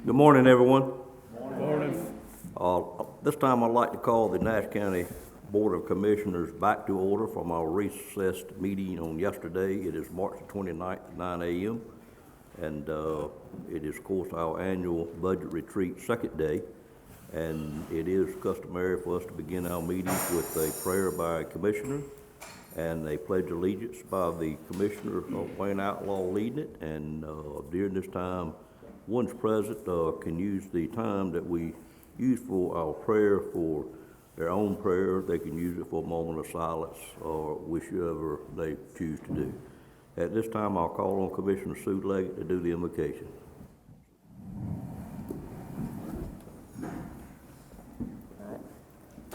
Good morning, everyone. Morning. This time I'd like to call the Nash County Board of Commissioners back to order from our recessed meeting on yesterday. It is March the 29th at 9 a.m. And it is, of course, our annual budget retreat second day. And it is customary for us to begin our meetings with a prayer by a commissioner and a pledge of allegiance by the commissioner, Wayne Outlaw, leading it. And during this time, one's present can use the time that we use for our prayer for their own prayer. They can use it for a moment of silence or whichever they choose to do. At this time, I'll call on Commissioner Sue Leggett to do the invocation.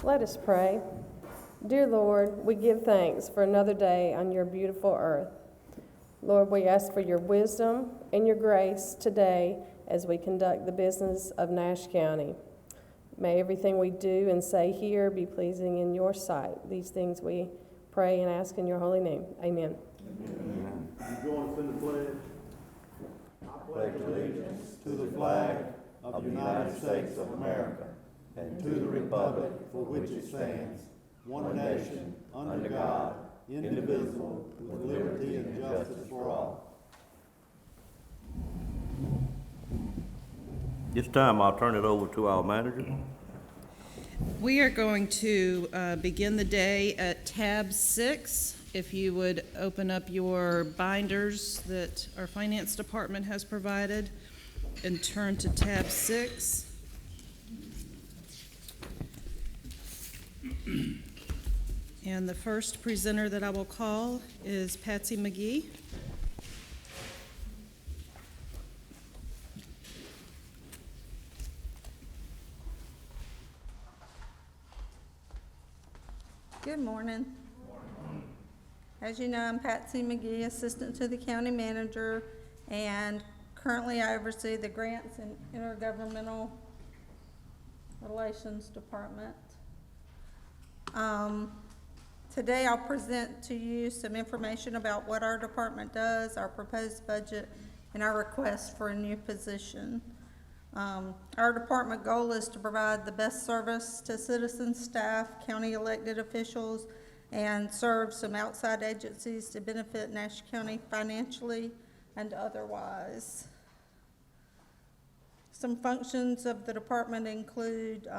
Let us pray. Dear Lord, we give thanks for another day on your beautiful earth. Lord, we ask for your wisdom and your grace today as we conduct the business of Nash County. May everything we do and say here be pleasing in your sight. These things we pray and ask in your holy name. Amen. Amen. You join us in the pledge. I pledge allegiance to the flag of the United States of America and to the republic for which it stands, one nation, under God, indivisible, with liberty and justice for all. This time, I'll turn it over to our manager. We are going to begin the day at tab 6. If you would open up your binders that our finance department has provided and turn to tab 6. And the first presenter that I will call is Patsy McGee. Good morning. As you know, I'm Patsy McGee, Assistant to the County Manager, and currently I oversee the Grants and Intergovernmental Relations Department. Today I'll present to you some information about what our department does, our proposed budget, and our request for a new position. Our department goal is to provide the best service to citizens, staff, county elected officials, and serve some outside agencies to benefit Nash County financially and otherwise. Some functions of the department include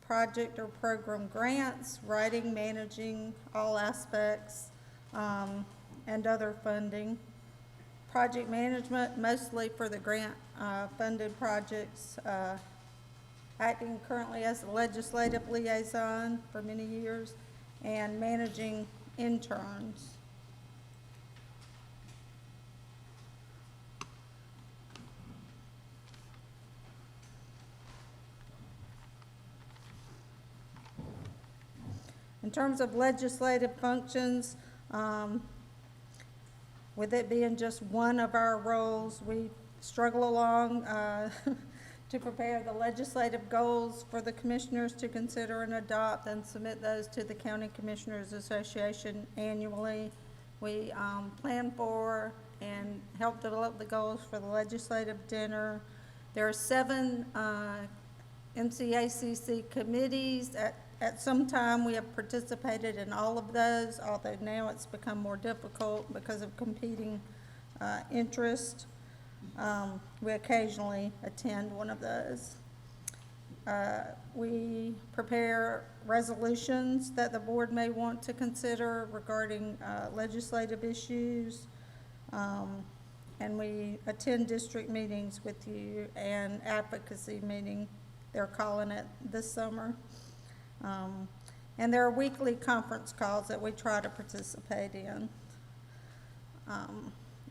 project or program grants, writing, managing all aspects, and other funding. Project management, mostly for the grant funded projects, acting currently as a legislative liaison for many years, and managing interns. In terms of legislative functions, with it being just one of our roles, we struggle along to prepare the legislative goals for the commissioners to consider and adopt and submit those to the County Commissioners Association annually. We plan for and help develop the goals for the legislative dinner. There are 7 NCACC committees. At some time, we have participated in all of those, although now it's become more difficult because of competing interest. We occasionally attend one of those. We prepare resolutions that the board may want to consider regarding legislative issues. And we attend district meetings with you and advocacy meeting, they're calling it this summer. And there are weekly conference calls that we try to participate in,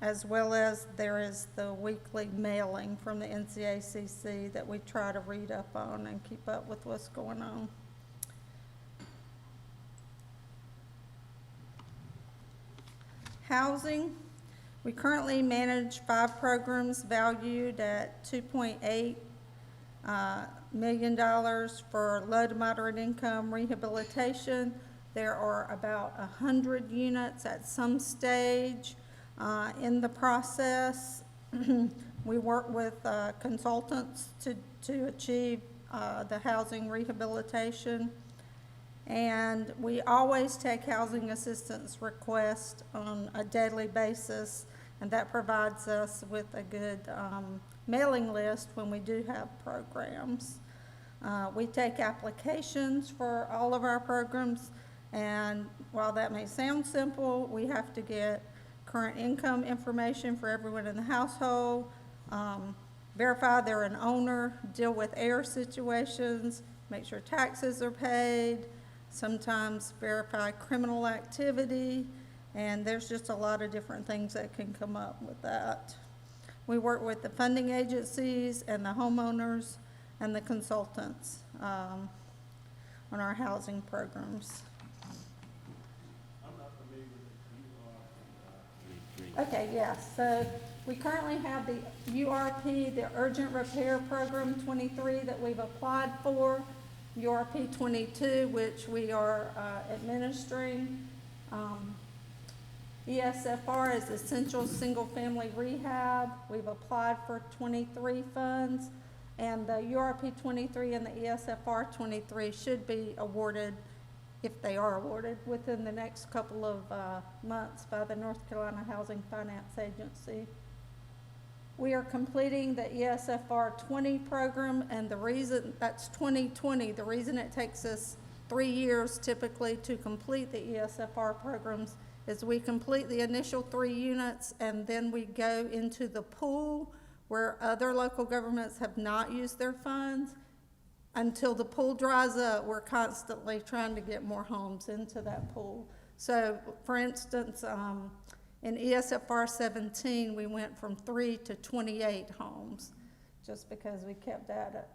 as well as there is the weekly mailing from the NCACC that we try to read up on and keep up with what's going on. Housing. We currently manage 5 programs valued at $2.8 million for low to moderate income rehabilitation. There are about 100 units at some stage in the process. We work with consultants to achieve the housing rehabilitation. And we always take housing assistance requests on a daily basis, and that provides us with a good mailing list when we do have programs. We take applications for all of our programs, and while that may sound simple, we have to get current income information for everyone in the household, verify they're an owner, deal with heir situations, make sure taxes are paid, sometimes verify criminal activity, and there's just a lot of different things that can come up with that. We work with the funding agencies and the homeowners and the consultants on our housing programs. Okay, yes, so we currently have the URP, the Urgent Repair Program 23 that we've applied for, URP 22, which we are administering. ESFR is Essential Single Family Rehab. We've applied for 23 funds, and the URP 23 and the ESFR 23 should be awarded, if they are awarded, within the next couple of months by the North Carolina Housing Finance Agency. We are completing the ESFR 20 program, and the reason, that's 2020, the reason it takes us 3 years typically to complete the ESFR programs is we complete the initial 3 units, and then we go into the pool where other local governments have not used their funds. Until the pool dries up, we're constantly trying to get more homes into that pool. So, for instance, in ESFR 17, we went from 3 to 28 homes, just because we kept at it.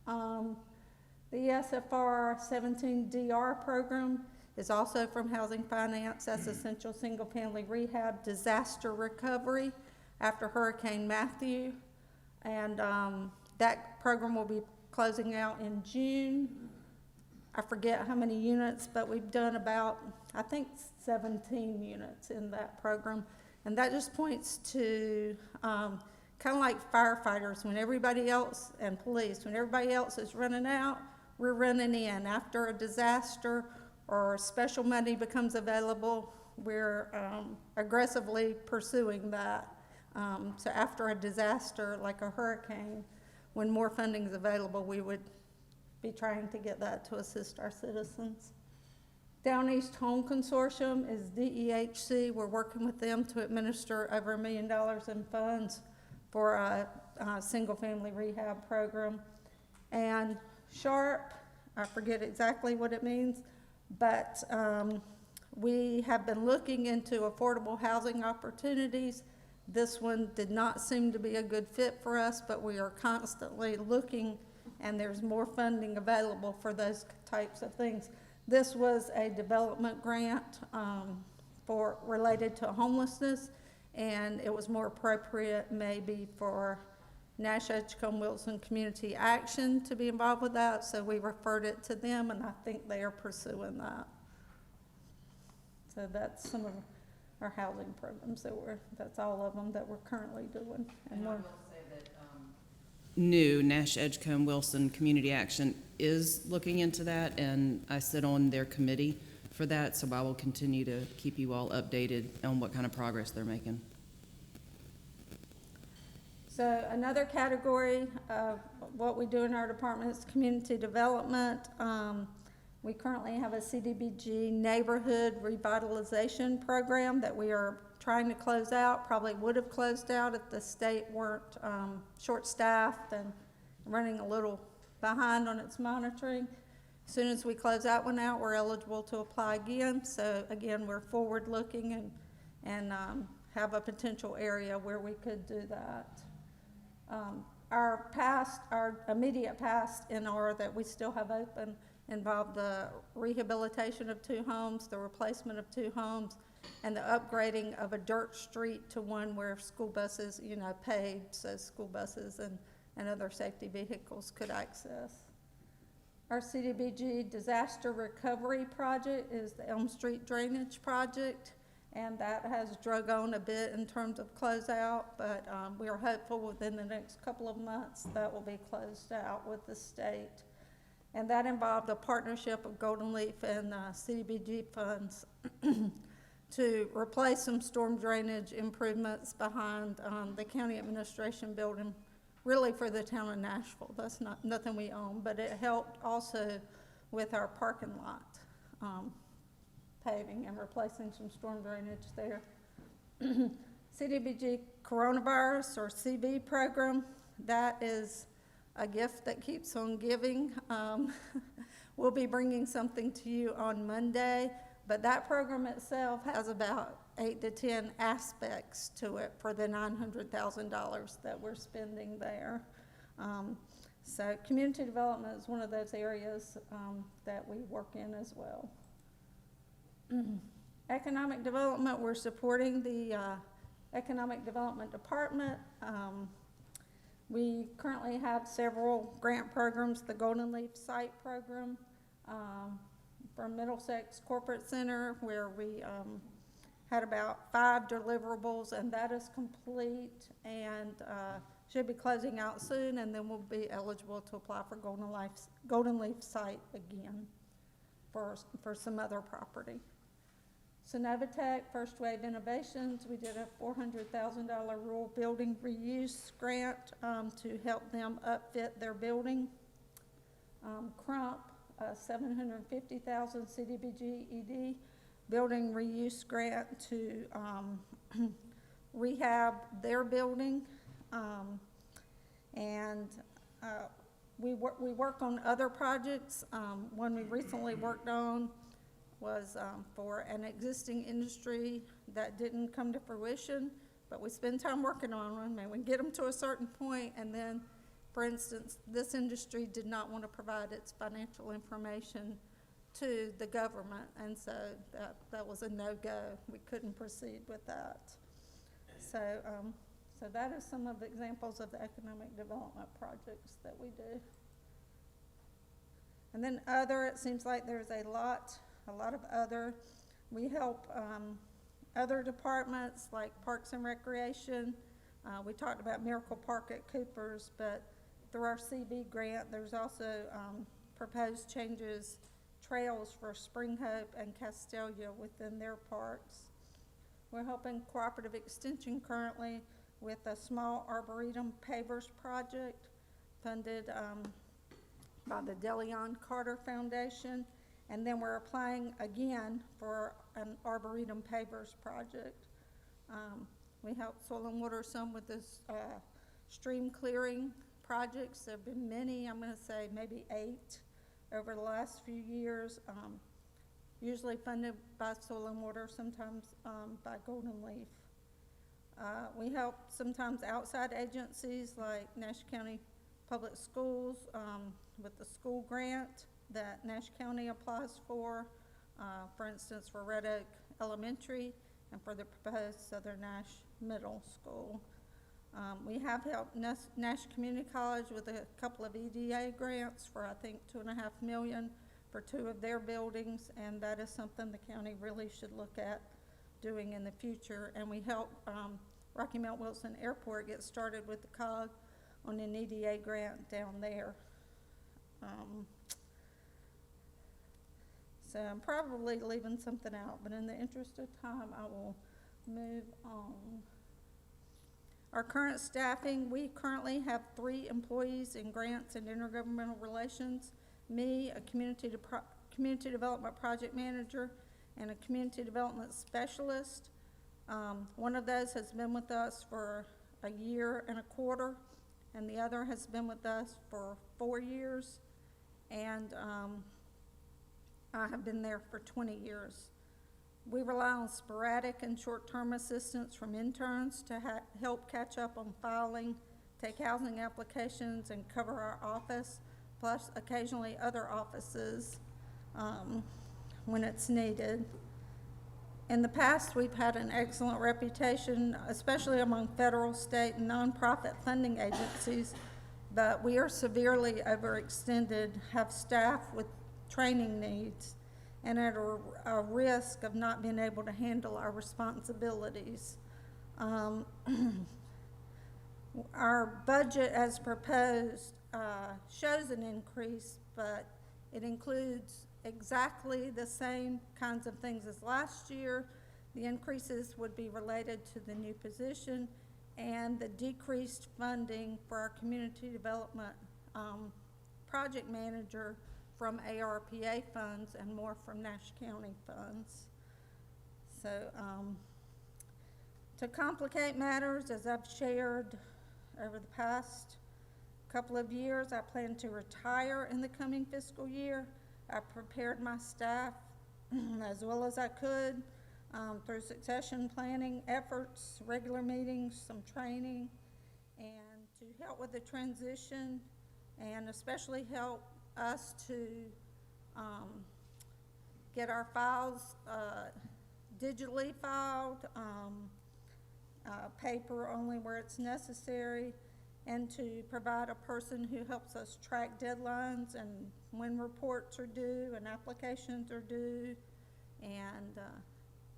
The ESFR 17 DR program is also from Housing Finance. That's Essential Single Family Rehab Disaster Recovery after Hurricane Matthew. And that program will be closing out in June. I forget how many units, but we've done about, I think, 17 units in that program. And that just points to kind of like firefighters, when everybody else, and police, when everybody else is running out, we're running in. After a disaster or special money becomes available, we're aggressively pursuing that. So after a disaster like a hurricane, when more funding is available, we would be trying to get that to assist our citizens. Down East Home Consortium is DEHC. We're working with them to administer over $1 million in funds for a single-family rehab program. And SHARP, I forget exactly what it means, but we have been looking into affordable housing opportunities. This one did not seem to be a good fit for us, but we are constantly looking, and there's more funding available for those types of things. This was a development grant related to homelessness, and it was more appropriate maybe for Nash Edgecombe Wilson Community Action to be involved with that, so we referred it to them, and I think they are pursuing that. So that's some of our housing programs that's all of them that we're currently doing. And I will say that new Nash Edgecombe Wilson Community Action is looking into that, and I sit on their committee for that, so I will continue to keep you all updated on what kind of progress they're making. So another category of what we do in our department is community development. We currently have a CDBG neighborhood revitalization program that we are trying to close out. Probably would have closed out if the state weren't short-staffed and running a little behind on its monitoring. As soon as we close that one out, we're eligible to apply again. So again, we're forward-looking and have a potential area where we could do that. Our immediate past NR that we still have open involved the rehabilitation of 2 homes, the replacement of 2 homes, and the upgrading of a dirt street to one where school buses, paved, so school buses and other safety vehicles could access. Our CDBG disaster recovery project is the Elm Street Drainage Project, and that has drug on a bit in terms of closeout, but we are hopeful within the next couple of months that will be closed out with the state. And that involved a partnership of Golden Leaf and CDBG funds to replace some storm drainage improvements behind the county administration building, really for the town of Nashville. That's nothing we own, but it helped also with our parking lot paving and replacing some storm drainage there. CDBG Coronavirus or CV program, that is a gift that keeps on giving. We'll be bringing something to you on Monday, but that program itself has about 8 to 10 aspects to it for the $900,000 that we're spending there. So community development is one of those areas that we work in as well. Economic development, we're supporting the Economic Development Department. We currently have several grant programs, the Golden Leaf Site Program from Middlesex Corporate Center, where we had about 5 deliverables, and that is complete and should be closing out soon, and then we'll be eligible to apply for Golden Leaf Site again for some other property. Synovatec, First Wave Innovations, we did a $400,000 rural building reuse grant to help them upfit their building. Crump, $750,000 CDBG ED building reuse grant to rehab their building. We work on other projects. One we recently worked on was for an existing industry that didn't come to fruition, but we spend time working on them, and we get them to a certain point, and then, for instance, this industry did not want to provide its financial information to the government, and so that was a no-go. We couldn't proceed with that. So that is some of the examples of the economic development projects that we do. And then other, it seems like there's a lot of other. We help other departments like Parks and Recreation. We talked about Miracle Park at Cooper's, but through our CV grant, there's also proposed changes, trails for Spring Hope and Castelia within their parks. We're helping Cooperative Extension currently with a small Arboretum pavers project funded by the DeLeon Carter Foundation. And then we're applying again for an Arboretum pavers project. We helped Soil and Water some with this stream clearing projects. There have been many, I'm going to say maybe 8 over the last few years, usually funded by Soil and Water, sometimes by Golden Leaf. We help sometimes outside agencies like Nash County Public Schools with the school grant that Nash County applies for instance, for Red Oak Elementary and for the proposed Southern Nash Middle School. We have helped Nash Community College with a couple of EDA grants for, I think, $2.5 million for 2 of their buildings, and that is something the county really should look at doing in the future. And we help Rocky Mount Wilson Airport get started with the COG on an EDA grant down there. So I'm probably leaving something out, but in the interest of time, I will move on. Our current staffing, we currently have 3 employees in grants and intergovernmental relations, me, a community development project manager, and a community development specialist. One of those has been with us for 1.25 years, and the other has been with us for 4 years, and I have been there for 20 years. We rely on sporadic and short-term assistance from interns to help catch up on filing, take housing applications, and cover our office, plus occasionally other offices when it's needed. In the past, we've had an excellent reputation, especially among federal, state, and nonprofit funding agencies, but we are severely overextended, have staff with training needs, and at a risk of not being able to handle our responsibilities. Our budget as proposed shows an increase, but it includes exactly the same kinds of things as last year. The increases would be related to the new position and the decreased funding for our community development project manager from ARPA funds and more from Nash County funds. So to complicate matters, as I've shared over the past couple of years, I plan to retire in the coming fiscal year. I prepared my staff as well as I could through succession planning efforts, regular meetings, some training, and to help with the transition and especially help us to get our files digitally filed, paper only where it's necessary, and to provide a person who helps us track deadlines and when reports are due and applications are due, and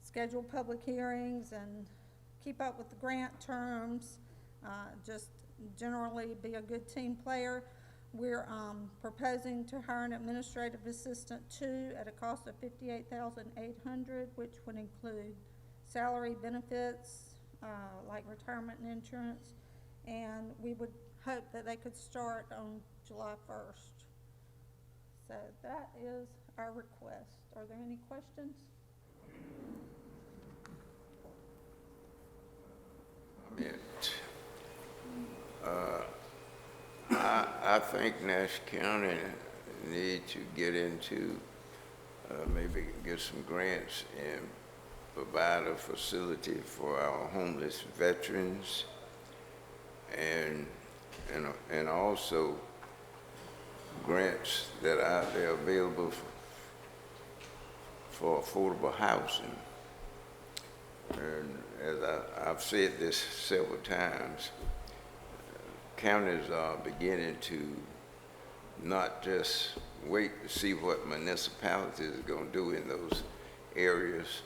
schedule public hearings and keep up with the grant terms, just generally be a good team player. We're proposing to hire an administrative assistant too at a cost of $58,800, which would include salary, benefits, like retirement and insurance, and we would hope that they could start on July 1st. So that is our request. Are there any questions? I think Nash County need to get into, maybe get some grants and provide a facility for our homeless veterans, and also grants that are out there available for affordable housing. And as I've said this several times, counties are beginning to not just wait to see what municipalities are going to do in those areas.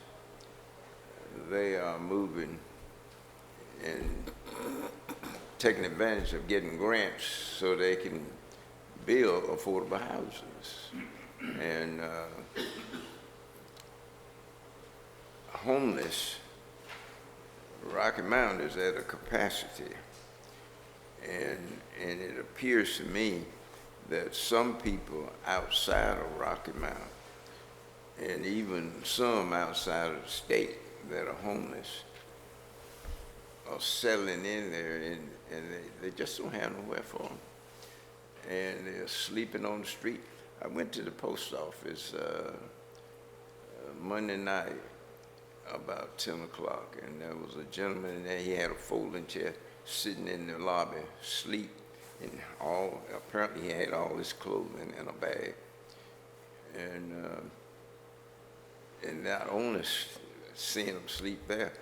They are moving and taking advantage of getting grants so they can build affordable houses. And homeless, Rocky Mount is at a capacity. And it appears to me that some people outside of Rocky Mount, and even some outside of the state that are homeless, are settling in there, and they just don't have nowhere for them. And they're sleeping on the street. I went to the post office Monday night about 10 o'clock, and there was a gentleman in there. He had a folding chair sitting in the lobby, asleep, and apparently he had all his clothing in a bag. And not only seeing him sleep there,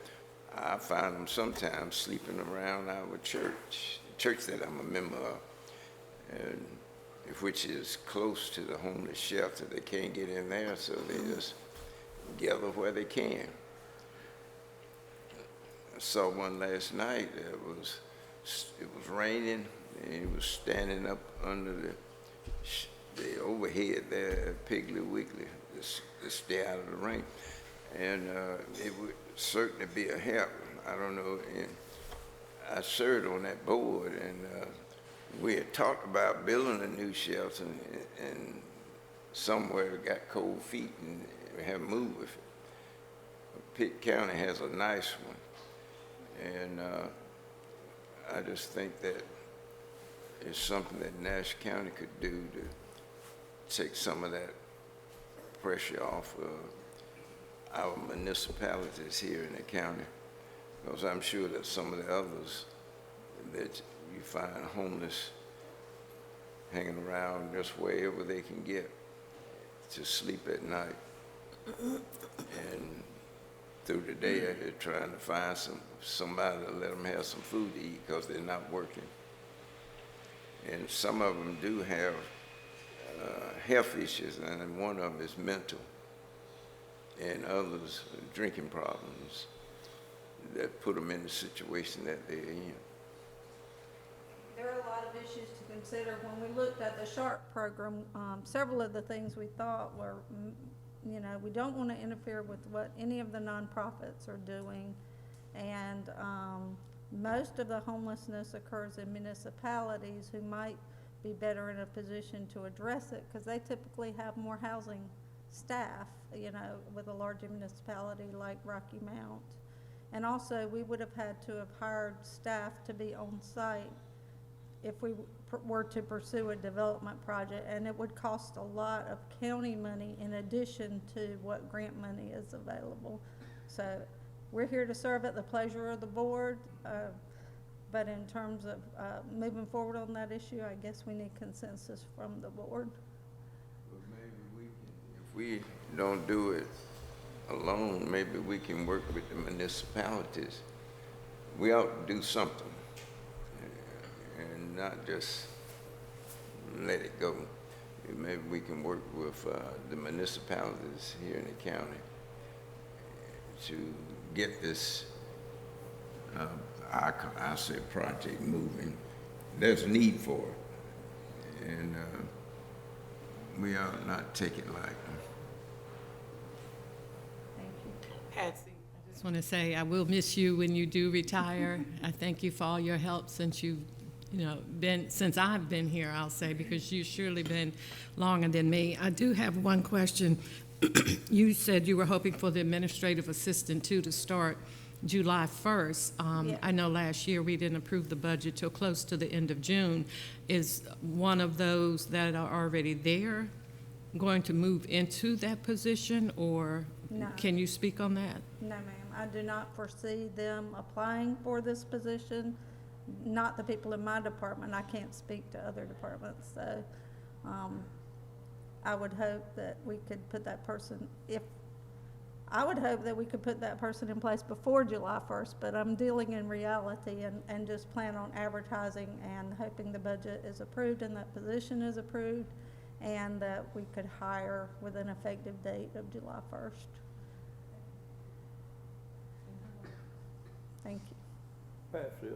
I find him sometimes sleeping around our church that I'm a member of, and which is close to the homeless shelter. They can't get in there, so they just gather where they can. I saw one last night. It was raining, and he was standing up under the overhead there at Piggly Wiggly to stay out of the rain. And it would certainly be a help. I don't know. And I served on that board, and we had talked about building a new shelter and somewhere got cold feet and we haven't moved with it. Pitt County has a nice one. And I just think that it's something that Nash County could do to take some of that pressure off of our municipalities here in the county. Because I'm sure that some of the others that you find homeless hanging around just wherever they can get to sleep at night. And through the day, they're trying to find somebody to let them have some food to eat because they're not working. And some of them do have health issues, and one of them is mental. and others drinking problems that put them in the situation that they're in. There are a lot of issues to consider. When we looked at the SHARP program, several of the things we thought were, we don't want to interfere with what any of the nonprofits are doing. And most of the homelessness occurs in municipalities who might be better in a position to address it because they typically have more housing staff, with a larger municipality like Rocky Mount. And also, we would have had to have hired staff to be on site if we were to pursue a development project, and it would cost a lot of county money in addition to what grant money is available. So we're here to serve at the pleasure of the board, but in terms of moving forward on that issue, I guess we need consensus from the board. But maybe if we don't do it alone, maybe we can work with the municipalities. We ought to do something and not just let it go. Maybe we can work with the municipalities here in the county to get this, I say project moving. There's a need for it. And we ought not take it lightly. Thank you. Patsy. I just want to say I will miss you when you do retire. I thank you for all your help since you've since I've been here, I'll say, because you've surely been longer than me. I do have one question. You said you were hoping for the administrative assistant too to start July 1st. Yeah. I know last year we didn't approve the budget till close to the end of June. Is one of those that are already there going to move into that position, or No. can you speak on that? No, ma'am, I do not foresee them applying for this position. Not the people in my department. I can't speak to other departments, so I would hope that we could put that person, I would hope that we could put that person in place before July 1st, but I'm dealing in reality and just plan on advertising and hoping the budget is approved and that position is approved and that we could hire with an effective date of July 1st. Thank you. Patsy,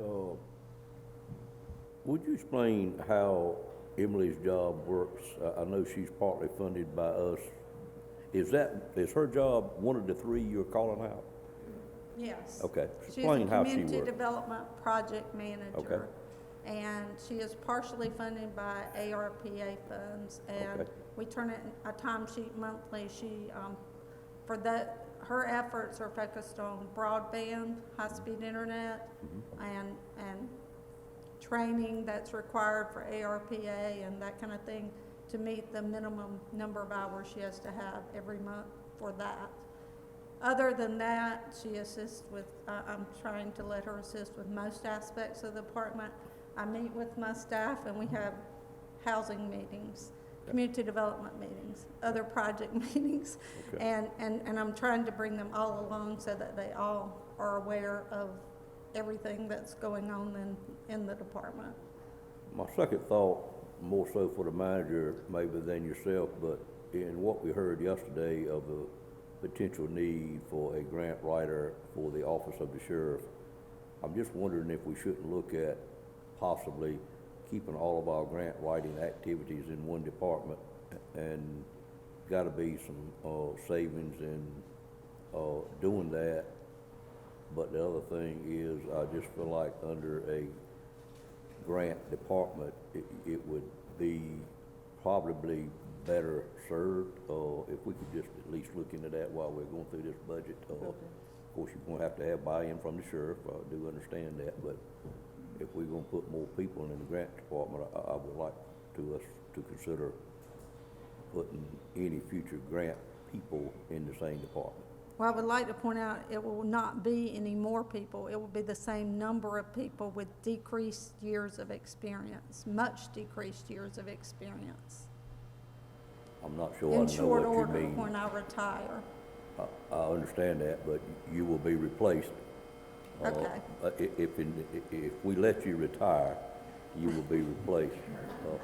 would you explain how Emily's job works? I know she's partly funded by us. Is her job one of the three you're calling out? Yes. Okay, She's explain a how she community works. development project Okay. manager. And she is partially funded by ARPA funds. And Okay. we turn in a timesheet monthly. She, her efforts are focused on broadband, high-speed internet, and training that's required for ARPA and that kind of thing to meet the minimum number of hours she has to have every month for that. Other than that, she assists with, I'm trying to let her assist with most aspects of the department. I meet with my staff and we have housing meetings, community development meetings, other project meetings. Okay. And I'm trying to bring them all along so that they all are aware of everything that's going on in the department. My second thought, more so for the manager maybe than yourself, but in what we heard yesterday of the potential need for a grant writer for the office of the sheriff, I'm just wondering if we shouldn't look at possibly keeping all of our grant writing activities in one department, and gotta be some savings in doing that. But the other thing is, I just feel like under a grant department, it would be probably better served if we could just at least look into that while we're going through this budget. Of course, you're gonna have to have buy-in from the sheriff, I do understand that, but if we're gonna put more people in the grant department, I would like us to consider putting any future grant people in the same department. Well, I would like to point out, it will not be any more people. It will be the same number of people with decreased years of experience, much decreased years of experience. I'm not sure I In know short what you order, mean. when I retire. I understand that, but you will be replaced. Okay. If we let you retire, you will be replaced All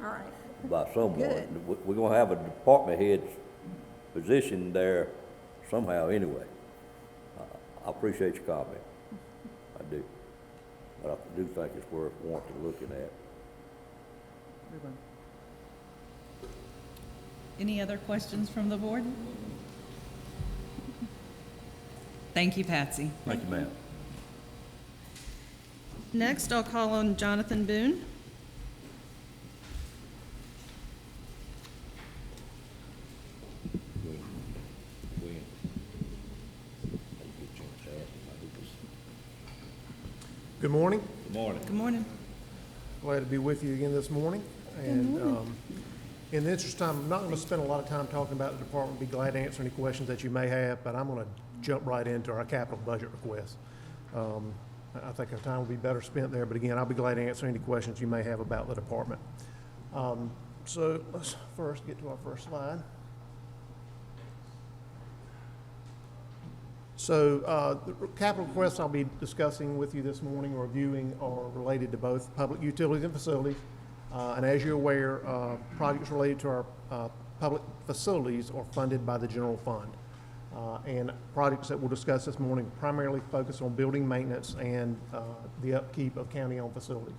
right. by someone. Good. We're gonna have a department head's position there somehow, anyway. I appreciate your comment. I do. But I do think it's worth wanting looking at. Any other questions from the board? Thank you, Patsy. Thank you, ma'am. Next, I'll call on Jonathan Boone. Good morning. Good morning. Good morning. Glad to be with you again this morning. And in the interest of time, I'm not going to spend a lot of time talking about the department. Be glad to answer any questions that you may have, but I'm going to jump right into our capital budget request. I think our time will be better spent there, but again, I'll be glad to answer any questions you may have about the department. So let's first get to our first slide. So the capital requests I'll be discussing with you this morning or reviewing are related to both public utilities and facilities. And as you're aware, projects related to our public facilities are funded by the general fund. And projects that we'll discuss this morning primarily focus on building maintenance and the upkeep of county-owned facilities.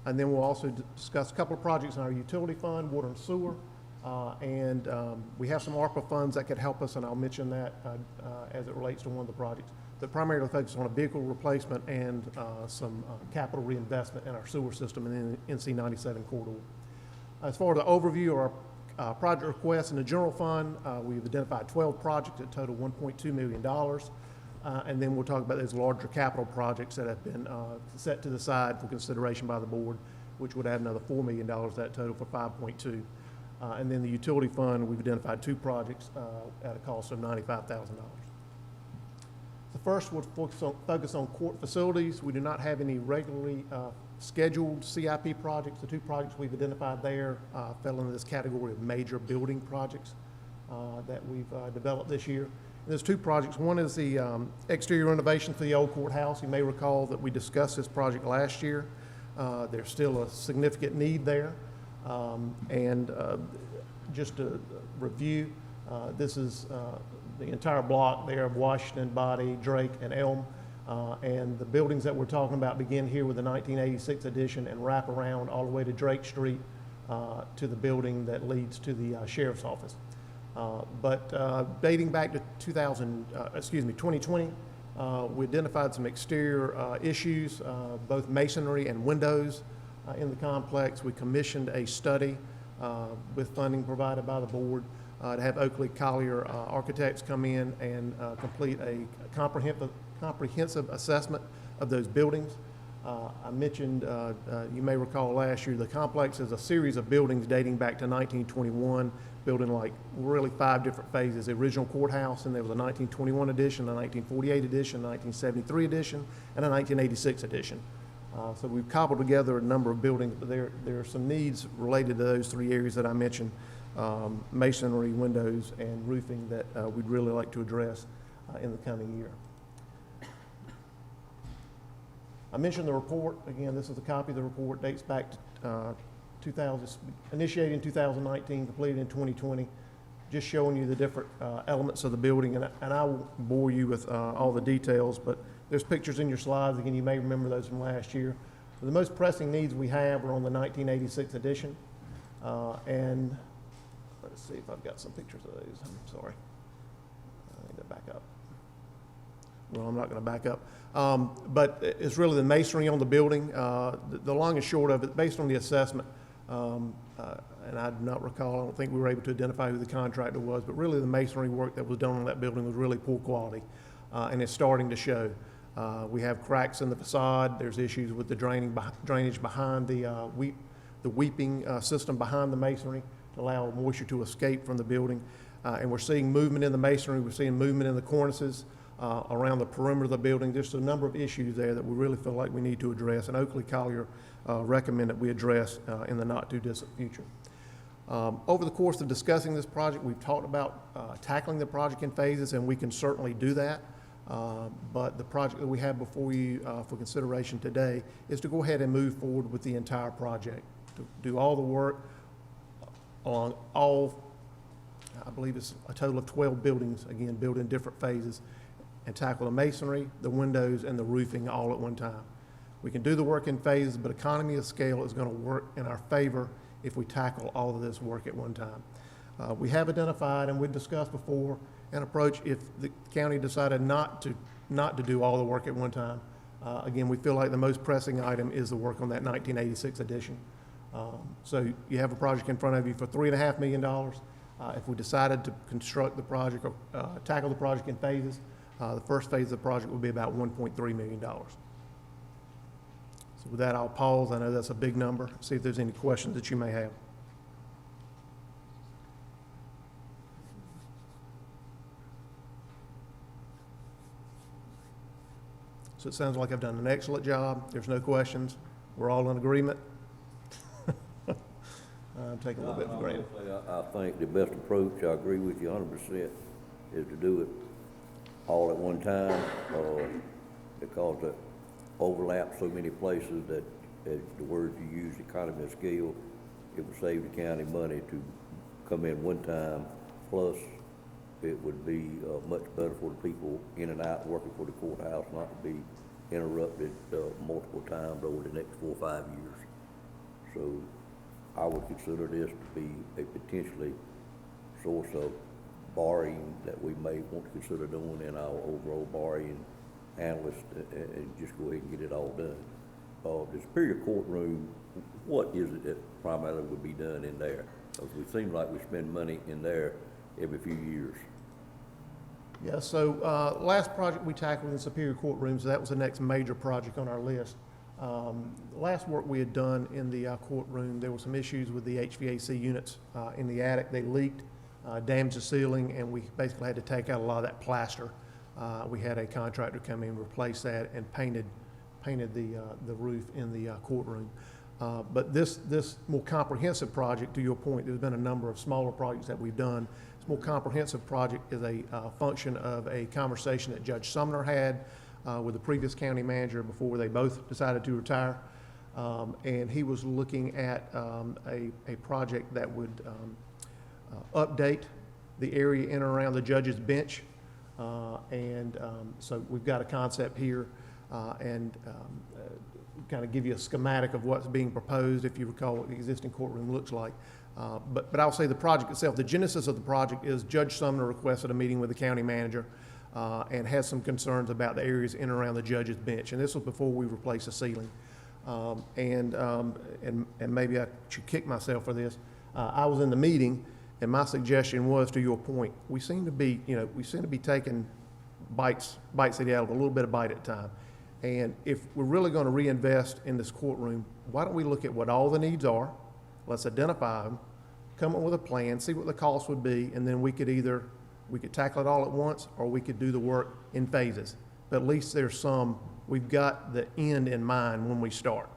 And then we'll also discuss a couple of projects in our utility fund, water and sewer, and we have some ARPA funds that could help us, and I'll mention that as it relates to one of the projects. That primarily focus on a vehicle replacement and some capital reinvestment in our sewer system in the NC 97 corridor. As far as the overview of our project requests in the general fund, we've identified 12 projects that total $1.2 million. And then we'll talk about those larger capital projects that have been set to the side for consideration by the board, which would add another $4 million to that total for 5.2. And then the utility fund, we've identified 2 projects at a cost of $95,000. The first would focus on court facilities. We do not have any regularly scheduled CIP projects. The 2 projects we've identified there fell into this category of major building projects that we've developed this year. And there's 2 projects. One is the exterior renovation for the old courthouse. You may recall that we discussed this project last year. There's still a significant need there. Just to review, this is the entire block there of Washington, Body, Drake, and Elm. And the buildings that we're talking about begin here with the 1986 addition and wrap around all the way to Drake Street to the building that leads to the sheriff's office. But dating back to 2020, we identified some exterior issues, both masonry and windows in the complex. We commissioned a study with funding provided by the board to have Oakley Collier architects come in and complete a comprehensive assessment of those buildings. I mentioned, you may recall last year, the complex is a series of buildings dating back to 1921, built in like really 5 different phases. The original courthouse, and there was a 1921 edition, a 1948 edition, a 1973 edition, and a 1986 edition. So we've cobbled together a number of buildings, but there are some needs related to those 3 areas that I mentioned, masonry, windows, and roofing, that we'd really like to address in the coming year. I mentioned the report. Again, this is a copy of the report, dates back to 2000, initiated in 2019, completed in 2020, just showing you the different elements of the building, and I won't bore you with all the details, but there's pictures in your slides. Again, you may remember those from last year. But the most pressing needs we have are on the 1986 edition, and let's see if I've got some pictures of those. I'm sorry. I need to back up. Well, I'm not going to back up. But it's really the masonry on the building. The long and short of it, based on the assessment, and I do not recall, I don't think we were able to identify who the contractor was, but really the masonry work that was done on that building was really poor quality, and it's starting to show. We have cracks in the facade. There's issues with the drainage behind the weeping system behind the masonry to allow moisture to escape from the building. And we're seeing movement in the masonry. We're seeing movement in the cornices around the perimeter of the building. There's a number of issues there that we really feel like we need to address, and Oakley Collier recommend that we address in the not-too-distant future. Over the course of discussing this project, we've talked about tackling the project in phases, and we can certainly do that. But the project that we have before you for consideration today is to go ahead and move forward with the entire project, to do all the work along all I believe it's a total of 12 buildings, again, built in different phases, and tackle the masonry, the windows, and the roofing all at one time. We can do the work in phases, but economy of scale is going to work in our favor if we tackle all of this work at one time. We have identified, and we've discussed before, an approach if the county decided not to do all the work at one time. Again, we feel like the most pressing item is the work on that 1986 edition. So you have a project in front of you for $3.5 million. If we decided to construct the project or tackle the project in phases, the first phase of the project would be about $1.3 million. So with that, I'll pause. I know that's a big number. See if there's any questions that you may have. So it sounds like I've done an excellent job. There's no questions. We're all in agreement. I'm taking a little bit for granted. I think the best approach, I agree with you 100%, is to do it all at one time, because it overlaps so many places that, as the words you use, economy of scale, it would save the county money to come in one time, plus it would be much better for the people in and out working for the courthouse not to be interrupted multiple times over the next 4 or 5 years. So I would consider this to be a potentially source of borrowing that we may want to consider doing in our overall borrowing analyst and just go ahead and get it all done. The Superior Courtroom, what is it that primarily would be done in there? Because we seem like we spend money in there every few years. Yeah, so last project we tackled in Superior Courtroom, so that was the next major project on our list. Last work we had done in the courtroom, there were some issues with the HVAC units in the attic. They leaked, damaged the ceiling, and we basically had to take out a lot of that plaster. We had a contractor come in, replace that, and painted the roof in the courtroom. But this more comprehensive project, to your point, there's been a number of smaller projects that we've done. This more comprehensive project is a function of a conversation that Judge Sumner had with the previous county manager before they both decided to retire. And he was looking at a project that would update the area in and around the judge's bench. So we've got a concept here and kind of give you a schematic of what's being proposed, if you recall what the existing courtroom looks like. But I'll say the project itself, the genesis of the project is Judge Sumner requested a meeting with the county manager and had some concerns about the areas in and around the judge's bench. And this was before we replaced the ceiling. And maybe I should kick myself for this. I was in the meeting, and my suggestion was, to your point, we seem to be taking bites at the apple, a little bit of bite at a time. And if we're really going to reinvest in this courtroom, why don't we look at what all the needs are? Let's identify them, come up with a plan, see what the cost would be, and then we could tackle it all at once, or we could do the work in phases. But at least we've got the end in mind when we start.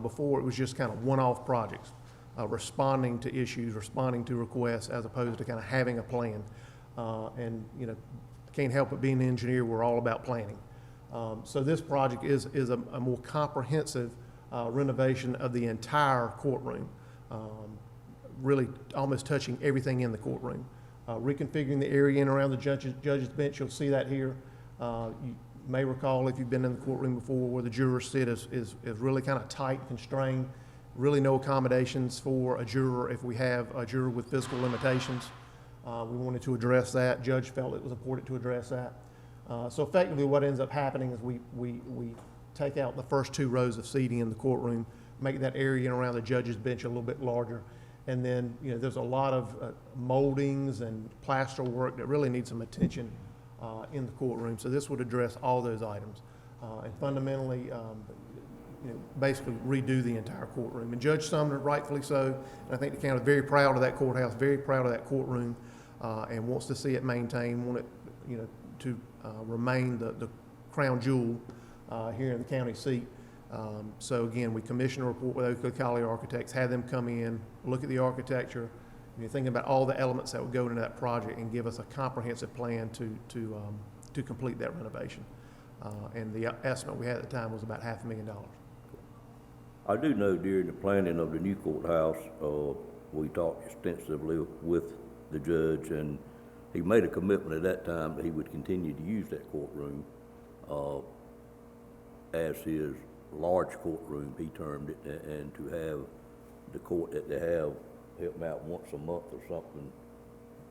Before it was just kind of one-off projects, responding to issues, responding to requests, as opposed to kind of having a plan. Can't help but being an engineer, we're all about planning. So this project is a more comprehensive renovation of the entire courtroom, really almost touching everything in the courtroom. Reconfiguring the area in and around the judge's bench, you'll see that here. You may recall, if you've been in the courtroom before, where the jurors sit is really kind of tight, constrained, really no accommodations for a juror if we have a juror with physical limitations. We wanted to address that. Judge felt it was important to address that. So effectively what ends up happening is we take out the first 2 rows of seating in the courtroom, make that area in and around the judge's bench a little bit larger. And then, there's a lot of moldings and plaster work that really needs some attention in the courtroom. So this would address all those items and fundamentally, basically redo the entire courtroom. And Judge Sumner, rightfully so, and I think the county is very proud of that courthouse, very proud of that courtroom, and wants to see it maintained, want it, to remain the crown jewel here in the county seat. So again, we commissioned a report with Oakland Collier Architects, had them come in, look at the architecture, thinking about all the elements that would go into that project, and give us a comprehensive plan to complete that renovation. And the estimate we had at the time was about $500,000. I do know during the planning of the new courthouse, we talked extensively with the judge, and he made a commitment at that time that he would continue to use that courtroom as his large courtroom, he termed it, and to have the court that they have help them out once a month or something,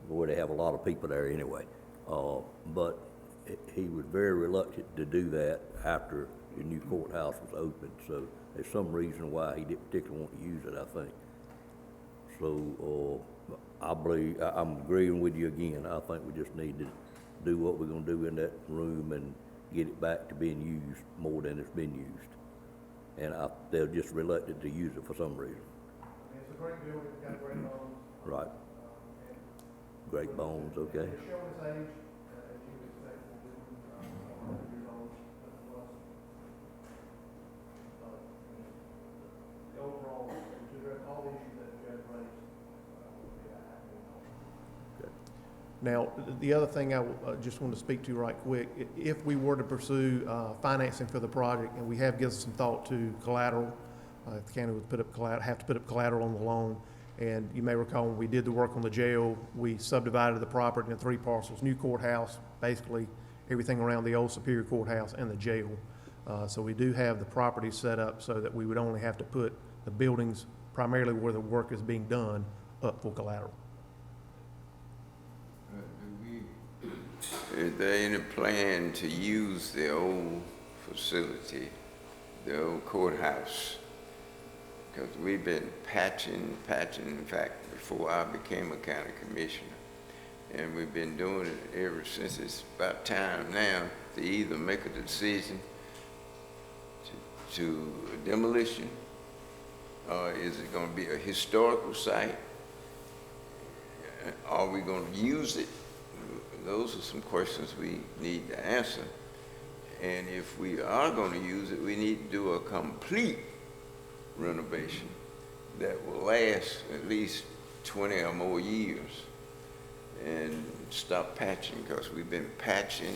where they have a lot of people there anyway. But he was very reluctant to do that after the new courthouse was opened, so there's some reason why he didn't particularly want to use it, I think. So, I believe, I'm agreeing with you again. I think we just need to do what we're gonna do in that room and get it back to being used more than it's been used. And they're just reluctant to use it for some reason. It's a great building, it's got great bones. Right. Great bones, okay. It's showing its age, as you would expect, from 100 years old, nothing less. But the overall, to address all the issues that the judge raised, would be a happy result. Now, the other thing I just want to speak to right quick, if we were to pursue financing for the project, and we have given some thought to collateral, the county would have to put up collateral on the loan. And you may recall when we did the work on the jail, we subdivided the property into 3 parcels, new courthouse, basically everything around the old Superior Courthouse and the jail. So we do have the property set up so that we would only have to put the buildings primarily where the work is being done up for collateral. Is there any plan to use the old facility, the old courthouse? Because we've been patching, in fact, before I became a county commissioner. And we've been doing it ever since. It's about time now to either make a decision to demolition, or is it gonna be a historical site? Are we gonna use it? Those are some questions we need to answer. And if we are gonna use it, we need to do a complete renovation that will last at least 20 or more years, and stop patching, because we've been patching,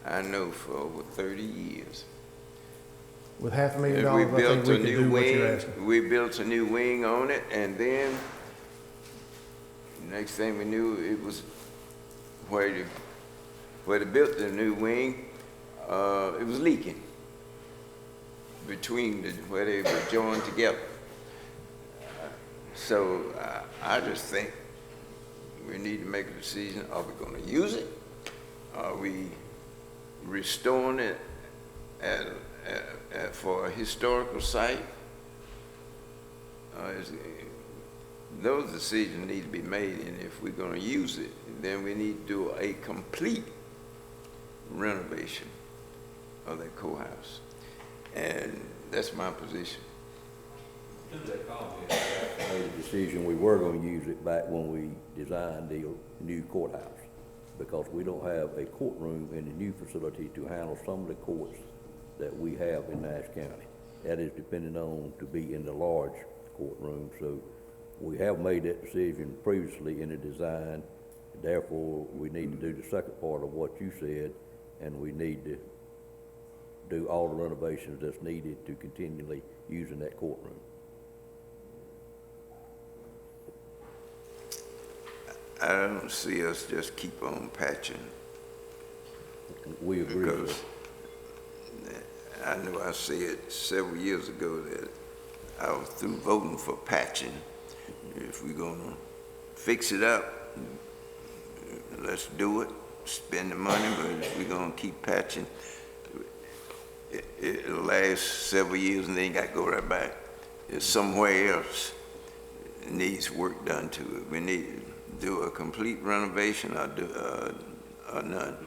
I know, for over 30 years. With $500,000, And I think we can do what you're asking. we built a new wing on it, and then next thing we knew, it was where they built the new wing, it was leaking between where they were joined together. So I just think we need to make a decision. Are we going to use it? Are we restoring it for a historical site? Those decisions need to be made, and if we're going to use it, then we need to do a complete renovation of that courthouse. And that's my position. Made a decision, we were gonna use it back when we designed the new courthouse, because we don't have a courtroom in the new facility to handle some of the courts that we have in Nash County. That is depending on to be in the large courtroom, so we have made that decision previously in the design. Therefore, we need to do the second part of what you said, and we need to do all the renovations that's needed to continually using that courtroom. I don't see us just keep on patching, We agree with because I know I said several years ago that I was through voting for patching. If we're gonna fix it up, let's do it, spend the money, but if we're gonna keep patching, it'll last several years and then you got to go right back. It's somewhere else it needs work done to it. We need to do a complete renovation or none.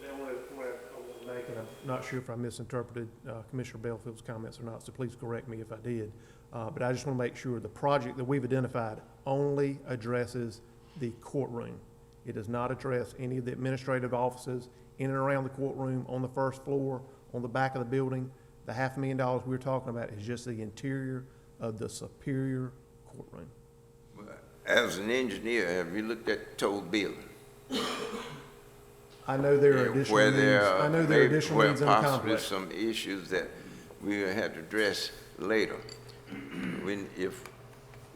The only point I want to make, and I'm not sure if I misinterpreted Commissioner Bellfield's comments or not, so please correct me if I did. But I just want to make sure the project that we've identified only addresses the courtroom. It does not address any of the administrative offices in and around the courtroom, on the first floor, on the back of the building. The $500,000 we're talking about is just the interior of the Superior Courtroom. As an engineer, have you looked at the total building? I know there are additional Where needs. there I know there are additional where needs in the possibly complex. some issues that we have to address later. If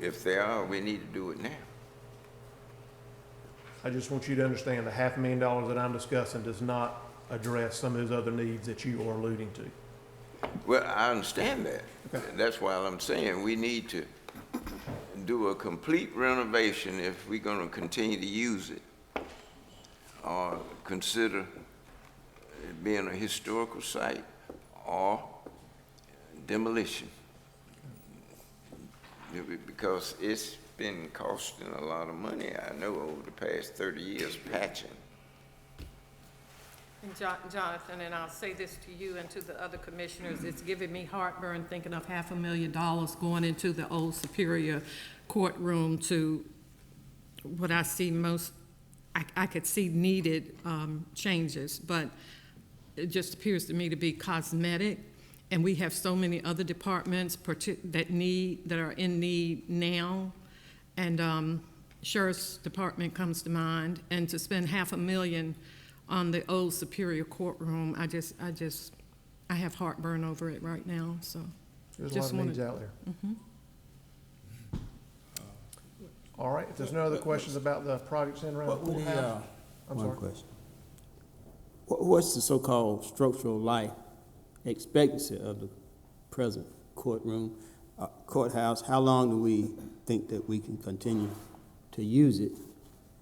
If they are, we need to do it now. I just want you to understand the $500,000 that I'm discussing does not address some of those other needs that you are alluding to. Well, I understand that. That's why I'm saying we need to do a complete renovation if we're gonna continue to use it, or consider it being a historical site, or demolition. Because it's been costing a lot of money, I know, over the past 30 years patching. And Jonathan, and I'll say this to you and to the other commissioners, it's giving me heartburn thinking of $500,000 going into the old Superior courtroom to what I see most, I could see needed changes, but it just appears to me to be cosmetic. And we have so many other departments that are in need now. And Sheriff's Department comes to mind. And to spend $500,000 on the old Superior courtroom, I have heartburn over it right now, so. There's a lot of needs out there. All right, if there's no other questions about the projects in around the courthouse. I'm One sorry. question. What's the so-called structural life expectancy of the present courthouse? How long do we think that we can continue to use it?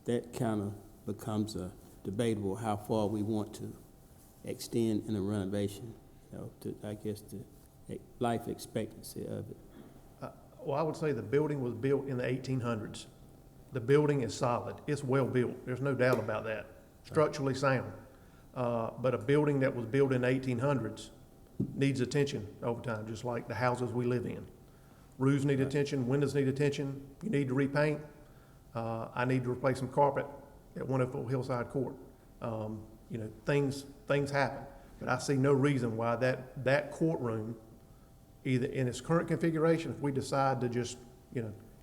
That kind of becomes a debatable how far we want to extend in a renovation, I guess the life expectancy of it. Well, I would say the building was built in the 1800s. The building is solid. It's well built. There's no doubt about that. Structurally sound. But a building that was built in the 1800s needs attention over time, just like the houses we live in. Roofs need attention, windows need attention. You need to repaint. I need to replace some carpet at 104 Hillside Court. Things happen, but I see no reason why that courtroom, either in its current configuration, if we decide to just,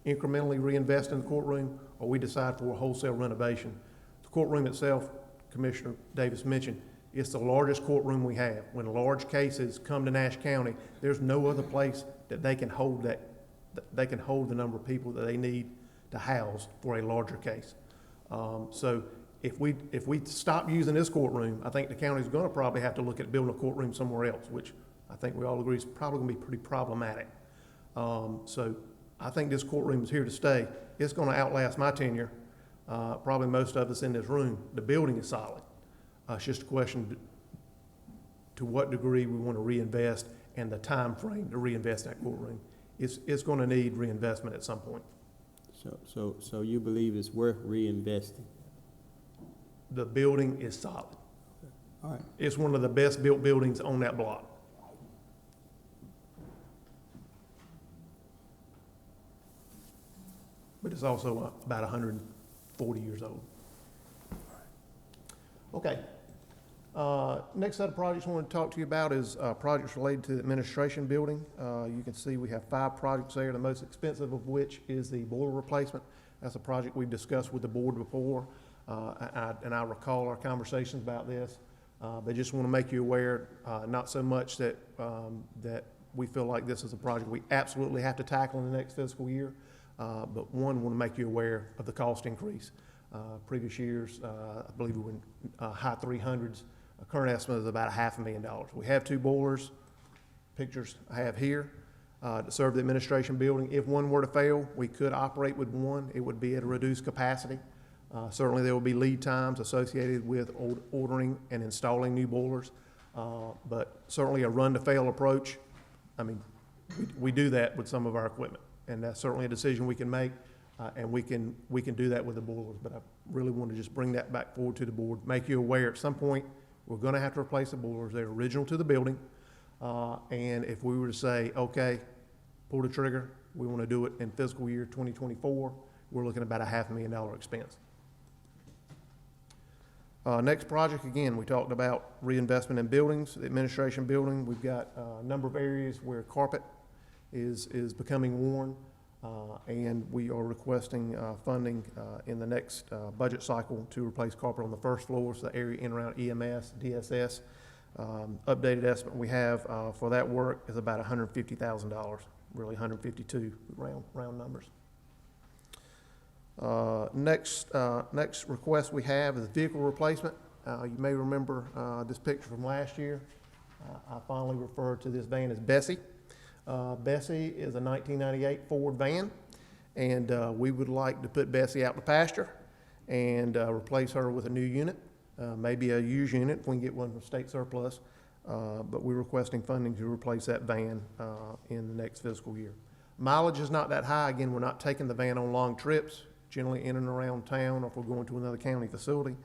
incrementally reinvest in the courtroom, or we decide for a wholesale renovation. The courtroom itself, Commissioner Davis mentioned, it's the largest courtroom we have. When large cases come to Nash County, there's no other place that they can hold the number of people that they need to house for a larger case. So if we stop using this courtroom, I think the county's gonna probably have to look at building a courtroom somewhere else, which I think we all agree is probably gonna be pretty problematic. So I think this courtroom is here to stay. It's gonna outlast my tenure, probably most of us in this room. The building is solid. It's just a question to what degree we want to reinvest and the time frame to reinvest in that courtroom. It's going to need reinvestment at some point. So you believe it's worth reinvesting? The building is solid. All right. It's one of the best built buildings on that block. But it's also about 140 years old. Okay. Next set of projects I want to talk to you about is projects related to the administration building. You can see we have 5 projects there, the most expensive of which is the boiler replacement. That's a project we've discussed with the board before, and I recall our conversations about this. But just want to make you aware, not so much that we feel like this is a project we absolutely have to tackle in the next fiscal year, but want to make you aware of the cost increase. Previous years, I believe we were in high 300s. Current estimate is about $500,000. We have 2 boilers, pictures I have here, to serve the administration building. If one were to fail, we could operate with one. It would be at a reduced capacity. Certainly there will be lead times associated with ordering and installing new boilers, but certainly a run-to-fail approach. I mean, we do that with some of our equipment, and that's certainly a decision we can make. And we can do that with the boilers, but I really want to just bring that back forward to the board, make you aware at some point we're going to have to replace the boilers. They're original to the building, and if we were to say, okay, pull the trigger, we want to do it in fiscal year 2024, we're looking at about a $500,000 expense. Next project, again, we talked about reinvestment in buildings, the administration building. We've got a number of areas where carpet is becoming worn. And we are requesting funding in the next budget cycle to replace carpet on the first floor, so the area in around EMS, DSS. Updated estimate we have for that work is about $150,000, really $152 round numbers. Next request we have is vehicle replacement. You may remember this picture from last year. I finally referred to this van as Bessie. Bessie is a 1998 Ford van, and we would like to put Bessie out to pasture and replace her with a new unit, maybe a used unit if we can get one from state surplus. But we're requesting funding to replace that van in the next fiscal year. Mileage is not that high. Again, we're not taking the van on long trips, generally in and around town, or if we're going to another county facility.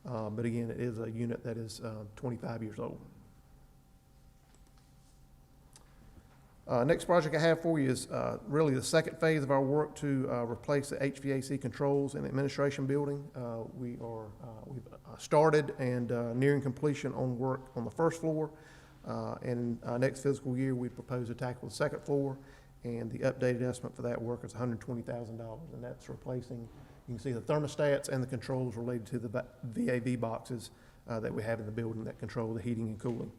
But again, it is a unit that is 25 years old. Next project I have for you is really the second phase of our work to replace the HVAC controls in the administration building. We've started and nearing completion on work on the first floor. And next fiscal year, we propose to tackle the second floor. And the updated estimate for that work is $120,000. And that's replacing, you can see the thermostats and the controls related to the VAV boxes that we have in the building that control the heating and cooling.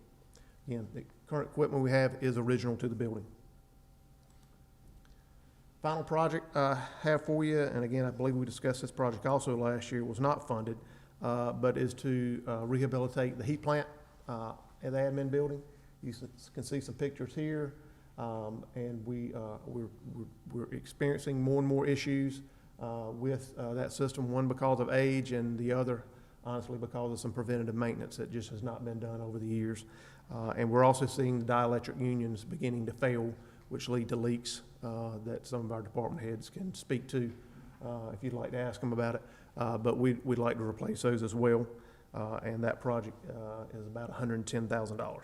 Again, the current equipment we have is original to the building. Final project I have for you, and again, I believe we discussed this project also last year, was not funded, but is to rehabilitate the heat plant at the admin building. You can see some pictures here, and we're experiencing more and more issues with that system, one because of age and the other, honestly, because of some preventative maintenance that just has not been done over the years. And we're also seeing the dielectric unions beginning to fail, which lead to leaks that some of our department heads can speak to if you'd like to ask them about it. But we'd like to replace those as well. And that project is about $110,000.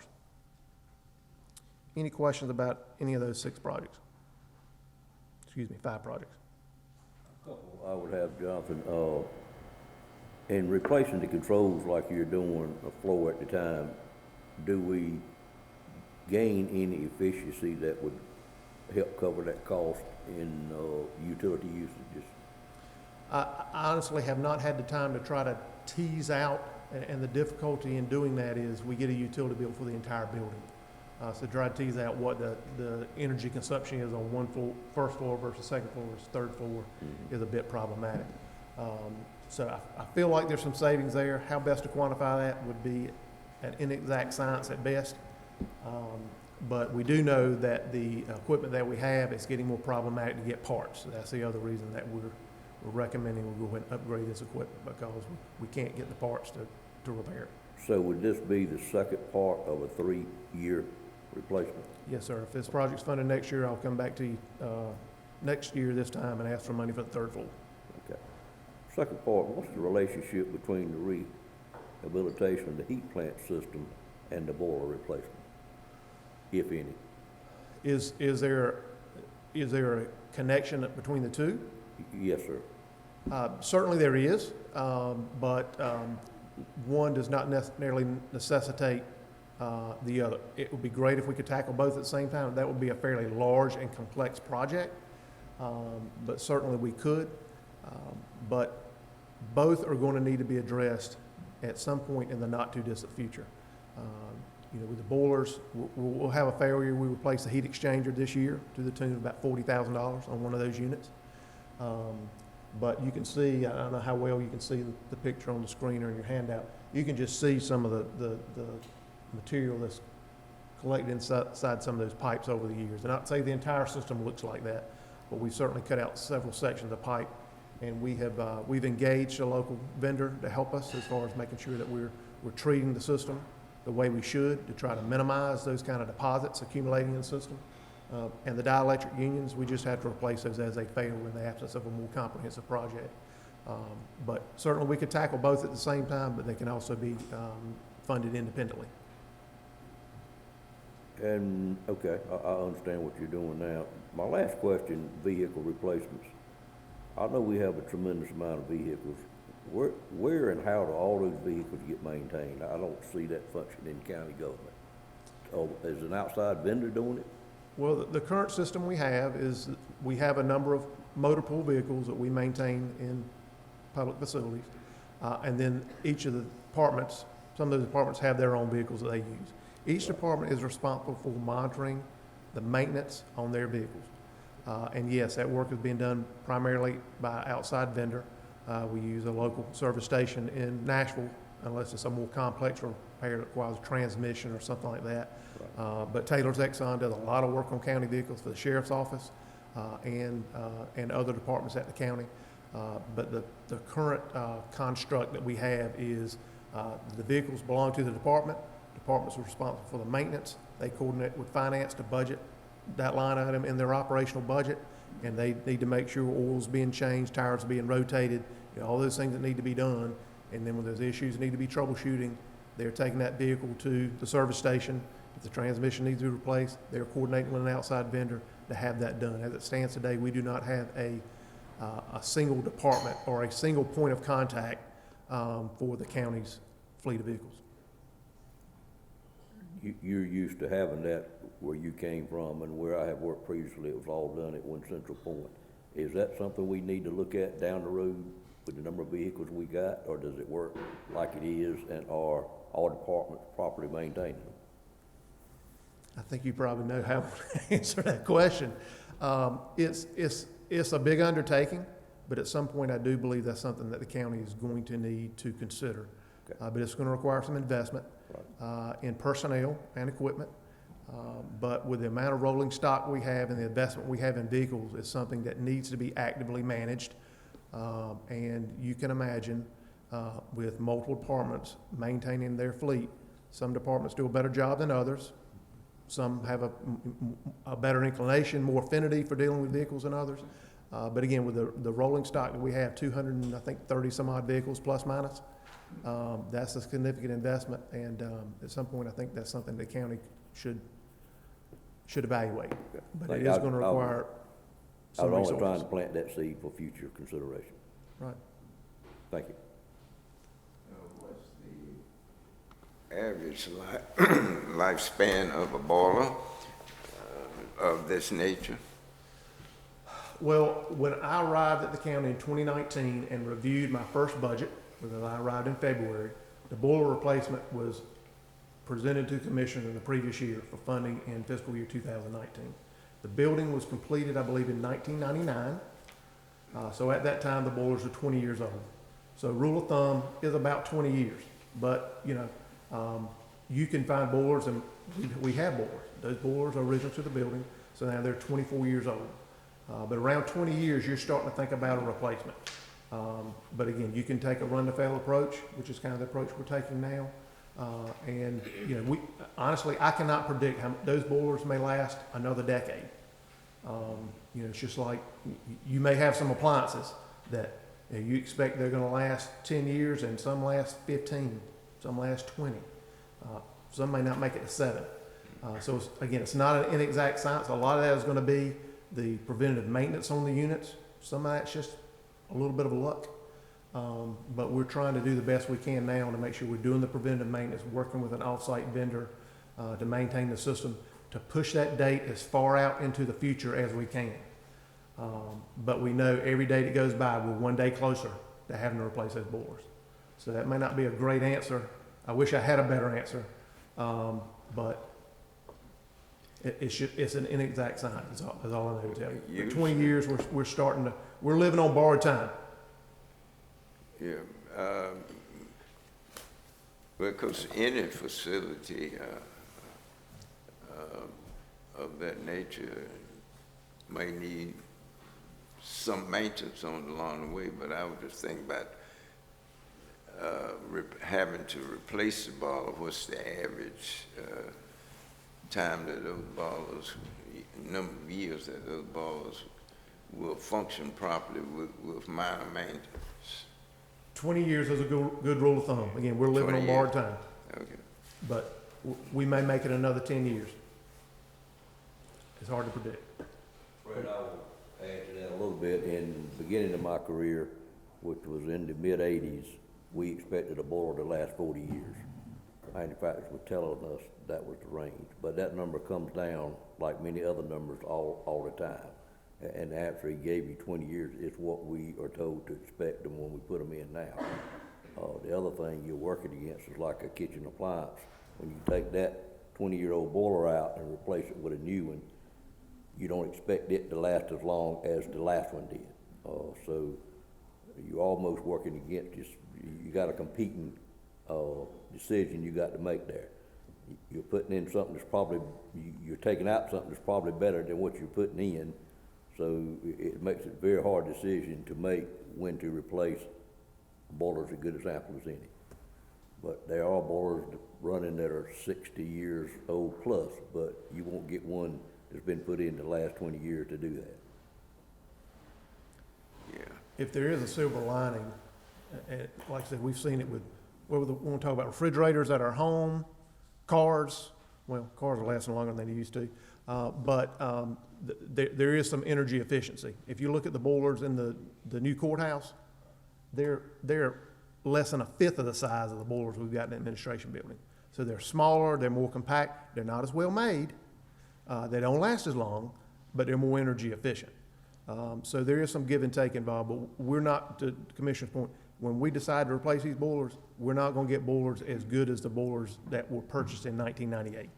Any questions about any of those 6 projects? Excuse me, 5 projects. I would have, Jonathan, in replacing the controls like you're doing a floor at the time, do we gain any efficiency that would help cover that cost in utility usages? I honestly have not had the time to try to tease out, and the difficulty in doing that is we get a utility bill for the entire building. So try to tease out what the energy consumption is on one floor, first floor versus second floor versus third floor is a bit problematic. So I feel like there's some savings there. How best to quantify that would be an inexact science at best. But we do know that the equipment that we have is getting more problematic to get parts. So that's the other reason that we're recommending we go ahead and upgrade this equipment, because we can't get the parts to repair it. So would this be the second part of a 3-year replacement? Yes, sir. If this project's funded next year, I'll come back to you next year this time and ask for money for the third floor. Okay. Second part, what's the relationship between the rehabilitation of the heat plant system and the boiler replacement, if any? Is there a connection between the two? Yes, sir. Certainly there is, but one does not necessarily necessitate the other. It would be great if we could tackle both at the same time. That would be a fairly large and complex project, but certainly we could. But both are going to need to be addressed at some point in the not-too-distant future. With the boilers, we'll have a failure. We replace the heat exchanger this year to the tune of about $40,000 on one of those units. But you can see, I don't know how well you can see the picture on the screen or in your handout. You can just see some of the material that's collected inside some of those pipes over the years. And I'd say the entire system looks like that, but we've certainly cut out several sections of pipe. And we've engaged a local vendor to help us as far as making sure that we're treating the system the way we should to try to minimize those kind of deposits accumulating in the system. And the dielectric unions, we just have to replace those as they fail in the absence of a more comprehensive project. But certainly we could tackle both at the same time, but they can also be funded independently. And, okay, I understand what you're doing now. My last question, vehicle replacements. I know we have a tremendous amount of vehicles. Where and how do all those vehicles get maintained? I don't see that function in county government. Oh, is an outside vendor doing it? Well, the current system we have is we have a number of motor pool vehicles that we maintain in public facilities. And then each of the departments, some of those departments have their own vehicles that they use. Each department is responsible for monitoring the maintenance on their vehicles. And yes, that work is being done primarily by outside vendor. We use a local service station in Nashville, unless it's a more complex repair that requires transmission or something like that. But Taylor's Exxon does a lot of work on county vehicles for the sheriff's office and other departments at the county. But the current construct that we have is the vehicles belong to the department. Departments are responsible for the maintenance. They coordinate with finance to budget that line item in their operational budget, and they need to make sure oil's being changed, tires being rotated, all those things that need to be done. And then when there's issues that need to be troubleshooting, they're taking that vehicle to the service station. If the transmission needs to be replaced, they're coordinating with an outside vendor to have that done. As it stands today, we do not have a single department or a single point of contact for the county's fleet of vehicles. You're used to having that where you came from, and where I have worked previously, it was all done at one central point. Is that something we need to look at down the road with the number of vehicles we got, or does it work like it is, and are all departments properly maintaining them? I think you probably know how to answer that question. It's a big undertaking, but at some point I do believe that's something that the county is going to need to consider. Okay. But it's going to require some investment in personnel and equipment. But with the amount of rolling stock we have and the investment we have in vehicles, it's something that needs to be actively managed. And you can imagine with multiple departments maintaining their fleet, some departments do a better job than others. Some have a better inclination, more affinity for dealing with vehicles than others. But again, with the rolling stock that we have, 230 some odd vehicles plus minus, that's a significant investment. And at some point, I think that's something the county should evaluate. But it is going to require I some was only trying resources. to plant that seed for future consideration. Right. Thank you. What's the average lifespan of a boiler of this nature? Well, when I arrived at the county in 2019 and reviewed my first budget, because I arrived in February, the boiler replacement was presented to commissioners in the previous year for funding in fiscal year 2019. The building was completed, I believe, in 1999. So at that time, the boilers were 20 years old. So rule of thumb is about 20 years. But, you can find boilers, and we have boilers. Those boilers are original to the building, so now they're 24 years old. But around 20 years, you're starting to think about a replacement. But again, you can take a run-to-fail approach, which is kind of the approach we're taking now. And honestly, I cannot predict how those boilers may last another decade. It's just like you may have some appliances that you expect they're going to last 10 years, and some last 15, some last 20. Some may not make it to 7. So it's not an inexact science. A lot of that is going to be the preventative maintenance on the units. Some of that's just a little bit of luck. But we're trying to do the best we can now to make sure we're doing the preventative maintenance, working with an off-site vendor to maintain the system, to push that date as far out into the future as we can. But we know every day that goes by, we're one day closer to having to replace those boilers. So that may not be a great answer. I wish I had a better answer, but it's an inexact science, is all I know to tell you. For 20 years, we're living on borrowed time. Yeah, because any facility of that nature may need some maintenance along the way, but I would just think about having to replace the boiler. What's the average time that those boilers, number of years that those boilers will function properly with minor maintenance? 20 years is a good rule of thumb. Again, we're living on 20 borrowed years. time, Okay. but we may make it another 10 years. It's hard to predict. Fred, I will add to that a little bit. In the beginning of my career, which was in the mid-'80s, we expected a boiler to last 40 years. Manufacturers were telling us that was the range, but that number comes down like many other numbers all the time. And after he gave you 20 years, it's what we are told to expect them when we put them in now. The other thing you're working against is like a kitchen appliance. When you take that 20-year-old boiler out and replace it with a new one, you don't expect it to last as long as the last one did. So you're almost working against this. You got a competing decision you got to make there. You're putting in something that's probably, you're taking out something that's probably better than what you're putting in. So it makes it a very hard decision to make when to replace. A boiler's a good example as any. But there are boilers running that are 60 years old plus, but you won't get one that's been put in the last 20 years to do that. Yeah. If there is a silver lining, like I said, we've seen it with, we want to talk about refrigerators at our home, cars. Well, cars are lasting longer than they used to. There is some energy efficiency. If you look at the boilers in the new courthouse, they're less than a fifth of the size of the boilers we've got in the administration building. So they're smaller, they're more compact, they're not as well made, they don't last as long, but they're more energy efficient. So there is some give and take involved, but we're not, to the Commissioner's point, when we decide to replace these boilers, we're not gonna get boilers as good as the boilers that were purchased in 1998.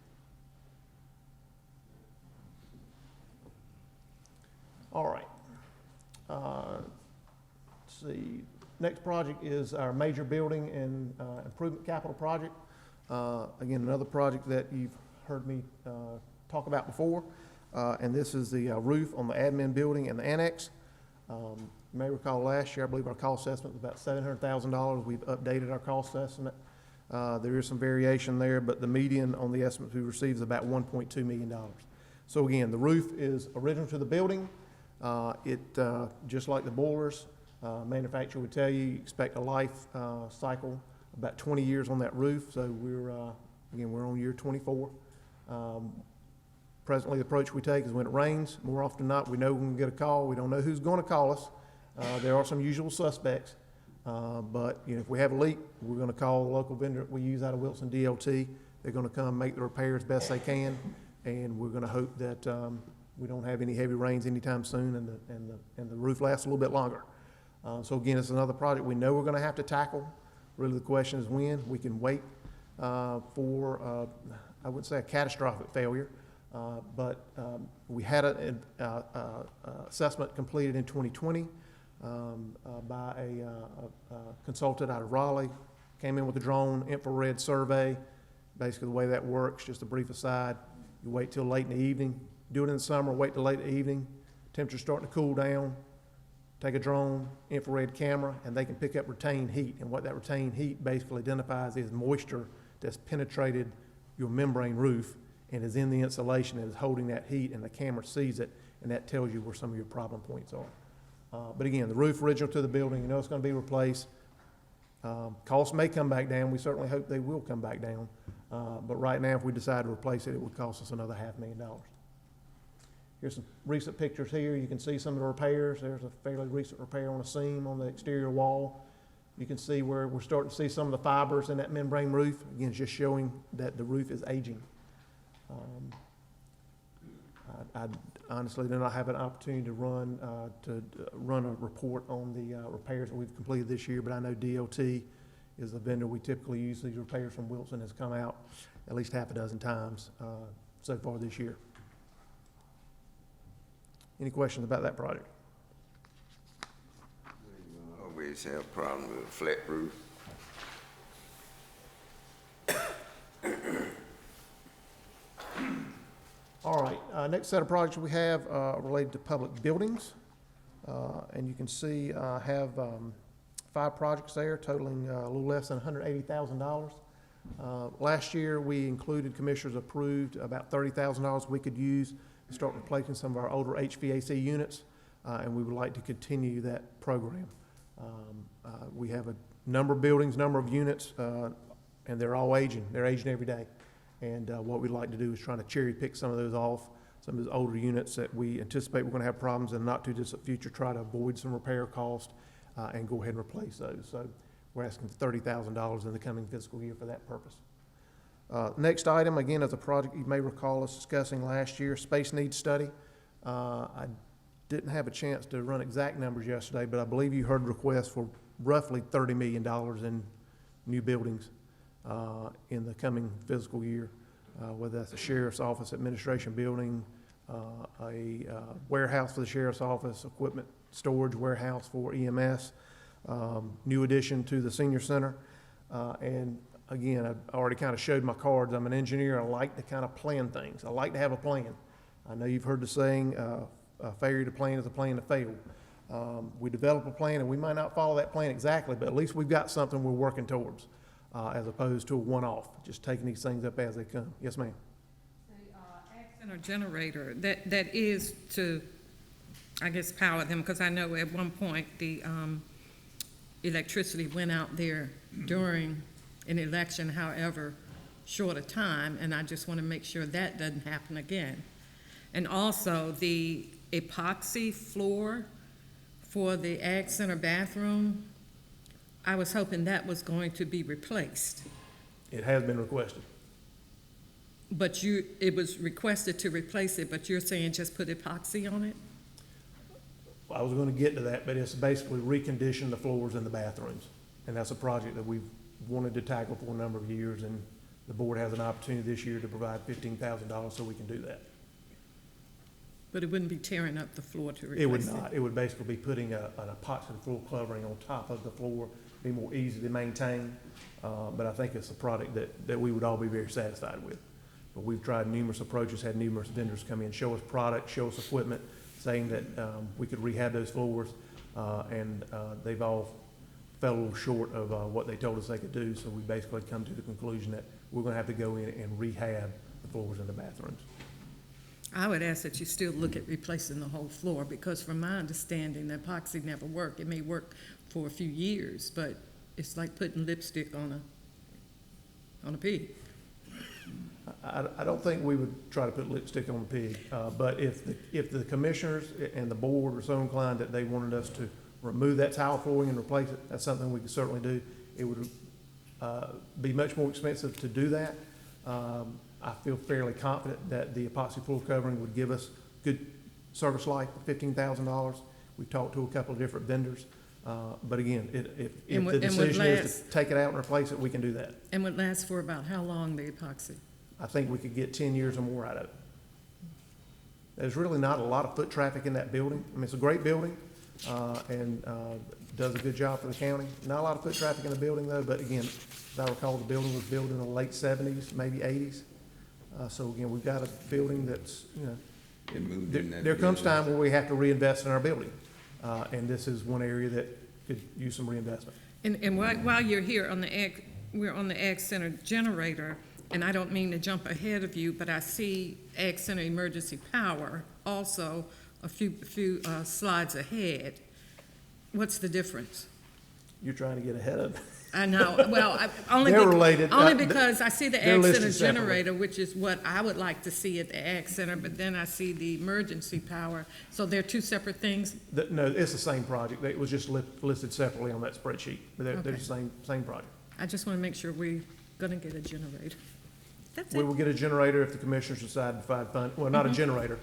All right. Let's see. Next project is our major building and improvement capital project. Again, another project that you've heard me talk about before. And this is the roof on the admin building and the annex. You may recall last year, I believe our cost estimate was about $700,000. We've updated our cost estimate. There is some variation there, but the median on the estimates we received is about $1.2 million. So again, the roof is original to the building. Just like the boilers, manufacturer would tell you, expect a life cycle about 20 years on that roof. So we're on year 24. Presently, the approach we take is when it rains, more often than not, we know when we get a call. We don't know who's going to call us. There are some usual suspects, but if we have a leak, we're going to call the local vendor we use out of Wilson DLT. They're going to come make the repairs best they can, and we're going to hope that we don't have any heavy rains anytime soon, and the roof lasts a little bit longer. So again, it's another project we know we're going to have to tackle. Really, the question is when. We can wait for I wouldn't say a catastrophic failure. But we had an assessment completed in 2020 by a consultant out of Raleigh. Came in with a drone infrared survey. Basically, the way that works, just a brief aside, you wait till late in the evening. Do it in the summer, wait till late in the evening. Temperature's starting to cool down. Take a drone, infrared camera, and they can pick up retained heat. And what that retained heat basically identifies is moisture that's penetrated your membrane roof and is in the insulation and is holding that heat, and the camera sees it, and that tells you where some of your problem points are. But again, the roof original to the building, it's going to be replaced. Costs may come back down. We certainly hope they will come back down. But right now, if we decide to replace it, it would cost us another $500,000. Here's some recent pictures here. You can see some of the repairs. There's a fairly recent repair on a seam on the exterior wall. You can see where we're starting to see some of the fibers in that membrane roof. Again, it's just showing that the roof is aging. I honestly do not have an opportunity to run a report on the repairs that we've completed this year, but I know DLT is the vendor we typically use. These repairs from Wilson has come out at least half a dozen times so far this year. Any questions about that project? Always have a problem with a flat roof. All right, next set of projects we have related to public buildings. And you can see I have 5 projects there totaling a little less than $180,000. Last year, we included, commissioners approved about $30,000 we could use to start replacing some of our older HVAC units, and we would like to continue that program. We have a number of buildings, number of units, and they're all aging. They're aging every day. And what we'd like to do is try to cherry pick some of those off, some of those older units that we anticipate we're going to have problems in the not too distant future, try to avoid some repair cost, and go ahead and replace those. So we're asking for $30,000 in the coming fiscal year for that purpose. Next item, again, is a project you may recall us discussing last year, space needs study. I didn't have a chance to run exact numbers yesterday, but I believe you heard requests for roughly $30 million in new buildings in the coming fiscal year, whether that's the sheriff's office, administration building, a warehouse for the sheriff's office, equipment storage warehouse for EMS, new addition to the senior center. And again, I already kind of showed my cards. I'm an engineer. I like to kind of plan things. I like to have a plan. I know you've heard the saying, failure to plan is a plan to fail. We develop a plan, and we might not follow that plan exactly, but at least we've got something we're working towards, as opposed to a one-off, just taking these things up as they come. Yes, ma'am? The Ag Center generator, that is to, I guess, power them, because I know at one point the electricity went out there during an election, however short a time, and I just want to make sure that doesn't happen again. And also the epoxy floor for the Ag Center bathroom, I was hoping that was going to be replaced. It has been requested. But it was requested to replace it, but you're saying just put epoxy on it? I was gonna get to that, but it's basically recondition the floors in the bathrooms. And that's a project that we've wanted to tackle for a number of years, and the board has an opportunity this year to provide $15,000 so we can do that. But it wouldn't be tearing up the floor to replace it? It would not. It would basically be putting an epoxy floor covering on top of the floor, be more easy to maintain. But I think it's a product that we would all be very satisfied with. But we've tried numerous approaches, had numerous vendors come in, show us product, show us equipment, saying that we could rehab those floors, and they've all fell a little short of what they told us they could do. So we basically come to the conclusion that we're gonna have to go in and rehab the floors in the bathrooms. I would ask that you still look at replacing the whole floor, because from my understanding, the epoxy never worked. It may work for a few years, but it's like putting lipstick on a pig. I don't think we would try to put lipstick on the pig, but if the commissioners and the board were so inclined that they wanted us to remove that tile flooring and replace it, that's something we could certainly do. It would be much more expensive to do that. I feel fairly confident that the epoxy floor covering would give us good service life for $15,000. We've talked to a couple of different vendors, but again, if the decision is to take it out and replace it, we can do that. And would last for about how long, the epoxy? I think we could get 10 years or more out of it. There's really not a lot of foot traffic in that building. I mean, it's a great building, and does a good job for the county. Not a lot of foot traffic in the building though, but again, as I recall, the building was built in the late 70s, maybe 80s. So again, we've got a building that's, you know, It moved in that there comes building. time where we have to reinvest in our building. And this is one area that could use some reinvestment. And while you're here on we're on the Ag Center generator, and I don't mean to jump ahead of you, but I see Ag Center Emergency Power also a few slides ahead. What's the difference? You're trying to get ahead of it. I know, well, only They're related. only because I see the They're Ag Center listed separately. generator, which is what I would like to see at the Ag Center, but then I see the emergency power. So they're two separate things? No, it's the same project. It was just listed separately on that spreadsheet, but they're Okay. the same project. I just want to make sure we're going to get a generator. That's We it. will get a generator if the commissioners decide to provide fund, well, not a generator.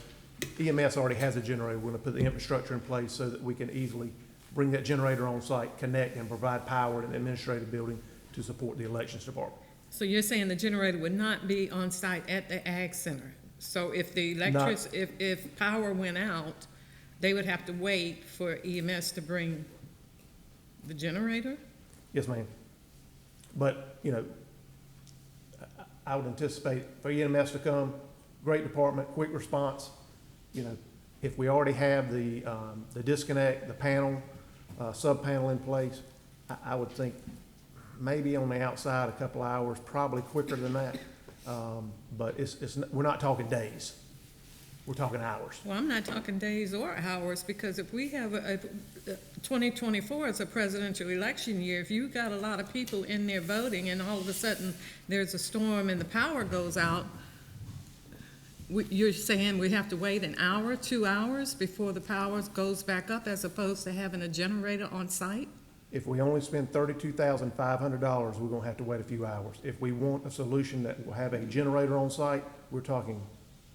EMS already has a generator. We're gonna put the infrastructure in place so that we can easily bring that generator on site, connect, and provide power to the administrative building to support the elections department. So you're saying the generator would not be on site at the Ag Center? So if the if power went out, they would have to wait for EMS to bring the generator? Yes, ma'am. But, you know, I would anticipate for EMS to come, great department, quick response. You know, if we already have the disconnect, the panel, sub-panel in place, I would think maybe on the outside, a couple hours, probably quicker than that. But we're not talking days. We're talking hours. Well, I'm not talking days or hours, because if we have 2024 is a presidential election year, if you've got a lot of people in there voting and all of a sudden there's a storm and the power goes out, you're saying we have to wait an hour, 2 hours before the power goes back up, as opposed to having a generator on site? If we only spend $32,500, we're gonna have to wait a few hours. If we want a solution that will have a generator on site, we're talking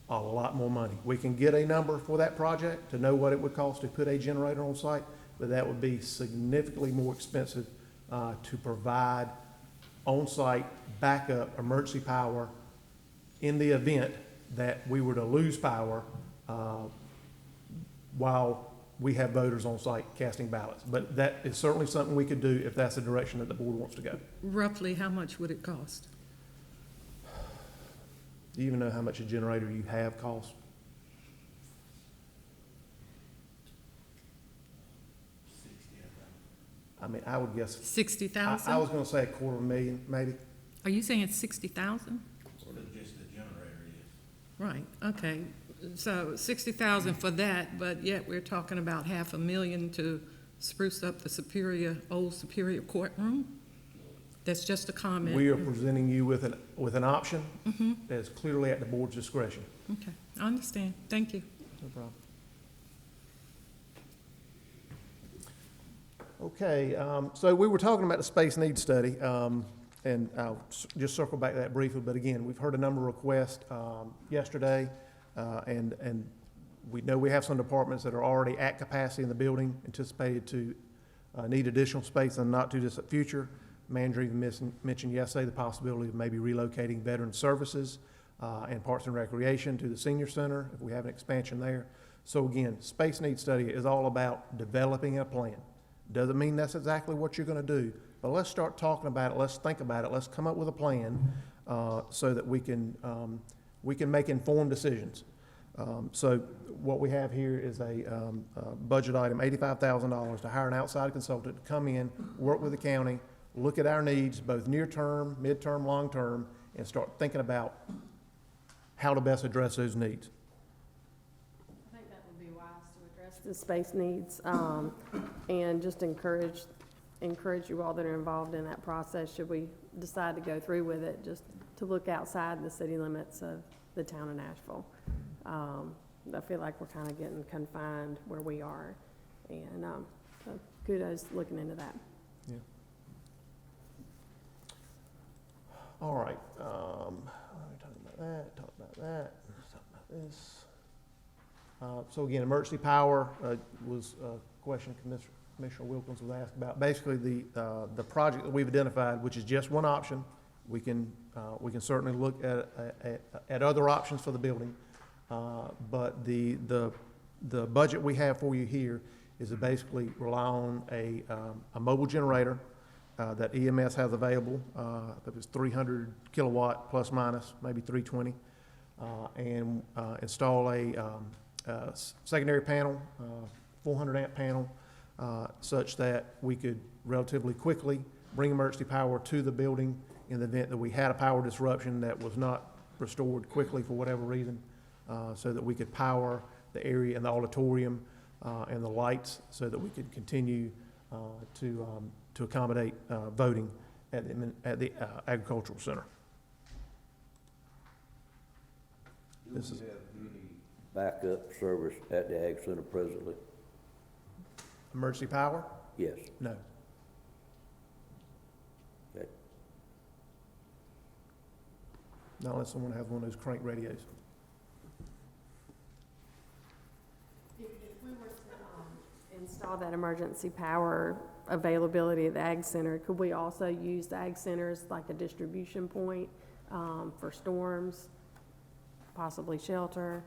a lot more money. We can get a number for that project to know what it would cost to put a generator on site, but that would be significantly more expensive to provide on-site backup emergency power in the event that we were to lose power while we have voters on site casting ballots. But that is certainly something we could do if that's the direction that the board wants to go. Roughly, how much would it cost? Do you even know how much a generator you have costs? I mean, I would guess, I 60,000? was gonna say $250,000, maybe. Are you saying 60,000? Just the generator is. Right, okay. So 60,000 for that, but yet we're talking about $500,000 to spruce up the old Superior courtroom? That's just a comment. We are presenting you with an option that is clearly at the board's discretion. Okay, I understand. Thank you. No problem. Okay, so we were talking about the space needs study, and I'll just circle back to that briefly, but again, we've heard a number of requests yesterday, and we know we have some departments that are already at capacity in the building, anticipated to need additional space in the not-too-distant future. Manager even mentioned yesterday the possibility of maybe relocating veteran services and Parks and Recreation to the senior center if we have an expansion there. So again, space needs study is all about developing a plan. Doesn't mean that's exactly what you're going to do, but let's start talking about it. Let's think about it. Let's come up with a plan so that we can make informed decisions. So what we have here is a budget item, $85,000 to hire an outside consultant to come in, work with the county, look at our needs, both near-term, mid-term, long-term, and start thinking about how to best address those needs. I think that would be wise to address the space needs, and just encourage you all that are involved in that process, should we decide to go through with it, just to look outside the city limits of the town of Nashville. I feel like we're kind of getting confined where we are, and so kudos looking into that. Yeah. All right, talk about that, talk about this. So again, emergency power was a question Commissioner Wilkins was asked about. Basically, the project that we've identified, which is just one option, we can certainly look at other options for the building, but the budget we have for you here is to basically rely on a mobile generator that EMS has available, that was 300 kilowatt plus minus, maybe 320, and install a secondary panel, 400 amp panel, such that we could relatively quickly bring emergency power to the building in the event that we had a power disruption that was not restored quickly for whatever reason, so that we could power the area and the auditorium and the lights so that we could continue to accommodate voting at the Agricultural Center. This is Backup service at the Ag Center presently? emergency power? Yes. No. Okay. Not unless someone has one of those crank radios. If we were to install that emergency power availability at the Ag Center, could we also use the Ag Center as like a distribution point for storms, possibly shelter?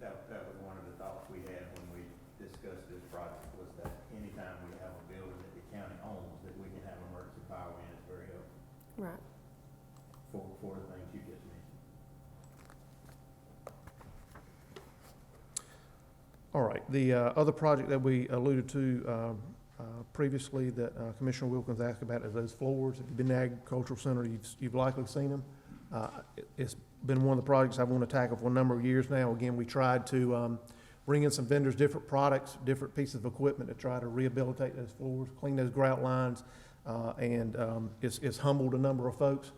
That was one of the thoughts we had when we discussed this project, was that anytime we have a building that the county owns, that we can have emergency power in, it's very helpful Right. for the things you just mentioned. All right, the other project that we alluded to previously that Commissioner Wilkins asked about is those floors. If you've been to the Agricultural Center, you've likely seen them. It's been one of the projects I've wanted to tackle for a number of years now. Again, we tried to bring in some vendors, different products, different pieces of equipment to try to rehabilitate those floors, clean those grout lines, and it's humbled a number of folks,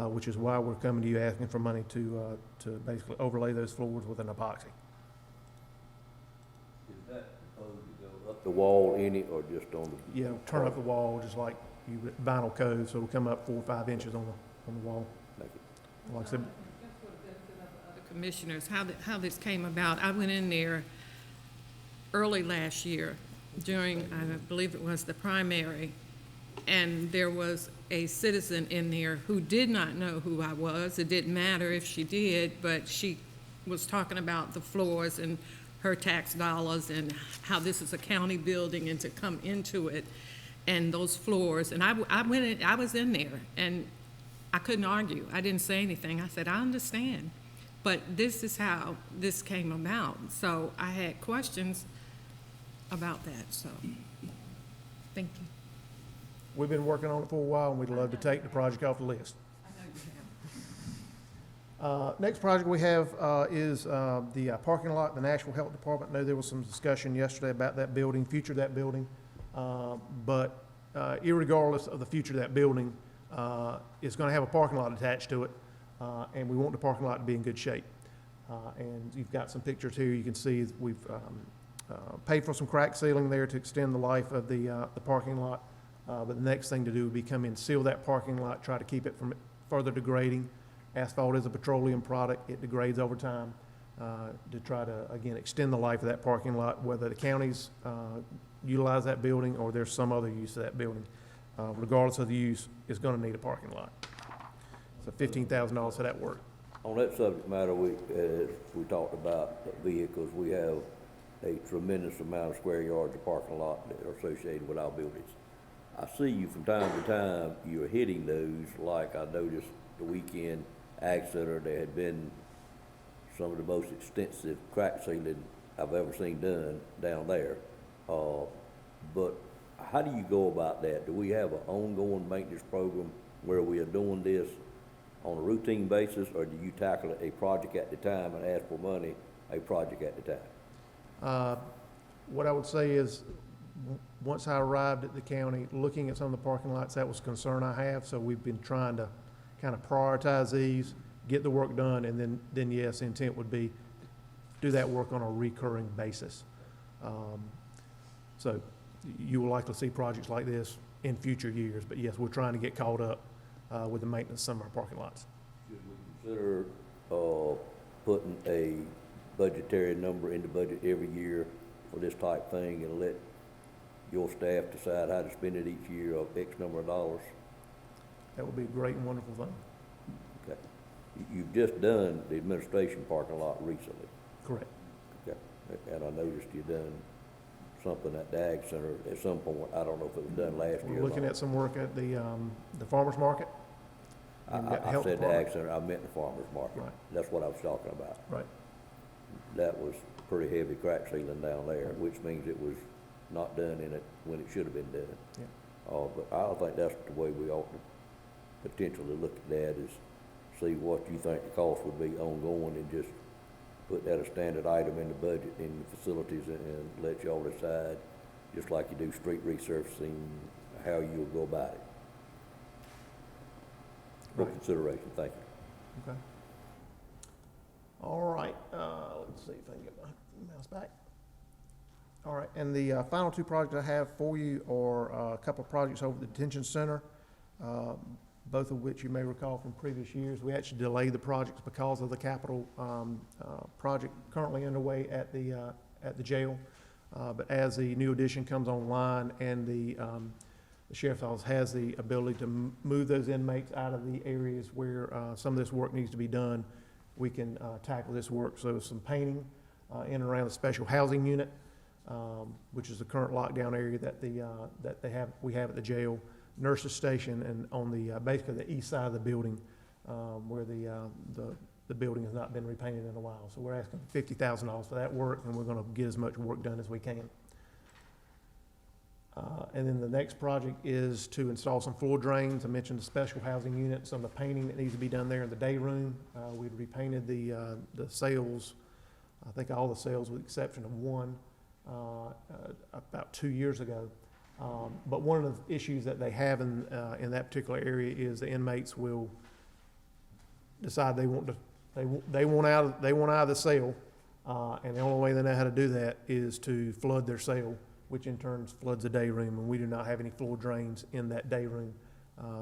which is why we're coming to you asking for money to basically overlay those floors with an epoxy. Is that supposed to go up the wall any or just on the? Yeah, turn up the wall just like you vinyl cove, so it'll come up 4 or 5 inches on the wall. Make it Like I said, Other commissioners, how this came about. I went in there early last year during, I believe it was the primary, and there was a citizen in there who did not know who I was. It didn't matter if she did, but she was talking about the floors and her tax dollars and how this is a county building and to come into it and those floors. And I was in there and I couldn't argue. I didn't say anything. I said, I understand. But this is how this came about. So I had questions about that, so, thank you. We've been working on it for a while, and we'd love to take the project off the list. Next project we have is the parking lot, the Nashville Health Department. I know there was some discussion yesterday about that building, future of that building. But irregardless of the future of that building, it's going to have a parking lot attached to it, and we want the parking lot to be in good shape. And you've got some pictures here. You can see we've paid for some crack sealing there to extend the life of the parking lot. But the next thing to do would be come in, seal that parking lot, try to keep it from further degrading. Asphalt is a petroleum product. It degrades over time, to try to, again, extend the life of that parking lot, whether the counties utilize that building or there's some other use of that building. Regardless of the use, it's going to need a parking lot. So $15,000 for that work. On that subject matter, we talked about vehicles. We have a tremendous amount of square yards of parking lot that are associated with our buildings. I see you from time to time, you're hitting those, like I noticed the weekend Ag Center, there had been some of the most extensive crack sealing I've ever seen done down there. But how do you go about that? Do we have an ongoing maintenance program where we are doing this on a routine basis, or do you tackle a project at the time and ask for money a project at the time? What I would say is, once I arrived at the county, looking at some of the parking lots, that was a concern I have. So we've been trying to kind of prioritize these, get the work done, and then yes, the intent would be do that work on a recurring basis. So you will likely see projects like this in future years, but yes, we're trying to get caught up with the maintenance of some of our parking lots. Should we consider putting a budgetary number in the budget every year for this type thing and let your staff decide how to spend it each year of X number of dollars? That would be a great and wonderful thing. Okay. You've just done the administration parking lot recently. Correct. Okay. And I noticed you done something at the Ag Center at some point. I don't know if it was done last year. We're looking at some work at the farmer's market. I said the Ag Center, I meant the farmer's market. Right. That's what I was talking about. Right. That was pretty heavy crack sealing down there, which means it was not done in it when it should have been done. Yeah. But I don't think that's the way we ought to potentially look at that, is see what you think the cost would be ongoing and just put that a standard item in the budget in the facilities and let y'all decide, just like you do street resurfacing, how you'll go about it. For Right. consideration, thank you. Okay. All right, let's see if I can get my mouse back. All right, and the final two projects I have for you are a couple of projects over at the detention center, both of which you may recall from previous years. We actually delayed the projects because of the capital project currently underway at the jail. But as the new addition comes online and the sheriff's office has the ability to move those inmates out of the areas where some of this work needs to be done, we can tackle this work. So some painting in and around the special housing unit, which is the current lockdown area that we have at the jail, nurses station, and on the basically the east side of the building where the building has not been repainted in a while. So we're asking $50,000 for that work, and we're going to get as much work done as we can. And then the next project is to install some floor drains. I mentioned the special housing unit, some of the painting that needs to be done there in the day room. We've repainted the cells, I think all the cells with the exception of one, about 2 years ago. But one of the issues that they have in that particular area is the inmates will decide they want out of the cell, and the only way they know how to do that is to flood their cell, which in turn floods the day room, and we do not have any floor drains in that day room.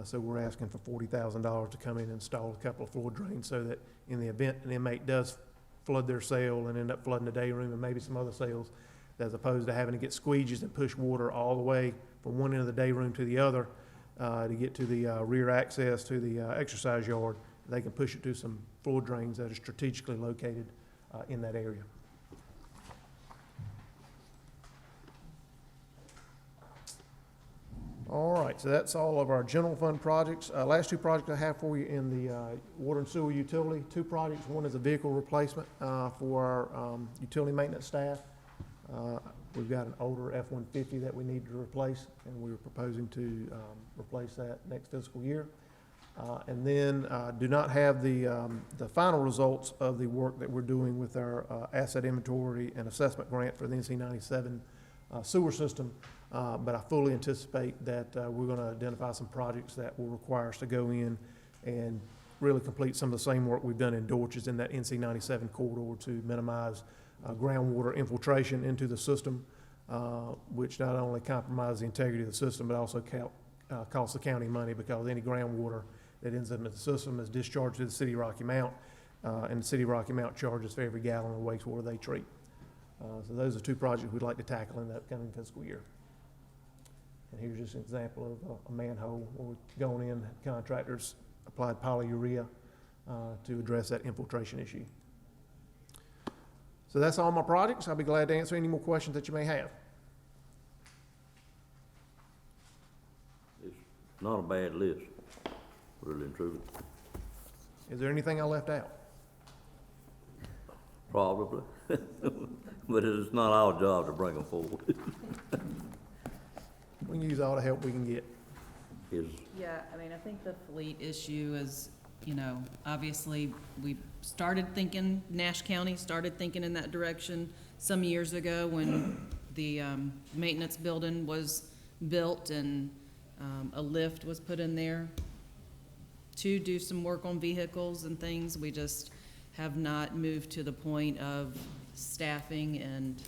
So we're asking for $40,000 to come in and install a couple of floor drains so that in the event an inmate does flood their cell and end up flooding the day room and maybe some other cells, as opposed to having to get squeegees and push water all the way from one end of the day room to the other to get to the rear access to the exercise yard, they can push it to some floor drains that are strategically located in that area. All right, so that's all of our general fund projects. Last two projects I have for you in the water and sewer utility, two projects. One is a vehicle replacement for our utility maintenance staff. We've got an older F-150 that we need to replace, and we were proposing to replace that next fiscal year. And then do not have the final results of the work that we're doing with our asset inventory and assessment grant for the NC-97 sewer system. But I fully anticipate that we're going to identify some projects that will require us to go in and really complete some of the same work we've done in Dorches in that NC-97 corridor to minimize groundwater infiltration into the system, which not only compromises the integrity of the system, but also costs the county money, because any groundwater that ends up in the system is discharged to the city of Rocky Mount, and the city of Rocky Mount charges for every gallon of wastewater they treat. So those are two projects we'd like to tackle in the upcoming fiscal year. And here's just an example of a manhole where we've gone in, contractors applied polyurea to address that infiltration issue. So that's all my projects. I'll be glad to answer any more questions that you may have. It's not a bad list, really and truly. Is there anything I left out? Probably. But it's not our job to bring them forward. We can use all the help we can get. Yeah, I mean, I think the fleet issue is, you know, obviously, we started thinking, Nash County started thinking in that direction some years ago when the maintenance building was built and a lift was put in there to do some work on vehicles and things. We just have not moved to the point of staffing and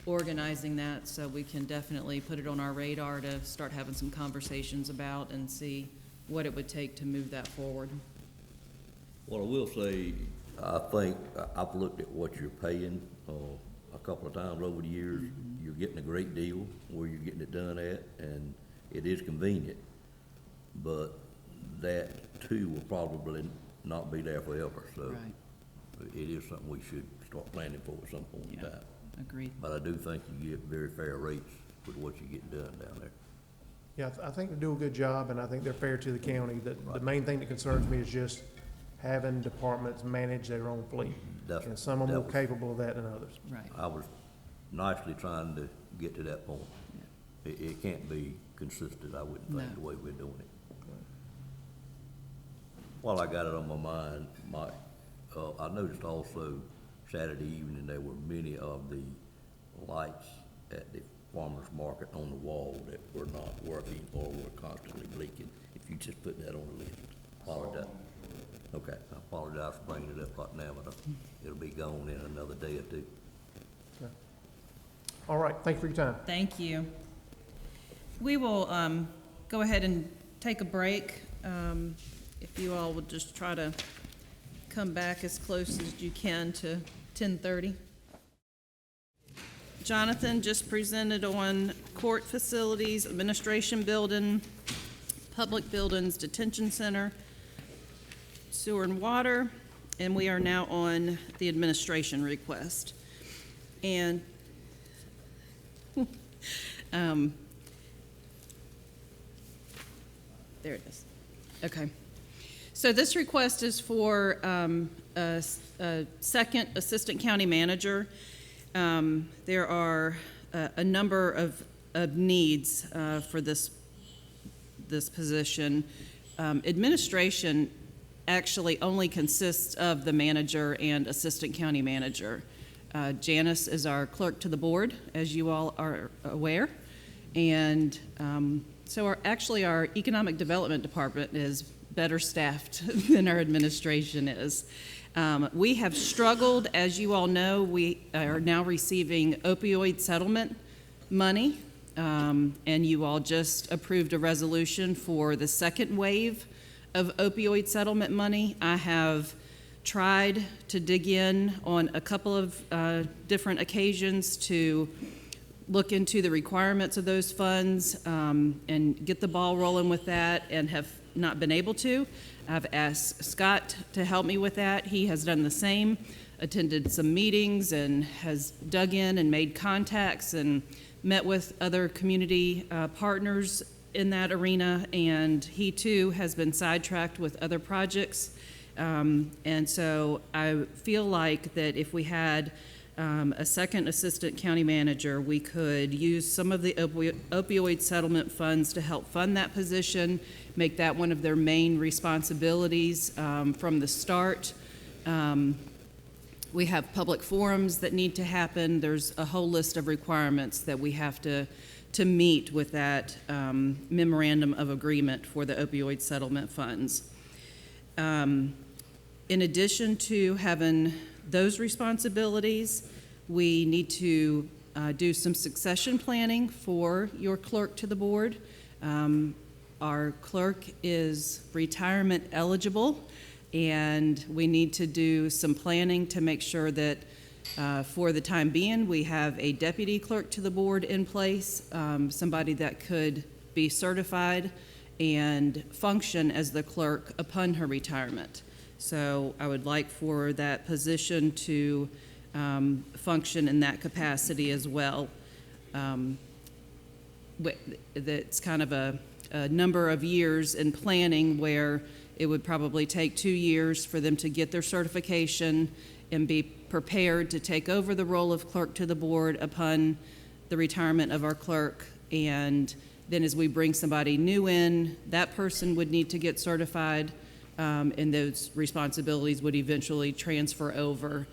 organizing that, so we can definitely put it on our radar to start having some conversations about and see what it would take to move that forward. Well, I will say, I think, I've looked at what you're paying a couple of times over the years. You're getting a great deal where you're getting it done at, and it is convenient. But that too will probably not be there forever, so Right. it is something we should start planning for at some point in Yeah. time. Agreed. But I do think you get very fair rates with what you're getting done down there. Yeah, I think they do a good job, and I think they're fair to the county. The main thing that concerns me is just having departments manage their own fleet. That's- And some are that more was- capable of that than others. Right. I was nicely trying to get to that point. It can't be consistent, I wouldn't think, No. the way we're doing it. While I got it on my mind, Mike, I noticed also Saturday evening, there were many of the lights at the farmer's market on the wall that were not working or were constantly blinking. If you just put that on the list, apologize. Okay, I apologize for bringing it up right now, but it'll be gone in another day or two. All right, thank you for your time. Thank you. We will go ahead and take a break. If you all would just try to come back as close as you can to 10:30. Jonathan just presented on court facilities, administration building, public buildings, detention center, sewer and water, and we are now on the administration request. And there it is. Okay. So this request is for a second assistant county manager. There are a number of needs for this position. Administration actually only consists of the manager and assistant county manager. Janice is our clerk to the board, as you all are aware. And so our economic development department is better staffed than our administration is. We have struggled, as you all know, we are now receiving opioid settlement money, and you all just approved a resolution for the second wave of opioid settlement money. I have tried to dig in on a couple of different occasions to look into the requirements of those funds and get the ball rolling with that, and have not been able to. I've asked Scott to help me with that. He has done the same. attended some meetings and has dug in and made contacts and met with other community partners in that arena, and he too has been sidetracked with other projects. And so I feel like that if we had a second assistant county manager, we could use some of the opioid settlement funds to help fund that position, make that one of their main responsibilities from the start. We have public forums that need to happen. There's a whole list of requirements that we have to meet with that memorandum of agreement for the opioid settlement funds. In addition to having those responsibilities, we need to do some succession planning for your clerk to the board. Our clerk is retirement eligible, and we need to do some planning to make sure that for the time being, we have a deputy clerk to the board in place, somebody that could be certified and function as the clerk upon her retirement. So I would like for that position to function in that capacity as well. That's kind of a number of years in planning where it would probably take 2 years for them to get their certification and be prepared to take over the role of clerk to the board upon the retirement of our clerk. And then as we bring somebody new in, that person would need to get certified, and those responsibilities would eventually transfer over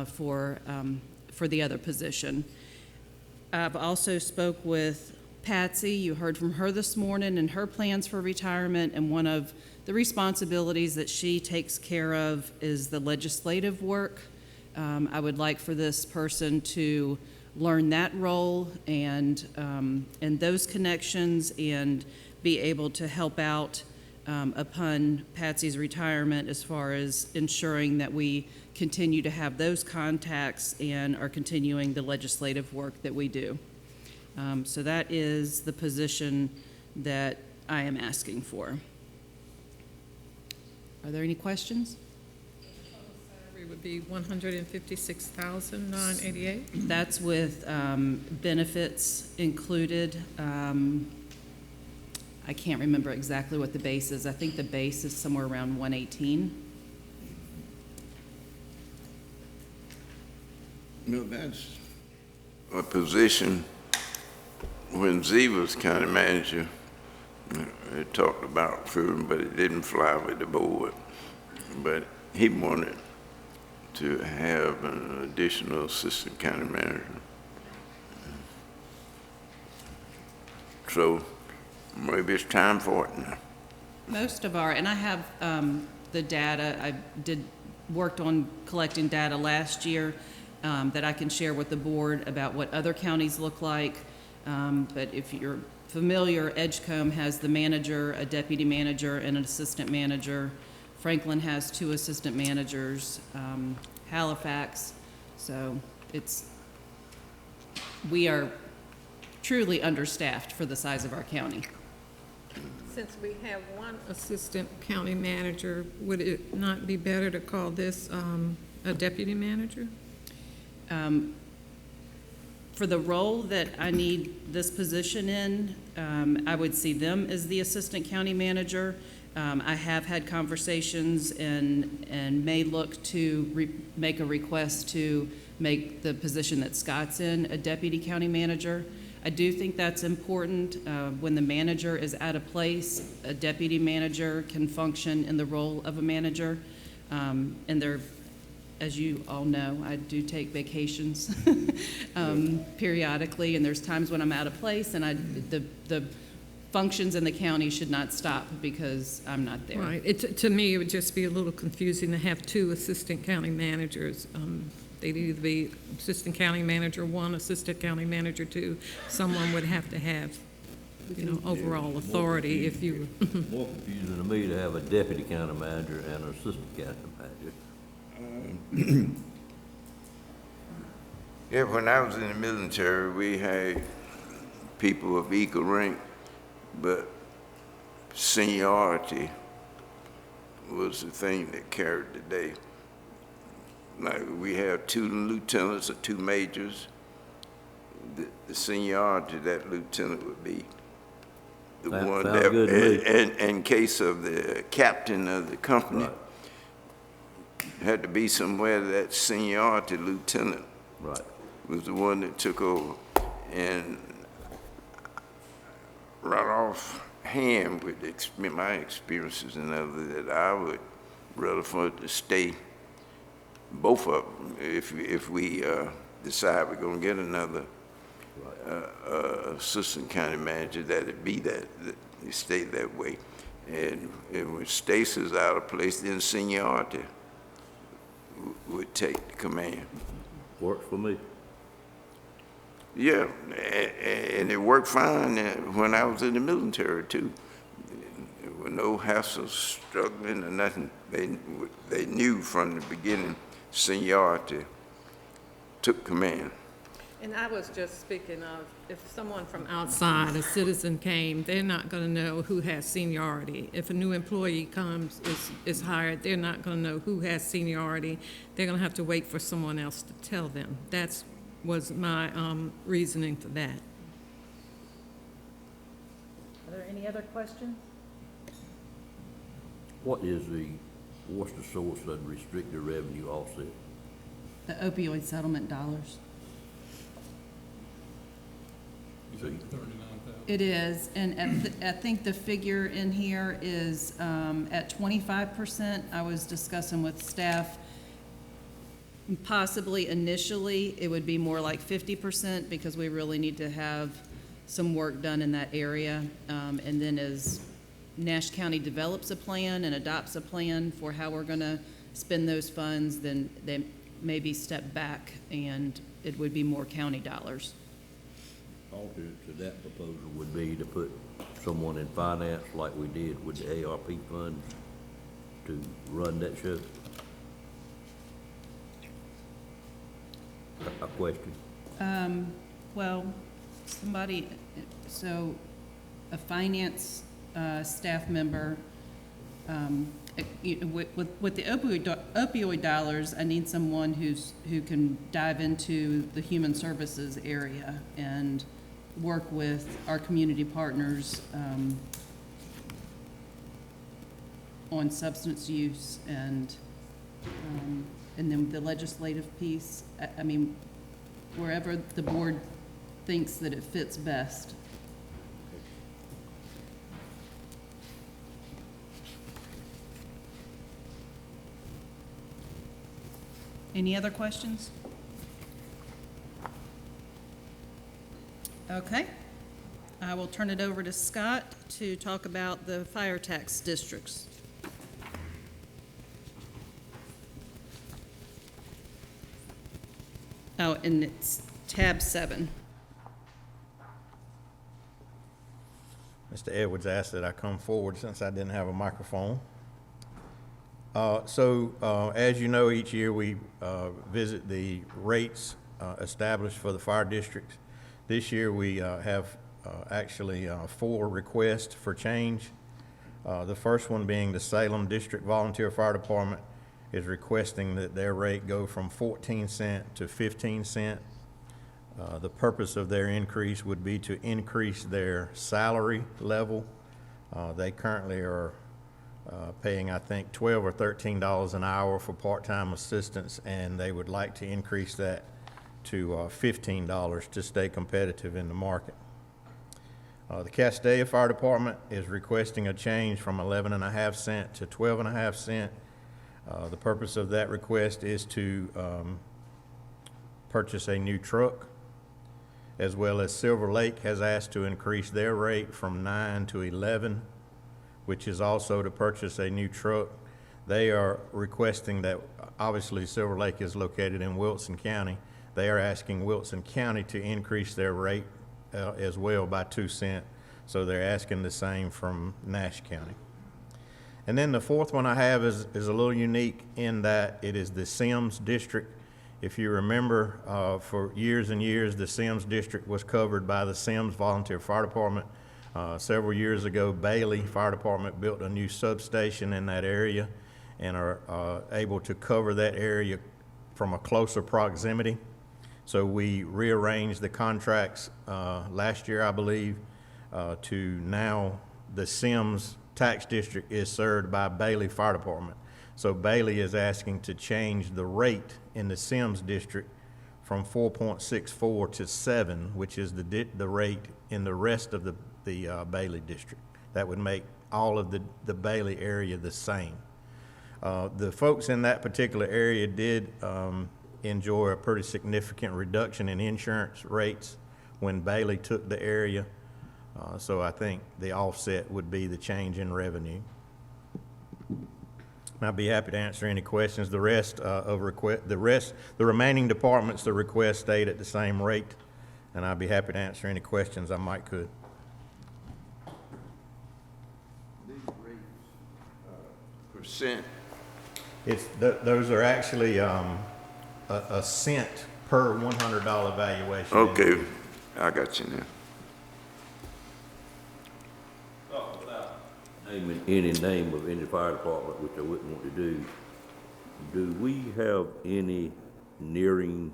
for the other position. I've also spoke with Patsy. You heard from her this morning and her plans for retirement, and one of the responsibilities that she takes care of is the legislative work. I would like for this person to learn that role and those connections and be able to help out upon Patsy's retirement as far as ensuring that we continue to have those contacts and are continuing the legislative work that we do. So that is the position that I am asking for. Are there any questions? Salary would be $156,988. That's with benefits included. I can't remember exactly what the base is. I think the base is somewhere around 118. No, that's a position when Z was county manager. It talked about food, but it didn't fly with the board. But he wanted to have an additional assistant county manager. So maybe it's time for it now. Most of our, and I have the data, I worked on collecting data last year that I can share with the board about what other counties look like. But if you're familiar, Edgecombe has the manager, a deputy manager, and an assistant manager. Franklin has 2 assistant managers, Halifax. So we are truly understaffed for the size of our county. Since we have one assistant county manager, would it not be better to call this a deputy manager? For the role that I need this position in, I would see them as the assistant county manager. I have had conversations and may look to make a request to make the position that Scott's in a deputy county manager. I do think that's important. When the manager is out of place, a deputy manager can function in the role of a manager. And there, as you all know, I do take vacations periodically, and there's times when I'm out of place, and the functions in the county should not stop because I'm not there. Right. To me, it would just be a little confusing to have 2 assistant county managers. They'd either be assistant county manager 1, assistant county manager 2. Someone would have to have, overall authority if you. More confusing to me to have a deputy county manager and an assistant county manager. Yeah, when I was in the military, we had people of equal rank, but seniority was the thing that carried the day. like we have 2 lieutenants or 2 majors. The seniority of that lieutenant would be the That one sounds that, good to me. in case of the captain of the company, Right. had to be somewhere that seniority lieutenant Right. was the one that took over. And right off hand with my experiences and other, that I would rather for it to stay, both of them, if we decide we're gonna get another assistant county manager, that it be that it stay that way. And when Stacy's out of place, then seniority would take the command. Works for me. Yeah, and it worked fine when I was in the military too. There were no hassles, struggling, or nothing. They knew from the beginning seniority took command. And I was just speaking of, if someone from outside, a citizen came, they're not gonna know who has seniority. If a new employee comes, is hired, they're not gonna know who has seniority. They're gonna have to wait for someone else to tell them. That's was my reasoning for that. Are there any other questions? What's the source of restricted revenue offset? The opioid settlement dollars. See? It is, and I think the figure in here is at 25%. I was discussing with staff, possibly initially, it would be more like 50% because we really need to have some work done in that area. And then as Nash County develops a plan and adopts a plan for how we're gonna spend those funds, then they maybe step back and it would be more county dollars. Alternate to that proposal would be to put someone in finance like we did with the ARP funds to run that show. A question? Well, somebody, so a finance staff member, with the opioid dollars, I need someone who can dive into the human services area and work with our community partners on substance use and then the legislative piece. I mean, wherever the board thinks that it fits best. Any other questions? Okay. I will turn it over to Scott to talk about the fire tax districts. Oh, and it's tab 7. Mr. Edwards asked that I come forward since I didn't have a microphone. As you know, each year we visit the rates established for the fire districts. This year we have actually 4 requests for change. The first one being the Salem District Volunteer Fire Department is requesting that their rate go from 14 cents to 15 cents. The purpose of their increase would be to increase their salary level. They currently are paying, I think, $12 or $13 an hour for part-time assistants, and they would like to increase that to $15 to stay competitive in the market. The Castanea Fire Department is requesting a change from 11.5 cents to 12.5 cents. The purpose of that request is to purchase a new truck, as well as Silver Lake has asked to increase their rate from 9 to 11, which is also to purchase a new truck. They are requesting that, obviously Silver Lake is located in Wilson County. They are asking Wilson County to increase their rate as well by 2 cents. So they're asking the same from Nash County. And then the fourth one I have is a little unique in that it is the Sims District. If you remember, for years and years, the Sims District was covered by the Sims Volunteer Fire Department. Several years ago, Bailey Fire Department built a new substation in that area and are able to cover that area from a closer proximity. So we rearranged the contracts last year, I believe, to now the Sims Tax District is served by Bailey Fire Department. So Bailey is asking to change the rate in the Sims District from 4.64 to 7, which is the rate in the rest of the Bailey District. That would make all of the Bailey area the same. The folks in that particular area did enjoy a pretty significant reduction in insurance rates when Bailey took the area. So I think the offset would be the change in revenue. And I'd be happy to answer any questions. The remaining departments, the request stayed at the same rate, and I'd be happy to answer any questions I might could. These rates, percent, Those are actually a cent per $100 valuation. okay, I got you now. Naming any name of any fire department, which I wouldn't want to do we have any nearing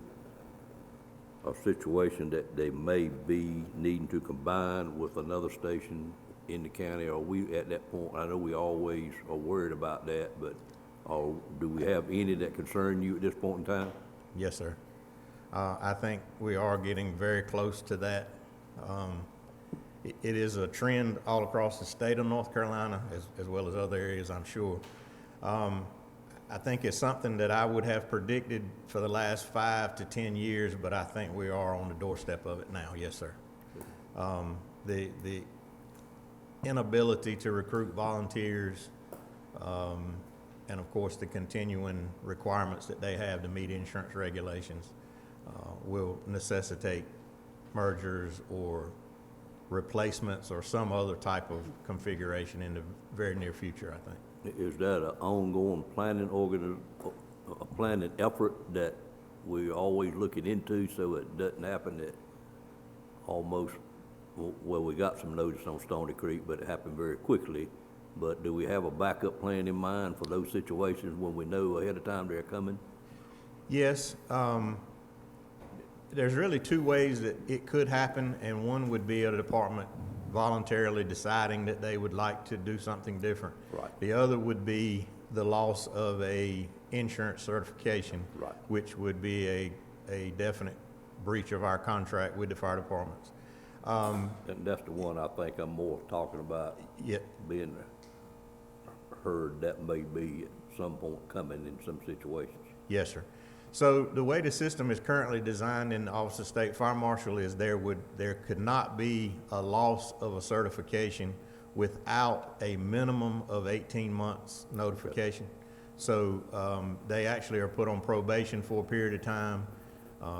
a situation that they may be needing to combine with another station in the county? Are we at that point? I know we always are worried about that, but do we have any that concern you at this point in time? Yes, sir. I think we are getting very close to that. It is a trend all across the state of North Carolina, as well as other areas, I'm sure. I think it's something that I would have predicted for the last 5 to 10 years, but I think we are on the doorstep of it now. Yes, sir. The inability to recruit volunteers, and of course the continuing requirements that they have to meet insurance regulations will necessitate mergers or replacements or some other type of configuration in the very near future, I think. Is that an ongoing planning a planning effort that we're always looking into so it doesn't happen that almost, well, we got some notice on Stony Creek, but it happened very quickly. But do we have a backup plan in mind for those situations when we know ahead of time they're coming? Yes. There's really two ways that it could happen, and one would be a department voluntarily deciding that they would like to do something different. Right. The other would be the loss of a insurance certification, Right. which would be a definite breach of our contract with the fire departments. And that's the one I think I'm more talking about, Yeah, being heard that may be at some point coming in some situations. yes, sir. So the way the system is currently designed in the Office of State Fire Marshal is there could not be a loss of a certification without a minimum of 18 months notification. So they actually are put on probation for a period of time,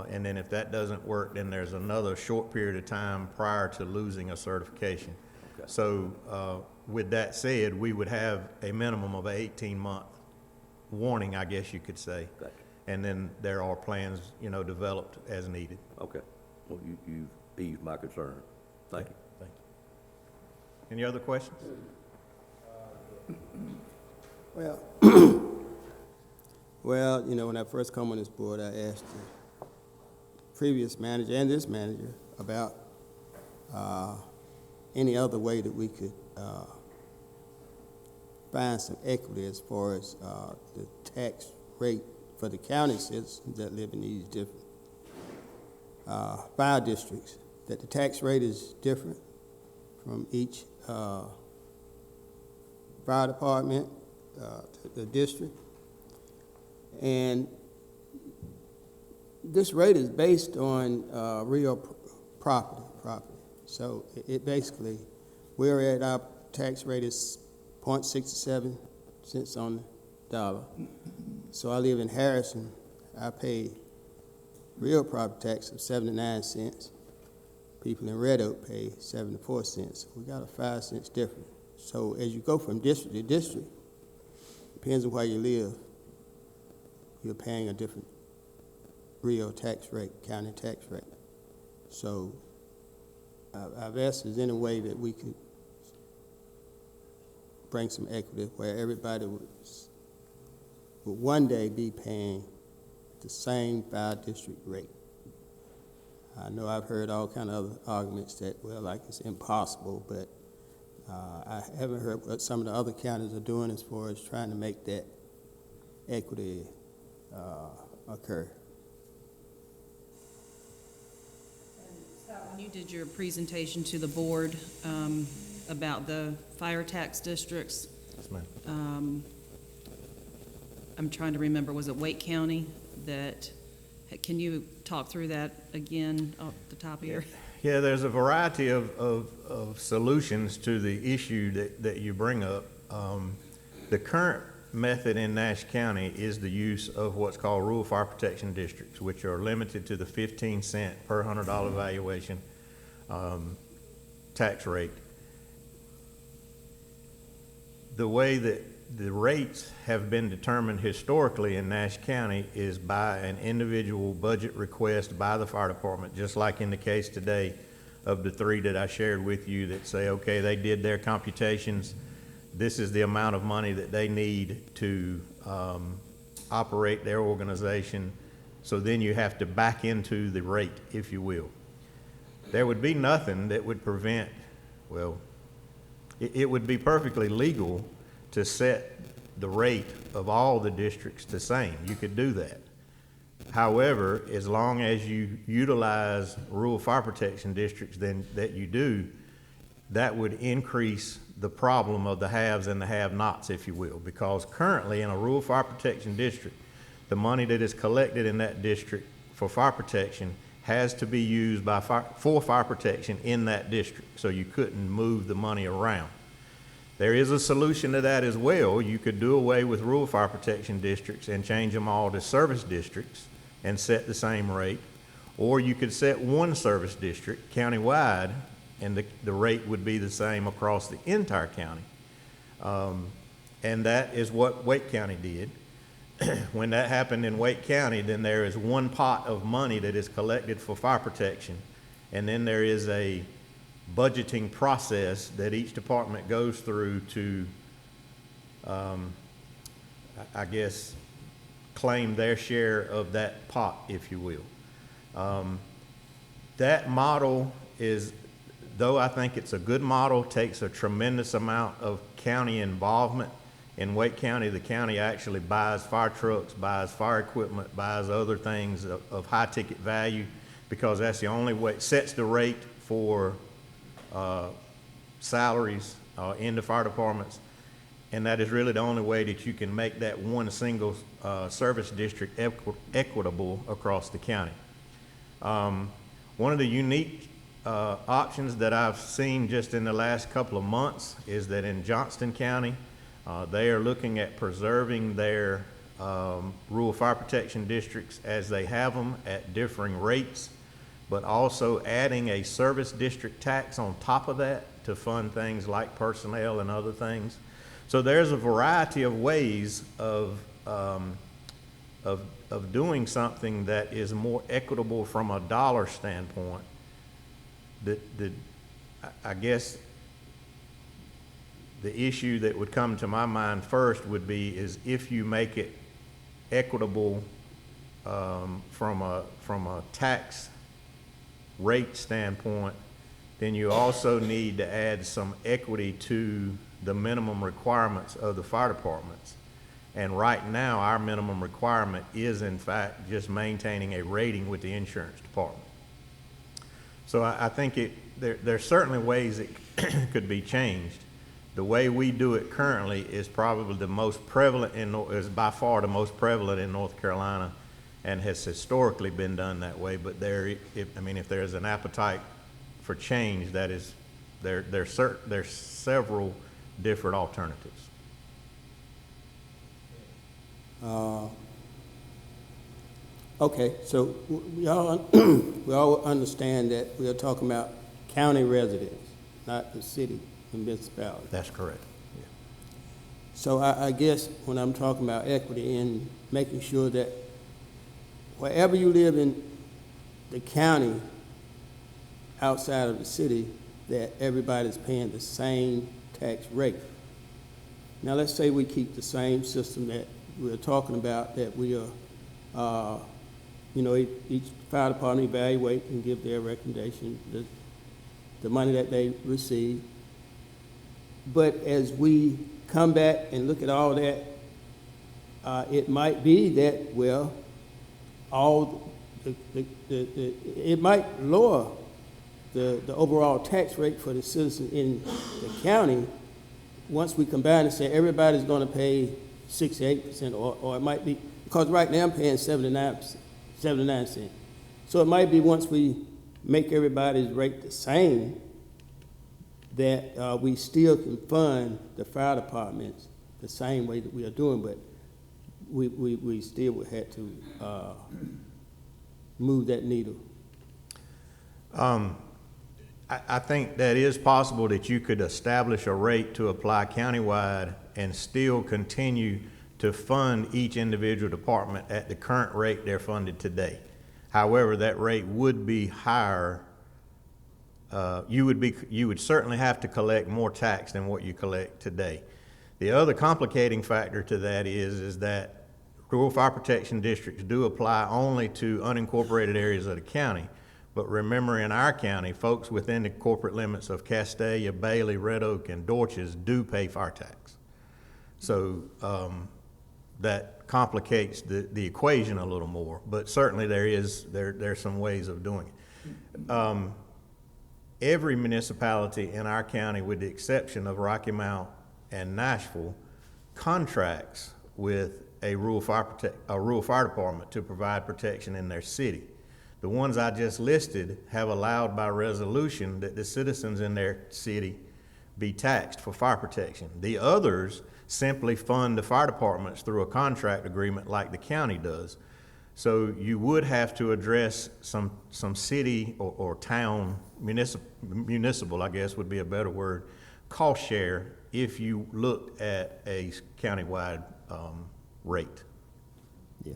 and then if that doesn't work, then there's another short period of time prior to losing a certification. Okay. So with that said, we would have a minimum of an 18-month warning, I guess you could say. Gotcha. And then there are plans, developed as needed. Okay. Well, you've eased my concern. Thank you. Thank you. Any other questions? Well, when I first come on this board, I asked the previous manager and this manager about any other way that we could find some equity as far as the tax rate for the county citizens that live in these different fire districts, that the tax rate is different from each fire department, the district. And this rate is based on real property. So it basically, we're at our tax rate is 0.67 cents on the dollar. So I live in Harrison, I pay real property tax of 79 cents. People in Red Oak pay 74 cents. We got a 5 cents difference. So as you go from district to district, depends on where you live, you're paying a different real tax rate, county tax rate. So I've asked if there's any way that we could bring some equity where everybody would one day be paying the same fire district rate. I know I've heard all kind of other arguments that, well, like it's impossible, but I haven't heard what some of the other counties are doing as far as trying to make that equity occur. When you did your presentation to the board about the fire tax districts, Yes, ma'am. I'm trying to remember, was it Wake County that, can you talk through that again off the top of your? Yeah, there's a variety of solutions to the issue that you bring up. The current method in Nash County is the use of what's called rural fire protection districts, which are limited to the 15 cent per $100 valuation tax rate. The way that the rates have been determined historically in Nash County is by an individual budget request by the fire department, just like in the case today of the three that I shared with you that say, okay, they did their computations. This is the amount of money that they need to operate their organization. So then you have to back into the rate, if you will. There would be nothing that would prevent, well, it would be perfectly legal to set the rate of all the districts the same. You could do that. However, as long as you utilize rural fire protection districts that you do, that would increase the problem of the haves and the have-nots, if you will, because currently in a rural fire protection district, the money that is collected in that district for fire protection has to be used for fire protection in that district, so you couldn't move the money around. There is a solution to that as well. You could do away with rural fire protection districts and change them all to service districts and set the same rate, or you could set one service district countywide and the rate would be the same across the entire county. And that is what Wake County did. When that happened in Wake County, then there is one pot of money that is collected for fire protection, and then there is a budgeting process that each department goes through to, I guess, claim their share of that pot, if you will. That model is, though I think it's a good model, takes a tremendous amount of county involvement. In Wake County, the county actually buys fire trucks, buys fire equipment, buys other things of high ticket value, because that's the only way, it sets the rate for salaries in the fire departments, and that is really the only way that you can make that one single service district equitable across the county. One of the unique options that I've seen just in the last couple of months is that in Johnston County, they are looking at preserving their rural fire protection districts as they have them at differing rates, but also adding a service district tax on top of that to fund things like personnel and other things. So there's a variety of ways of doing something that is more equitable from a dollar standpoint. I guess the issue that would come to my mind first would be is if you make it equitable from a tax rate standpoint, then you also need to add some equity to the minimum requirements of the fire departments. And right now, our minimum requirement is in fact just maintaining a rating with the insurance department. So I think there's certainly ways it could be changed. The way we do it currently is probably the most prevalent is by far the most prevalent in North Carolina, and has historically been done that way. But if there's an appetite for change, that is, there's several different alternatives. Okay, so we all understand that we are talking about county residents, not the city and municipality. That's correct. Yeah. So I guess when I'm talking about equity and making sure that wherever you live in the county outside of the city, that everybody's paying the same tax rate. Now let's say we keep the same system that we're talking about, that we are You know, each fire department evaluate and give their recommendation, the money that they receive. But as we come back and look at all that, it might be that, well, it might lower the overall tax rate for the citizens in the county once we combine and say everybody's going to pay 68%, or it might be, because right now I'm paying 79 cents. So it might be once we make everybody's rate the same, that we still can fund the fire departments the same way that we are doing, but we still would have to move that needle. I think that is possible that you could establish a rate to apply countywide and still continue to fund each individual department at the current rate they're funded today. However, that rate would be higher. You would certainly have to collect more tax than what you collect today. The other complicating factor to that is that rural fire protection districts do apply only to unincorporated areas of the county. But remember, in our county, folks within the corporate limits of Castalia, Bailey, Red Oak, and Dorches do pay fire tax. So that complicates the equation a little more. But certainly there's some ways of doing it. Every municipality in our county, with the exception of Rocky Mount and Nashville, contracts with a rural fire department to provide protection in their city. The ones I just listed have allowed by resolution that the citizens in their city be taxed for fire protection. The others simply fund the fire departments through a contract agreement like the county does. So you would have to address some city or town, municipal, I guess would be a better word, cost share if you looked at a countywide rate. Yeah.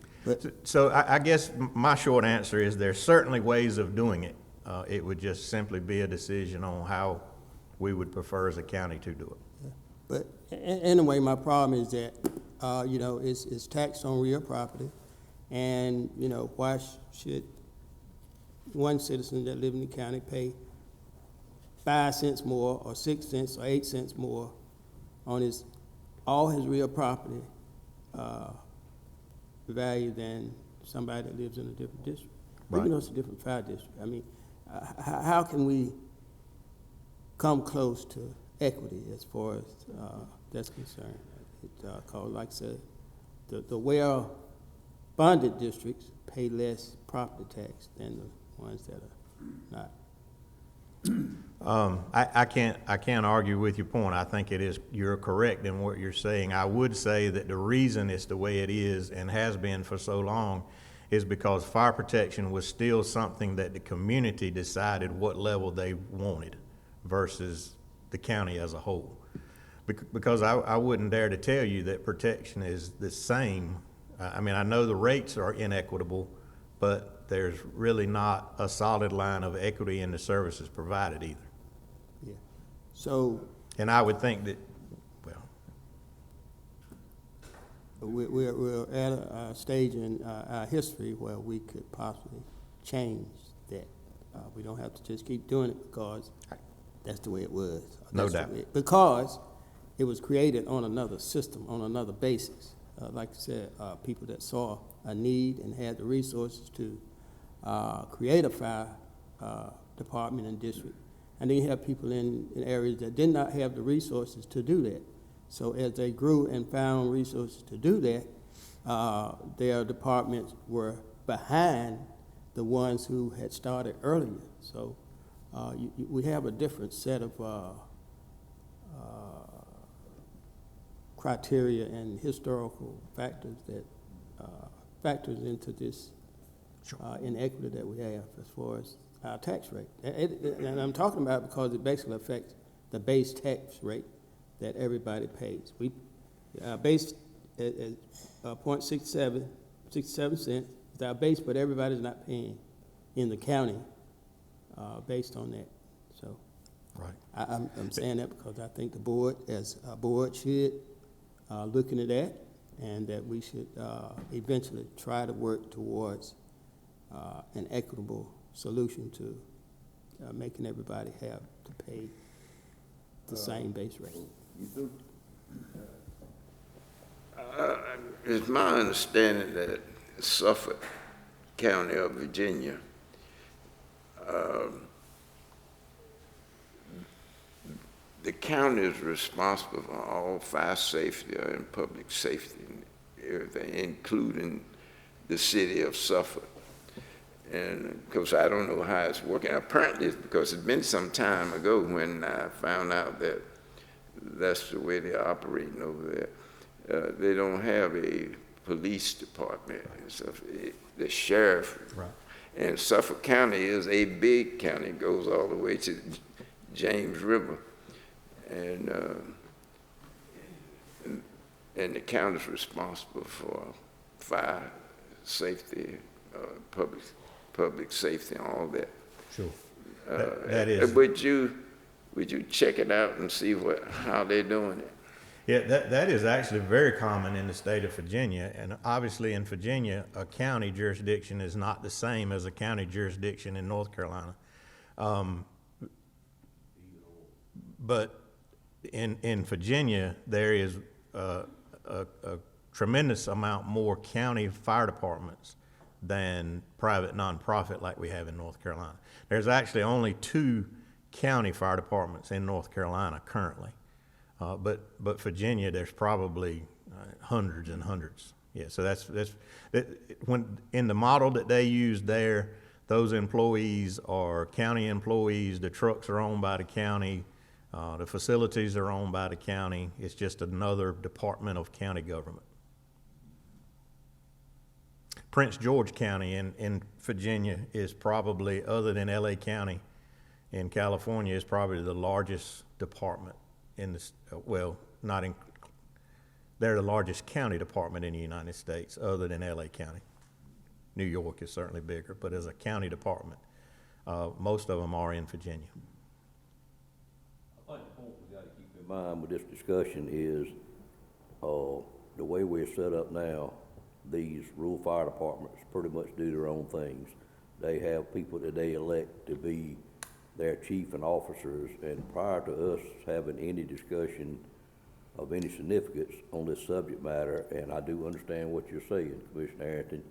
So I guess my short answer is there's certainly ways of doing it. It would just simply be a decision on how we would prefer as a county to do it. But anyway, my problem is that, you know, it's tax on real property. And, you know, why should one citizen that lives in the county pay 5 cents more or 6 cents or 8 cents more on all his real property value than somebody that lives in a different district? Right. Even though it's a different fire district. I mean, how can we come close to equity as far as that's concerned? Cause like I said, the well-funded districts pay less property tax than the ones that are not. I can't argue with your point. I think you're correct in what you're saying. I would say that the reason it's the way it is and has been for so long is because fire protection was still something that the community decided what level they wanted versus the county as a whole. Because I wouldn't dare to tell you that protection is the same. I mean, I know the rates are inequitable, but there's really not a solid line of equity in the services provided either. Yeah. So. And I would think that, well. We're at a stage in our history where we could possibly change that. We don't have to just keep doing it because that's the way it was. No doubt. Because it was created on another system, on another basis. Like I said, people that saw a need and had the resources to create a fire department and district. And then you have people in areas that did not have the resources to do that. So as they grew and found resources to do that, their departments were behind the ones who had started earlier. So we have a different set of criteria and historical factors that factors into this inequity that we have as far as our tax rate. And I'm talking about it because it basically affects the base tax rate that everybody pays. We base at 0.67 cents is our base, but everybody's not paying in the county based on that. So right. I'm saying that because I think the board, as a board, should look into that and that we should eventually try to work towards an equitable solution to making everybody have to pay the same base rate. It's my understanding that Suffolk County of Virginia, the county is responsible for all fire safety and public safety and everything, including the city of Suffolk. And of course, I don't know how it's working. Apparently, it's because it's been some time ago when I found out that that's the way they're operating over there. They don't have a police department and stuff. The sheriff. Right. And Suffolk County is a big county. It goes all the way to James River. And the county's responsible for fire safety, public safety, and all that. Sure. That is. Would you check it out and see how they're doing it? Yeah, that is actually very common in the state of Virginia, and obviously in Virginia, a county jurisdiction is not the same as a county jurisdiction in North Carolina. But in Virginia, there is a tremendous amount more county fire departments than private nonprofit like we have in North Carolina. There's actually only 2 county fire departments in North Carolina currently. But Virginia, there's probably hundreds and hundreds. Yeah, so that's when in the model that they use there, those employees are county employees. The trucks are owned by the county. The facilities are owned by the county. It's just another department of county government. Prince George County in Virginia is probably, other than LA County in California, is probably the largest department in this, they're the largest county department in the United States other than LA County. New York is certainly bigger, but as a county department, most of them are in Virginia. I think the point we gotta keep in mind with this discussion is, the way we're set up now, these rural fire departments pretty much do their own things. They have people that they elect to be their chief and officers, and prior to us having any discussion of any significance on this subject matter, and I do understand what you're saying, Commissioner Arrington,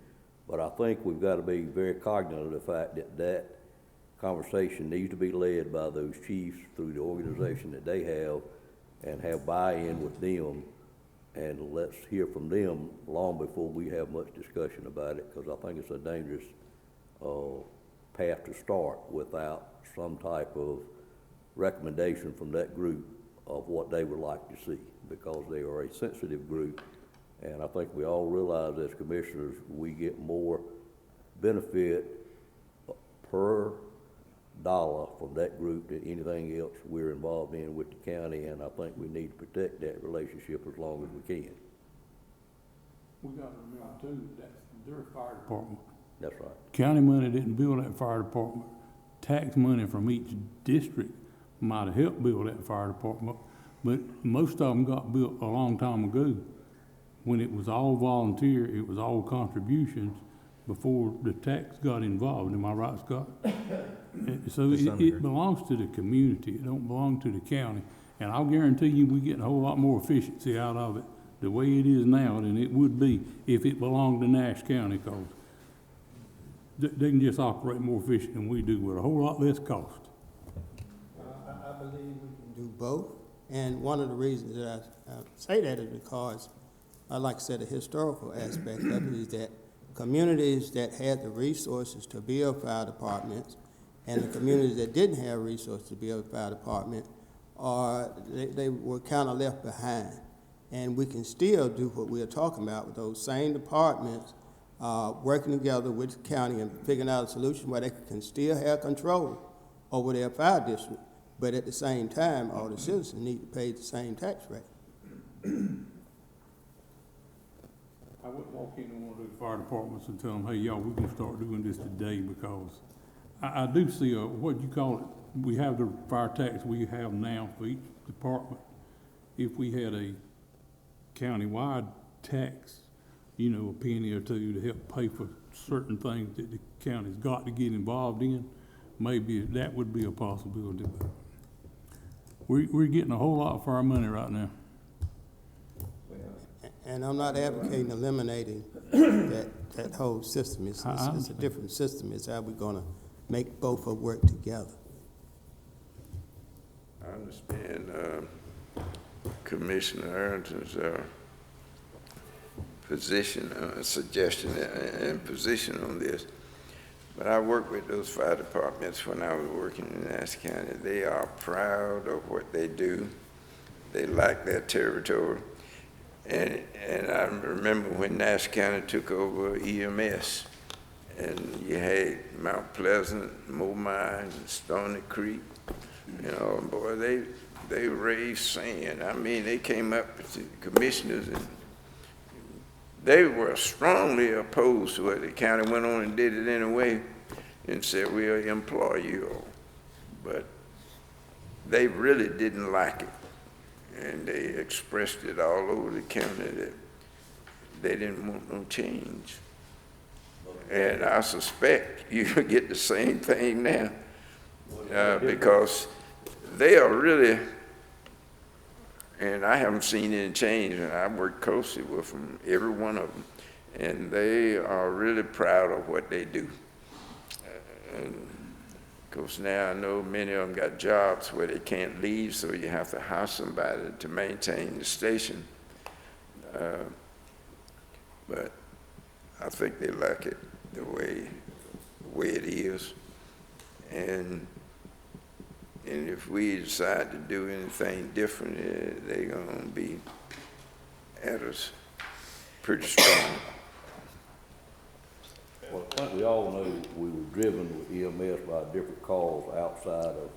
but I think we've got to be very cognizant of the fact that that conversation needs to be led by those chiefs through the organization that they have, and have buy-in with them, and let's hear from them long before we have much discussion about it, because I think it's a dangerous path to start without some type of recommendation from that group of what they would like to see, because they are a sensitive group, and I think we all realize as commissioners we get more benefit per dollar from that group than anything else we're involved in with the county, and I think we need to protect that relationship as long as we can. We got to remember too, that's their fire department. That's right. County money didn't build that fire department. Tax money from each district might have helped build that fire department, but most of them got built a long time ago. When it was all volunteer, it was all contributions before the tax got involved. Am I right, Scott? So it belongs to the community. It don't belong to the county. And I'll guarantee you we get a whole lot more efficiency out of it the way it is now than it would be if it belonged to Nash County, because they can just operate more efficient than we do with a whole lot less cost. I believe we can do both. And one of the reasons that I say that is because, like I said, the historical aspect of it is that communities that had the resources to build fire departments and the communities that didn't have resources to build a fire department, they were kind of left behind. And we can still do what we're talking about with those same departments working together with the county and figuring out a solution where they can still have control over their fire district, but at the same time, all the citizens need to pay the same tax rate. I wouldn't walk in one of those fire departments and tell them, hey, y'all, we're gonna start doing this today, because I do see what you call it, we have the fire tax we have now for each department. If we had a county-wide tax, you know, a penny or two to help pay for certain things that the county's got to get involved in, maybe that would be a possibility. But we're getting a whole lot for our money right now. And I'm not advocating eliminating that whole system. It's a different system. It's how we're gonna make both of them work together. I understand Commissioner Arrington's suggestion and position on this. But I worked with those fire departments when I was working in Nassau County. They are proud of what they do. They like their territory. And I remember when Nassau County took over EMS, and you had Mount Pleasant, Momine, and Stony Creek. You know, boy, they raised sand. I mean, they came up to the commissioners and they were strongly opposed to it. The county went on and did it anyway and said, we'll employ you all. But they really didn't like it. And they expressed it all over the county that they didn't want no change. And I suspect you'll get the same thing now because they are really, and I haven't seen any change, and I work closely with them, every one of them, and they are really proud of what they do. And of course, now I know many of them got jobs where they can't leave, so you have to hire somebody to maintain the station. But I think they like it the way it is. And if we decide to do anything different, they're gonna be at us pretty strong. Well, I think we all know we were driven with EMS by different calls outside of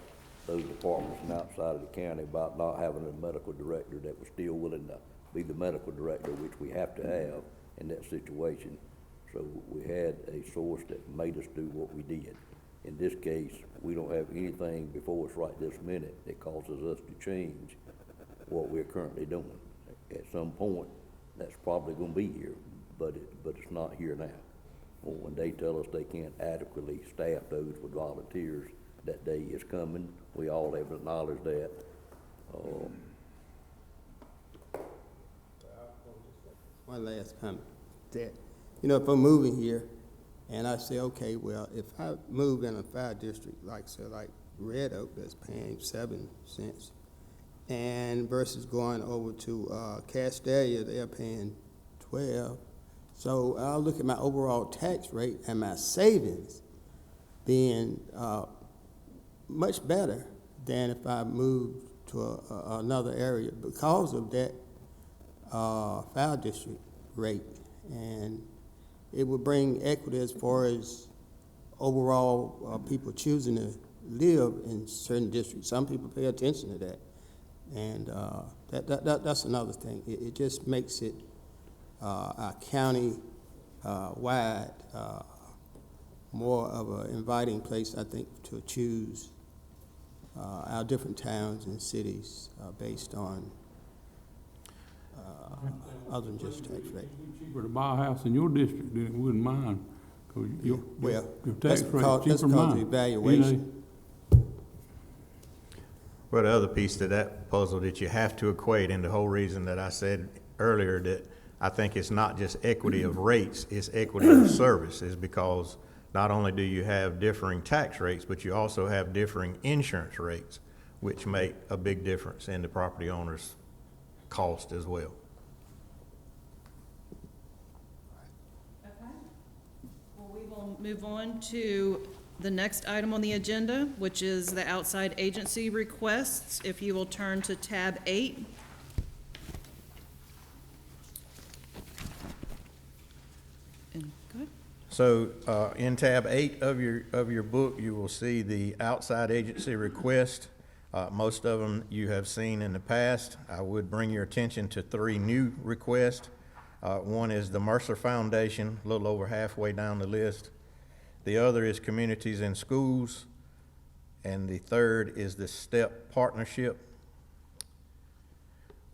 those departments and outside of the county about not having a medical director that was still willing to be the medical director, which we have to have in that situation. So we had a source that made us do what we did. In this case, we don't have anything before us right this minute that causes us to change what we're currently doing. At some point, that's probably gonna be here, but it's not here now. Well, when they tell us they can't adequately staff those with volunteers, that day is coming. We all have acknowledged that. One last comment. That, you know, if I'm moving here and I say, okay, well, if I move in a fire district like Red Oak that's paying 7 cents, and versus going over to Castalia, they're paying 12. So I'll look at my overall tax rate and my savings being much better than if I moved to another area because of that fire district rate. And it would bring equity as far as overall people choosing to live in certain districts. Some people pay attention to that. And that's another thing. It just makes it our county wide more of an inviting place, I think, to choose our different towns and cities based on other than just tax rate. Cheaper to buy a house in your district than it would in mine, because your tax that's rate because, is cheaper than mine. of the evaluation. You know? Well, the other piece to that puzzle that you have to equate, and the whole reason that I said earlier that I think it's not just equity of rates, it's equity of service, is because not only do you have differing tax rates, but you also have differing insurance rates, which make a big difference in the property owner's cost as well. Okay. Well, we will move on to the next item on the agenda, which is the outside agency requests. If you will turn to tab 8. And go ahead. So in tab 8 of your book, you will see the outside agency request. Most of them you have seen in the past. I would bring your attention to 3 new requests. One is the Mercer Foundation, a little over halfway down the list. The other is Communities in Schools, and the third is the STEP Partnership.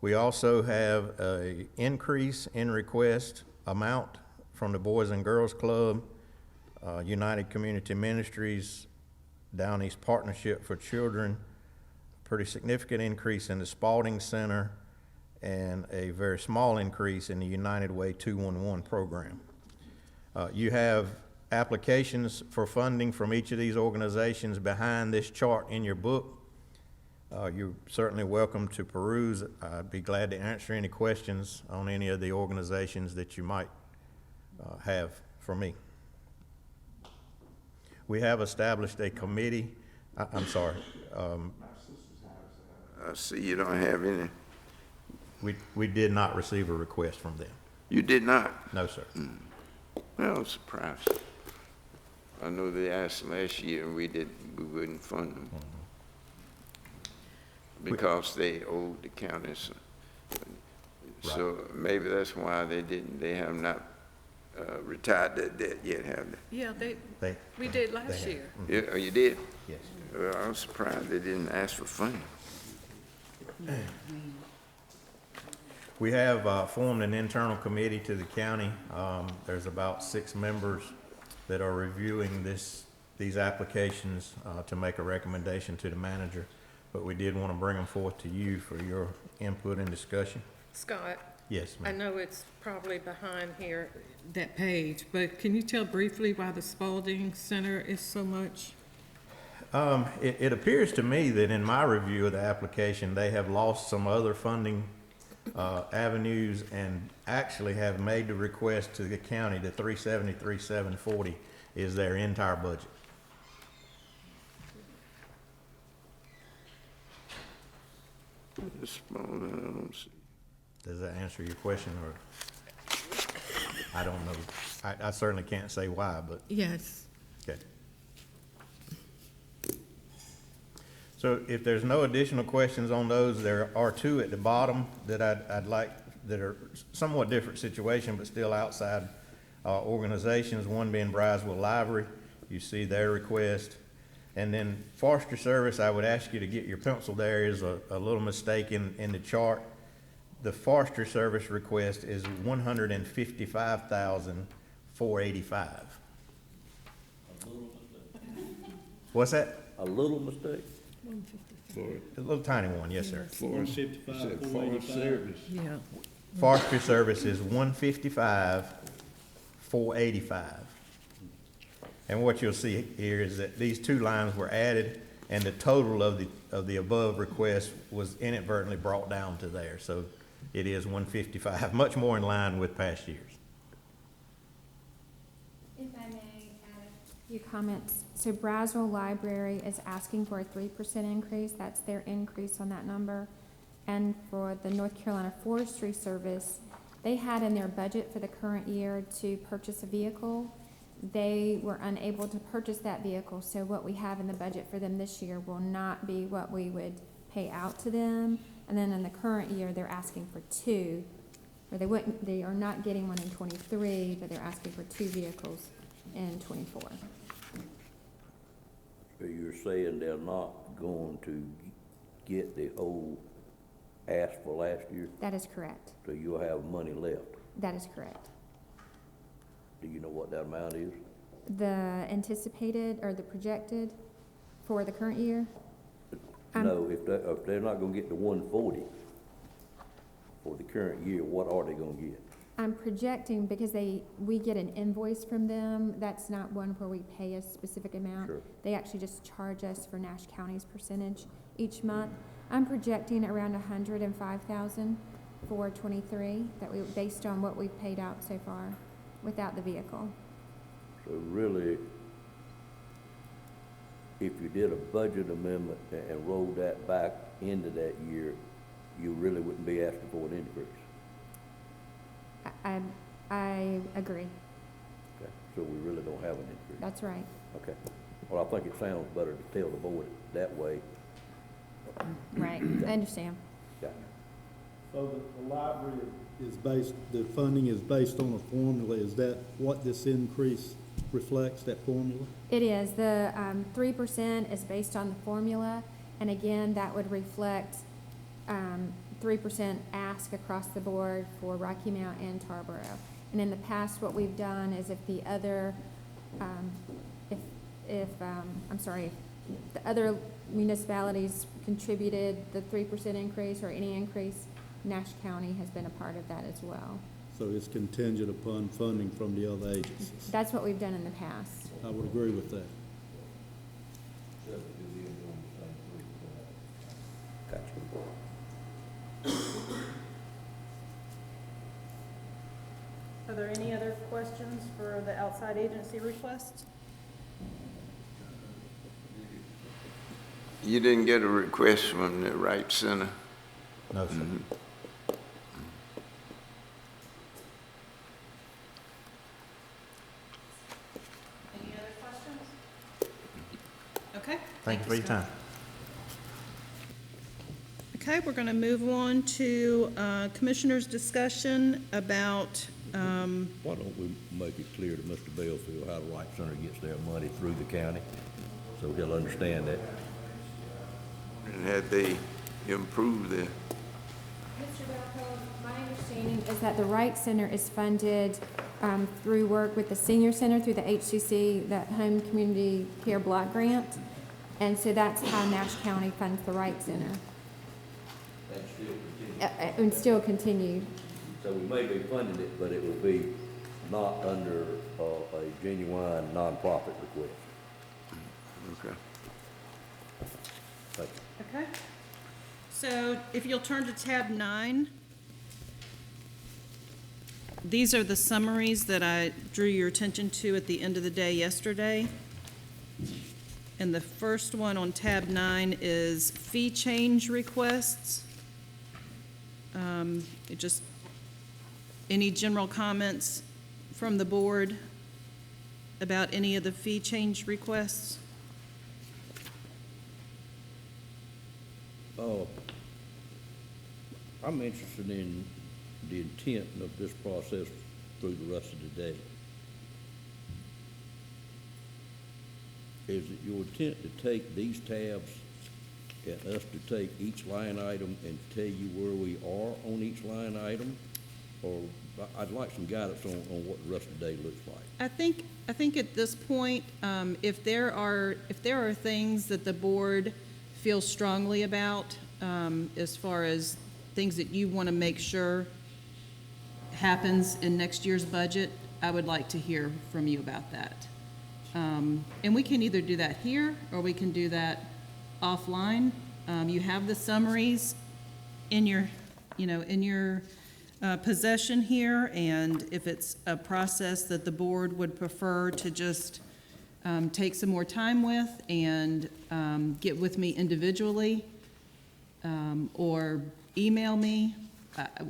We also have a increase in request amount from the Boys and Girls Club, United Community Ministries, Down East Partnership for Children, pretty significant increase in the Spalding Center, and a very small increase in the United Way 211 program. You have applications for funding from each of these organizations behind this chart in your book. You're certainly welcome to peruse. I'd be glad to answer any questions on any of the organizations that you might have for me. We have established a committee. I'm sorry. I see you don't have any. We did not receive a request from them. You did not? No, sir. Well, I'm surprised. I know they asked last year and we wouldn't fund them. Because they owed the county. So maybe that's why they have not retired that debt yet, have they? Yeah, They- we did they last have. year. Yeah, oh, you did? Yes. Well, I'm surprised they didn't ask for funding. We have formed an internal committee to the county. There's about 6 members that are reviewing these applications to make a recommendation to the manager. But we did want to bring them forth to you for your input and discussion. Scott, Yes, I ma'am. know it's probably behind here, that page, but can you tell briefly why the Spalding Center is so much? It appears to me that in my review of the application, they have lost some other funding avenues and actually have made the request to the county. The $373,740 is their entire budget. Does that answer your question, or? I don't know. I certainly can't say why, but, Yes. okay. So if there's no additional questions on those, there are 2 at the bottom that I'd like, that are somewhat different situation, but still outside organizations, one being Brownsville Library. You see their request. And then Forestry Service, I would ask you to get your pencil there. Is a little mistake in the chart. The Forestry Service request is $155,485. What's that? A little mistake? A little tiny one, yes, sir. Forest Service. Yeah. Forestry Service is $155,485. And what you'll see here is that these 2 lines were added, and the total of the above request was inadvertently brought down to there. So it is 155, much more in line with past years. If I may add a few comments. So Brownsville Library is asking for a 3% increase. That's their increase on that number. And for the North Carolina Forestry Service, they had in their budget for the current year to purchase a vehicle. They were unable to purchase that vehicle, so what we have in the budget for them this year will not be what we would pay out to them. And then in the current year, they're asking for 2, or they are not getting one in 23, but they're asking for 2 vehicles in 24. So you're saying they're not going to get the old ask for last year? That is correct. So you'll have money left? That is correct. Do you know what that amount is? The anticipated or the projected for the current year? No, if they're not gonna get the 140 for the current year, what are they gonna get? I'm projecting because we get an invoice from them. That's not one where we pay a specific amount. Sure. They actually just charge us for Nash County's percentage each month. I'm projecting around 105,000 for 23, based on what we've paid out so far without the vehicle. So really, if you did a budget amendment and rolled that back into that year, you really wouldn't be asking for an increase. I agree. Okay, so we really don't have an increase. That's right. Okay. Well, I think it sounds better to tell the board that way. Right. I understand. Gotcha. So the library is the funding is based on a formula. Is that what this increase reflects, that formula? It is. The 3% is based on the formula, and again, that would reflect 3% ask across the board for Rocky Mount and Tarboro. And in the past, what we've done is if the other, if the other municipalities contributed the 3% increase or any increase, Nash County has been a part of that as well. So it's contingent upon funding from the other agencies. That's what we've done in the past. I would agree with that. Are there any other questions for the outside agency request? You didn't get a request from the Wright Center? No, sir. Any other questions? Okay. Thank you for your time. Okay, we're going to move on to Commissioners' discussion about, Why don't we make it clear to Mr. Belfield how the Wright Center gets their money through the county, so he'll understand that. And had they improved the, Mr. Belko, my understanding is that the Wright Center is funded through work with the Senior Center through the HCC, that Home Community Care Block Grant. And so that's how Nash County funds the Wright Center. And still continue. So we may be funding it, but it will be not under a genuine nonprofit request. okay. Thank you. okay. So if you'll turn to tab 9. These are the summaries that I drew your attention to at the end of the day yesterday. And the first one on tab 9 is fee change requests. Any general comments from the board about any of the fee change requests? I'm interested in the intent of this process through the rest of the day. Is it your intent to take these tabs and us to take each line item and tell you where we are on each line item? Or I'd like some guidance on what the rest of the day looks like. I think at this point, if there are things that the board feels strongly about, as far as things that you want to make sure happens in next year's budget, I would like to hear from you about that. And we can either do that here or we can do that offline. You have the summaries in your, possession here, and if it's a process that the board would prefer to just take some more time with and get with me individually, or email me,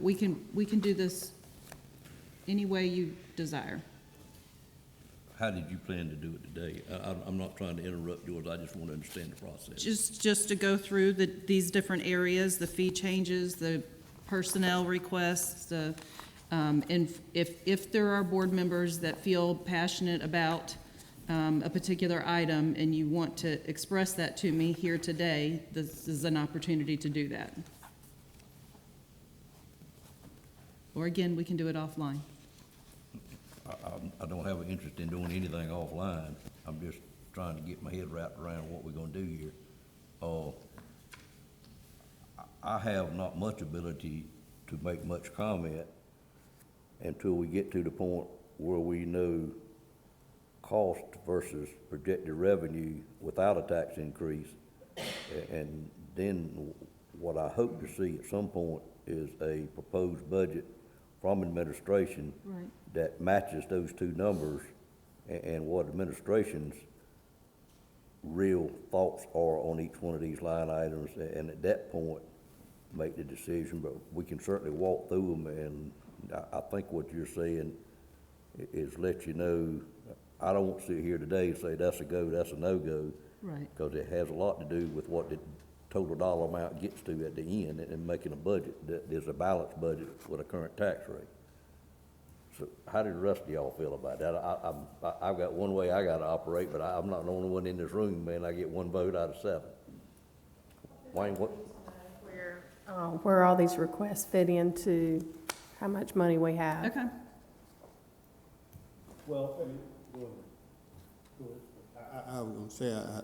we can do this any way you desire. How did you plan to do it today? I'm not trying to interrupt yours, I just want to understand the process. Just to go through these different areas, the fee changes, the personnel requests, and if there are board members that feel passionate about a particular item and you want to express that to me here today, this is an opportunity to do that. Or again, we can do it offline. I don't have an interest in doing anything offline. I'm just trying to get my head wrapped around what we're gonna do here. I have not much ability to make much comment until we get to the point where we know cost versus projected revenue without a tax increase. And then what I hope to see at some point is a proposed budget from administration Right. that matches those two numbers and what administration's real thoughts are on each one of these line items, and at that point, make the decision. But we can certainly walk through them, and I think what you're saying is let you know, I don't want to sit here today and say that's a go, that's a no-go. Right. Because it has a lot to do with what the total dollar amount gets to at the end and making a budget. There's a balanced budget with a current tax rate. So how do the rest of y'all feel about that? I've got one way I gotta operate, but I'm not the only one in this room, man. I get one vote out of 7. Wayne, what? Where where all these requests fit into how much money we have. Okay. Well, go ahead. I was gonna say,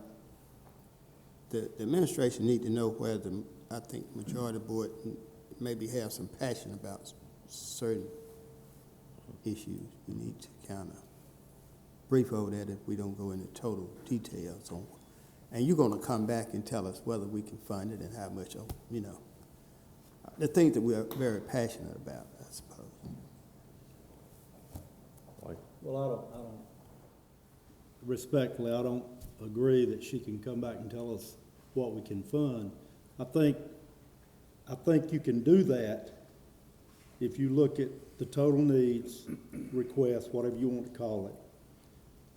the administration need to know where I think majority board maybe have some passion about certain issues. We need to kind of brief over that if we don't go into total details on. And you're gonna come back and tell us whether we can fund it and how much, you know, the things that we are very passionate about, I suppose. Well, respectfully, I don't agree that she can come back and tell us what we can fund. I think you can do that if you look at the total needs, request, whatever you want to call it,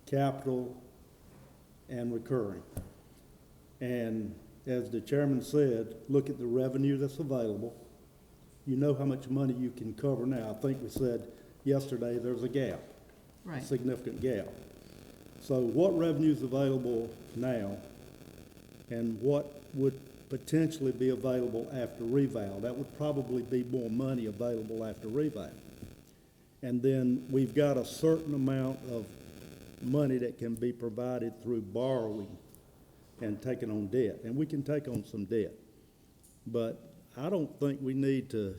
capital and recurring. And as the chairman said, look at the revenue that's available. You know how much money you can cover now. I think we said yesterday there's a gap. Right. A significant gap. So what revenue is available now and what would potentially be available after reval? That would probably be more money available after reval. And then we've got a certain amount of money that can be provided through borrowing and taking on debt. And we can take on some debt. But I don't think we need to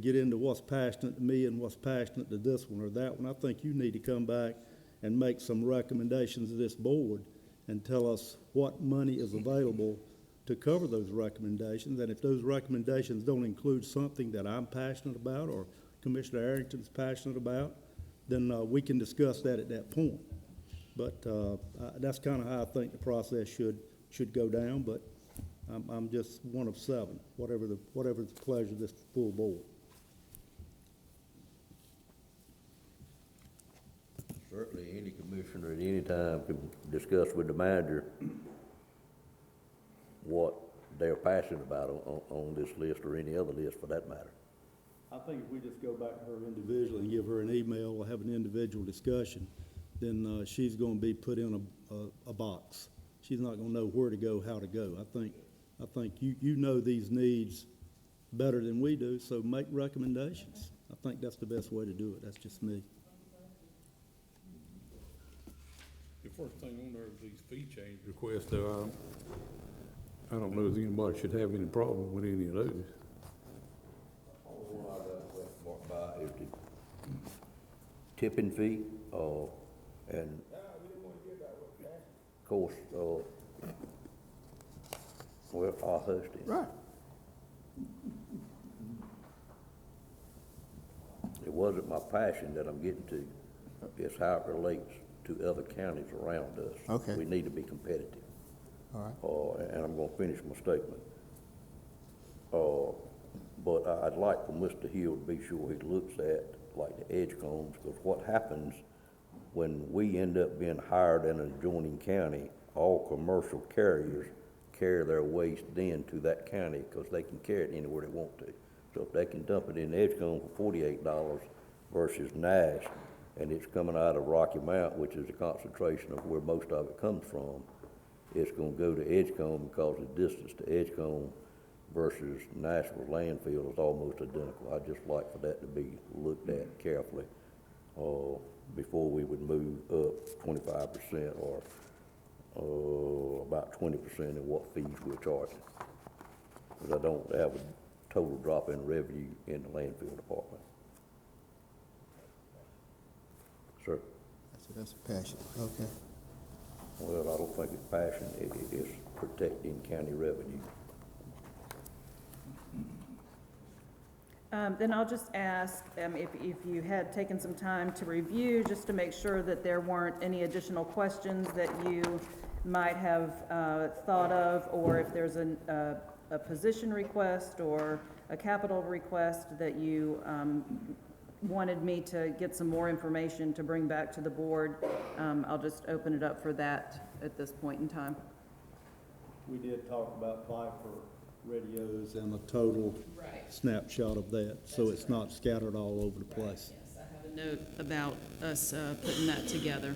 get into what's passionate to me and what's passionate to this one or that one. I think you need to come back and make some recommendations to this board and tell us what money is available to cover those recommendations. And if those recommendations don't include something that I'm passionate about or Commissioner Arrington's passionate about, then we can discuss that at that point. But that's kind of how I think the process should go down. But I'm just one of seven, whatever the pleasure of this full board. Certainly, any commissioner at any time can discuss with the manager what they're passionate about on this list or any other list for that matter. I think if we just go back to her individually and give her an email or have an individual discussion, then she's going to be put in a box. She's not going to know where to go, how to go. I think you know these needs better than we do, so make recommendations. I think that's the best way to do it. That's just me. The first thing on there is these fee change requests, though, I don't know if anybody should have any problem with any of those. Is the tipping fee, and of course, well, our hosting. Right. It wasn't my passion that I'm getting to. It's how it relates to other counties around us. Okay. We need to be competitive. All right. And I'm gonna finish my statement. But I'd like for Mr. Hill to be sure he looks at like the Edgecombs, because what happens when we end up being hired in an adjoining county, all commercial carriers carry their waste then to that county because they can carry it anywhere they want to. So if they can dump it in Edgecombe for $48 versus Nash, and it's coming out of Rocky Mount, which is a concentration of where most of it comes from, it's gonna go to Edgecombe because the distance to Edgecombe versus Nashville landfill is almost identical. I'd just like for that to be looked at carefully before we would move up 25% or about 20% in what fees we're charging. Because I don't have a total drop in revenue in the landfill department. Sir? That's a passion. Okay. Well, I don't think it's passion, it's protecting county revenue. Then I'll just ask if you had taken some time to review, just to make sure that there weren't any additional questions that you might have thought of, or if there's a position request or a capital request that you wanted me to get some more information to bring back to the board. I'll just open it up for that at this point in time. We did talk about Viper radios and a total snapshot of that, so it's not scattered all over the place. Yes, I have a note about us putting that together,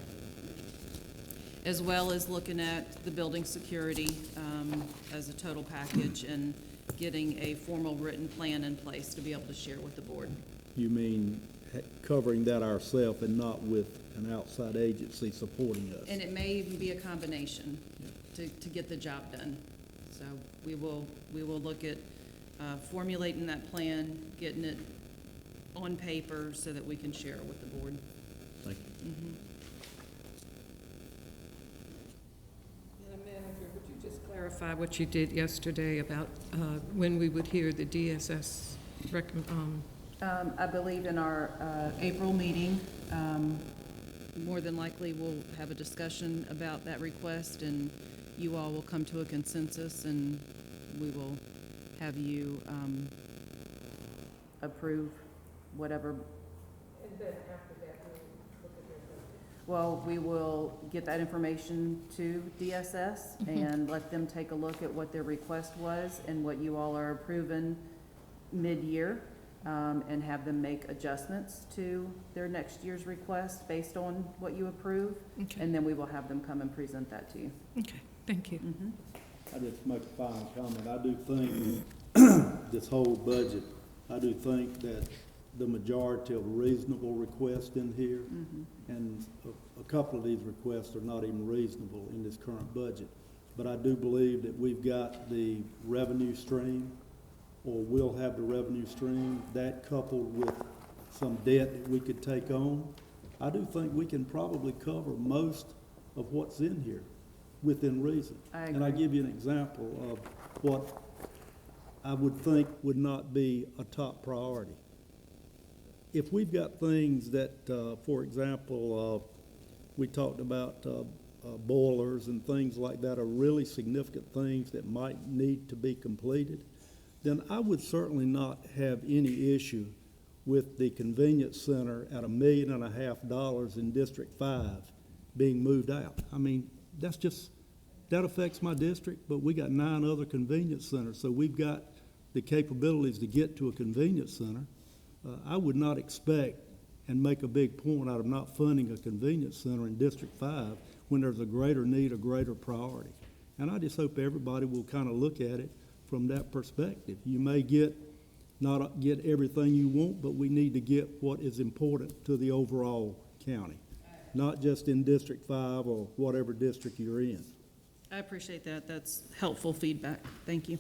as well as looking at the building security as a total package and getting a formal written plan in place to be able to share with the board. You mean covering that ourselves and not with an outside agency supporting us? And it may even be a combination to get the job done. So we will look at formulating that plan, getting it on paper so that we can share it with the board. Thank you. Madam Manager, would you just clarify what you did yesterday about when we would hear the DSS I believe in our April meeting, more than likely we'll have a discussion about that request, and you all will come to a consensus, and we will have you approve whatever. And then after that, we'll look at it. Well, we will get that information to DSS and let them take a look at what their request was and what you all are approving mid-year, and have them make adjustments to their next year's request based on what you approve. Okay. And then we will have them come and present that to you. Okay, thank you. I just make a final comment. I do think this whole budget, I do think that the majority of reasonable requests in here, and a couple of these requests are not even reasonable in this current budget. But I do believe that we've got the revenue stream, or will have the revenue stream, that coupled with some debt that we could take on. I do think we can probably cover most of what's in here within reason. And I give you an example of what I would think would not be a top priority. If we've got things that, for example, we talked about boilers and things like that are really significant things that might need to be completed, then I would certainly not have any issue with the convenience center at $1.5 million in District 5 being moved out. I mean, that affects my district, but we got 9 other convenience centers, so we've got the capabilities to get to a convenience center. I would not expect and make a big point out of not funding a convenience center in District 5 when there's a greater need, a greater priority. And I just hope everybody will kind of look at it from that perspective. You may not get everything you want, but we need to get what is important to the overall county, not just in District 5 or whatever district you're in. I appreciate that. That's helpful feedback. Thank you.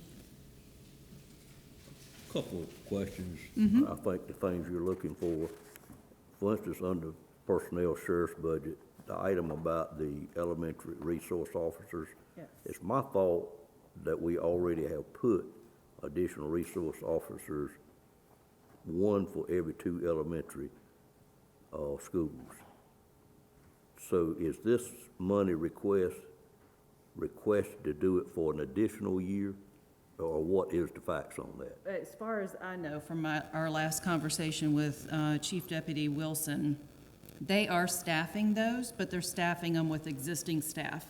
Couple of questions. I think the things you're looking for instance, under personnel sheriff's budget, the item about the elementary resource officers, Yes. it's my thought that we already have put additional resource officers, one for every 2 elementary schools. So is this money requested to do it for an additional year, or what is the facts on that? As far as I know from our last conversation with Chief Deputy Wilson, they are staffing those, but they're staffing them with existing staff,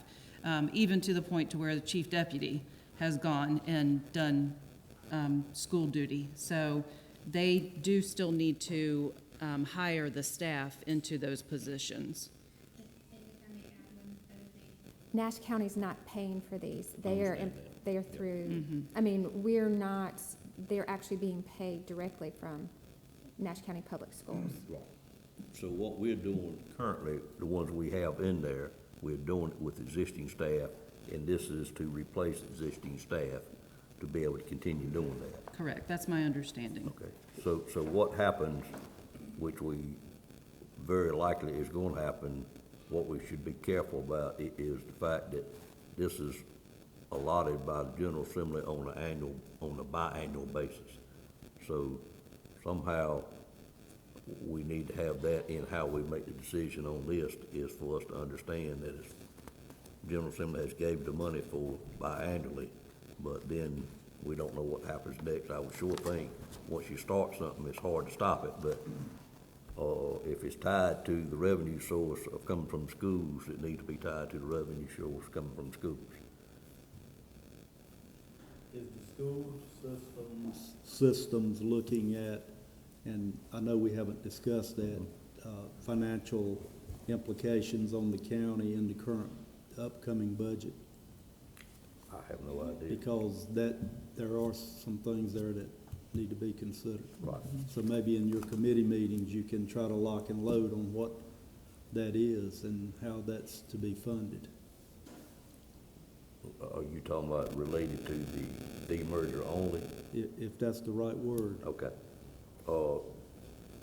even to the point to where the Chief Deputy has gone and done school duty. So they do still need to hire the staff into those positions. Nash County's not paying for these. They are through, I mean, they're actually being paid directly from Nash County Public Schools. So what we're doing currently, the ones we have in there, we're doing it with existing staff, and this is to replace existing staff to be able to continue doing that. Correct. That's my understanding. Okay, so what happens, which we very likely is going to happen, what we should be careful about is the fact that this is allotted by the General Assembly on a biannual basis. So somehow we need to have that in how we make the decision on this, is for us to understand that it's General Assembly has gave the money for biannually, but then we don't know what happens next. I would sure think once you start something, it's hard to stop it, but if it's tied to the revenue source of coming from schools, it needs to be tied to the revenue source coming from schools. Is the school systems looking at, and I know we haven't discussed that, financial implications on the county in the current upcoming budget? I have no idea. because there are some things there that need to be considered. Right. So maybe in your committee meetings, you can try to lock and load on what that is and how that's to be funded. Are you talking about related to the demerger only? If that's the right word. Okay.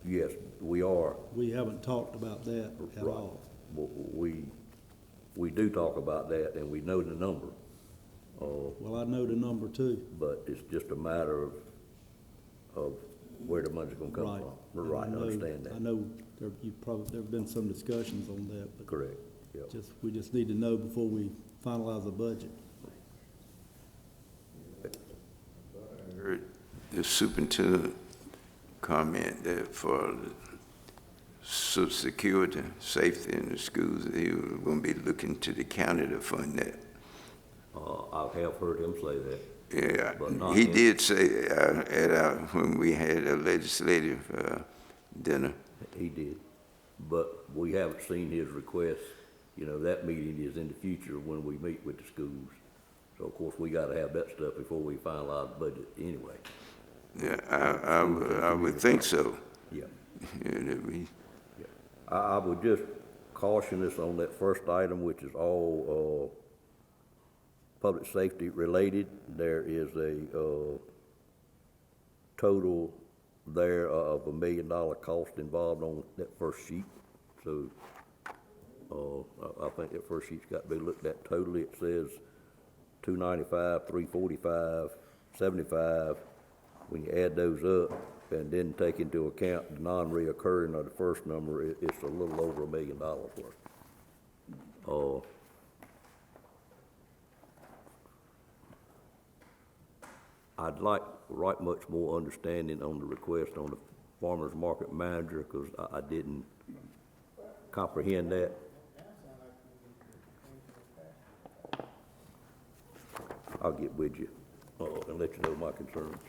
Yes, we are. We haven't talked about that at Right. all. We do talk about that, and we know the number. Well, I know the number too. But it's just a matter of where the money's gonna come Right. from. We're And right, I understand I that. know there've been some discussions on that, but Correct, yeah. we just need to know before we finalize the budget. I heard the superintendent comment that for the security, safety in the schools, he was gonna be looking to the county to fund that. I have heard him say that. Yeah, But not he him. did say when we had a legislative dinner. He did. But we haven't seen his request. You know, that meeting is in the future when we meet with the schools. So of course, we gotta have that stuff before we finalize the budget anyway. Yeah, I would think so. Yeah. Yeah, that we, I would just caution us on that first item, which is all, public safety related. There is a, total there of $1 million cost involved on that first sheet. So, I think that first sheet's got to be looked at totally. It says 295, 345, 75. When you add those up and then take into account the non-reoccurring of the first number, it's a little over $1 million worth. I'd like right much more understanding on the request on the farmer's market manager, because I didn't comprehend that. I'll get with you, and let you know my concerns.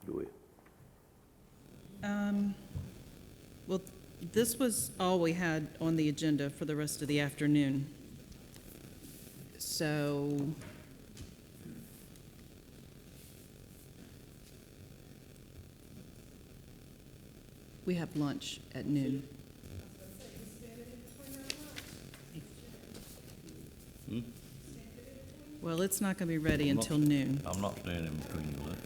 Do we? Well, this was all we had on the agenda for the rest of the afternoon. So we have lunch at noon. Well, it's not going to be ready until noon. I'm not standing between you, lunch.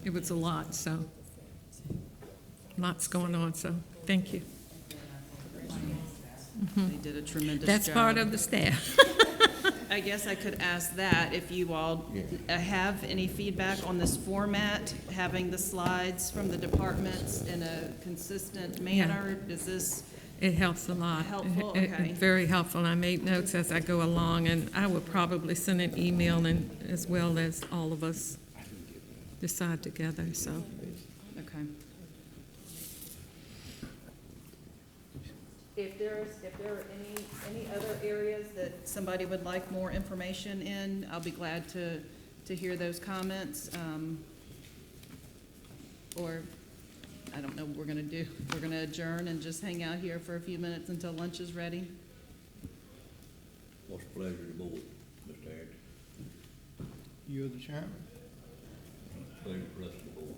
It was a lot, so, lots going on, so, thank you. They did a tremendous job. That's part of the staff. I guess I could ask that, if you all have any feedback on this format, having the slides from the departments in a consistent manner? Is this It helps a lot. helpful? It- Okay. Very helpful. I made notes as I go along, and I will probably send an email, and as well as all of us decide together, so. Okay. If there are any other areas that somebody would like more information in, I'll be glad to hear those comments. Or, I don't know what we're gonna do. We're gonna adjourn and just hang out here for a few minutes until lunch is ready? What's the pleasure of the board, Mr. Harrington? You're the chairman. Pleasure of the rest of the board.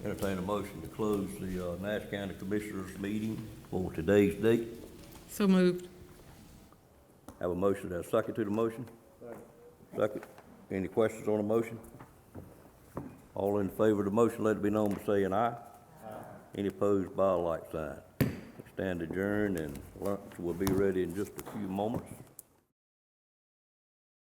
Entertain a motion to close the Nash County Commissioners meeting for today's date. So moved. Have a motion and a second to the motion? Second. Any questions on the motion? All in favor of the motion, let it be known by saying aye. Any opposed, by a like sign. Stand adjourned, and lunch will be ready in just a few moments.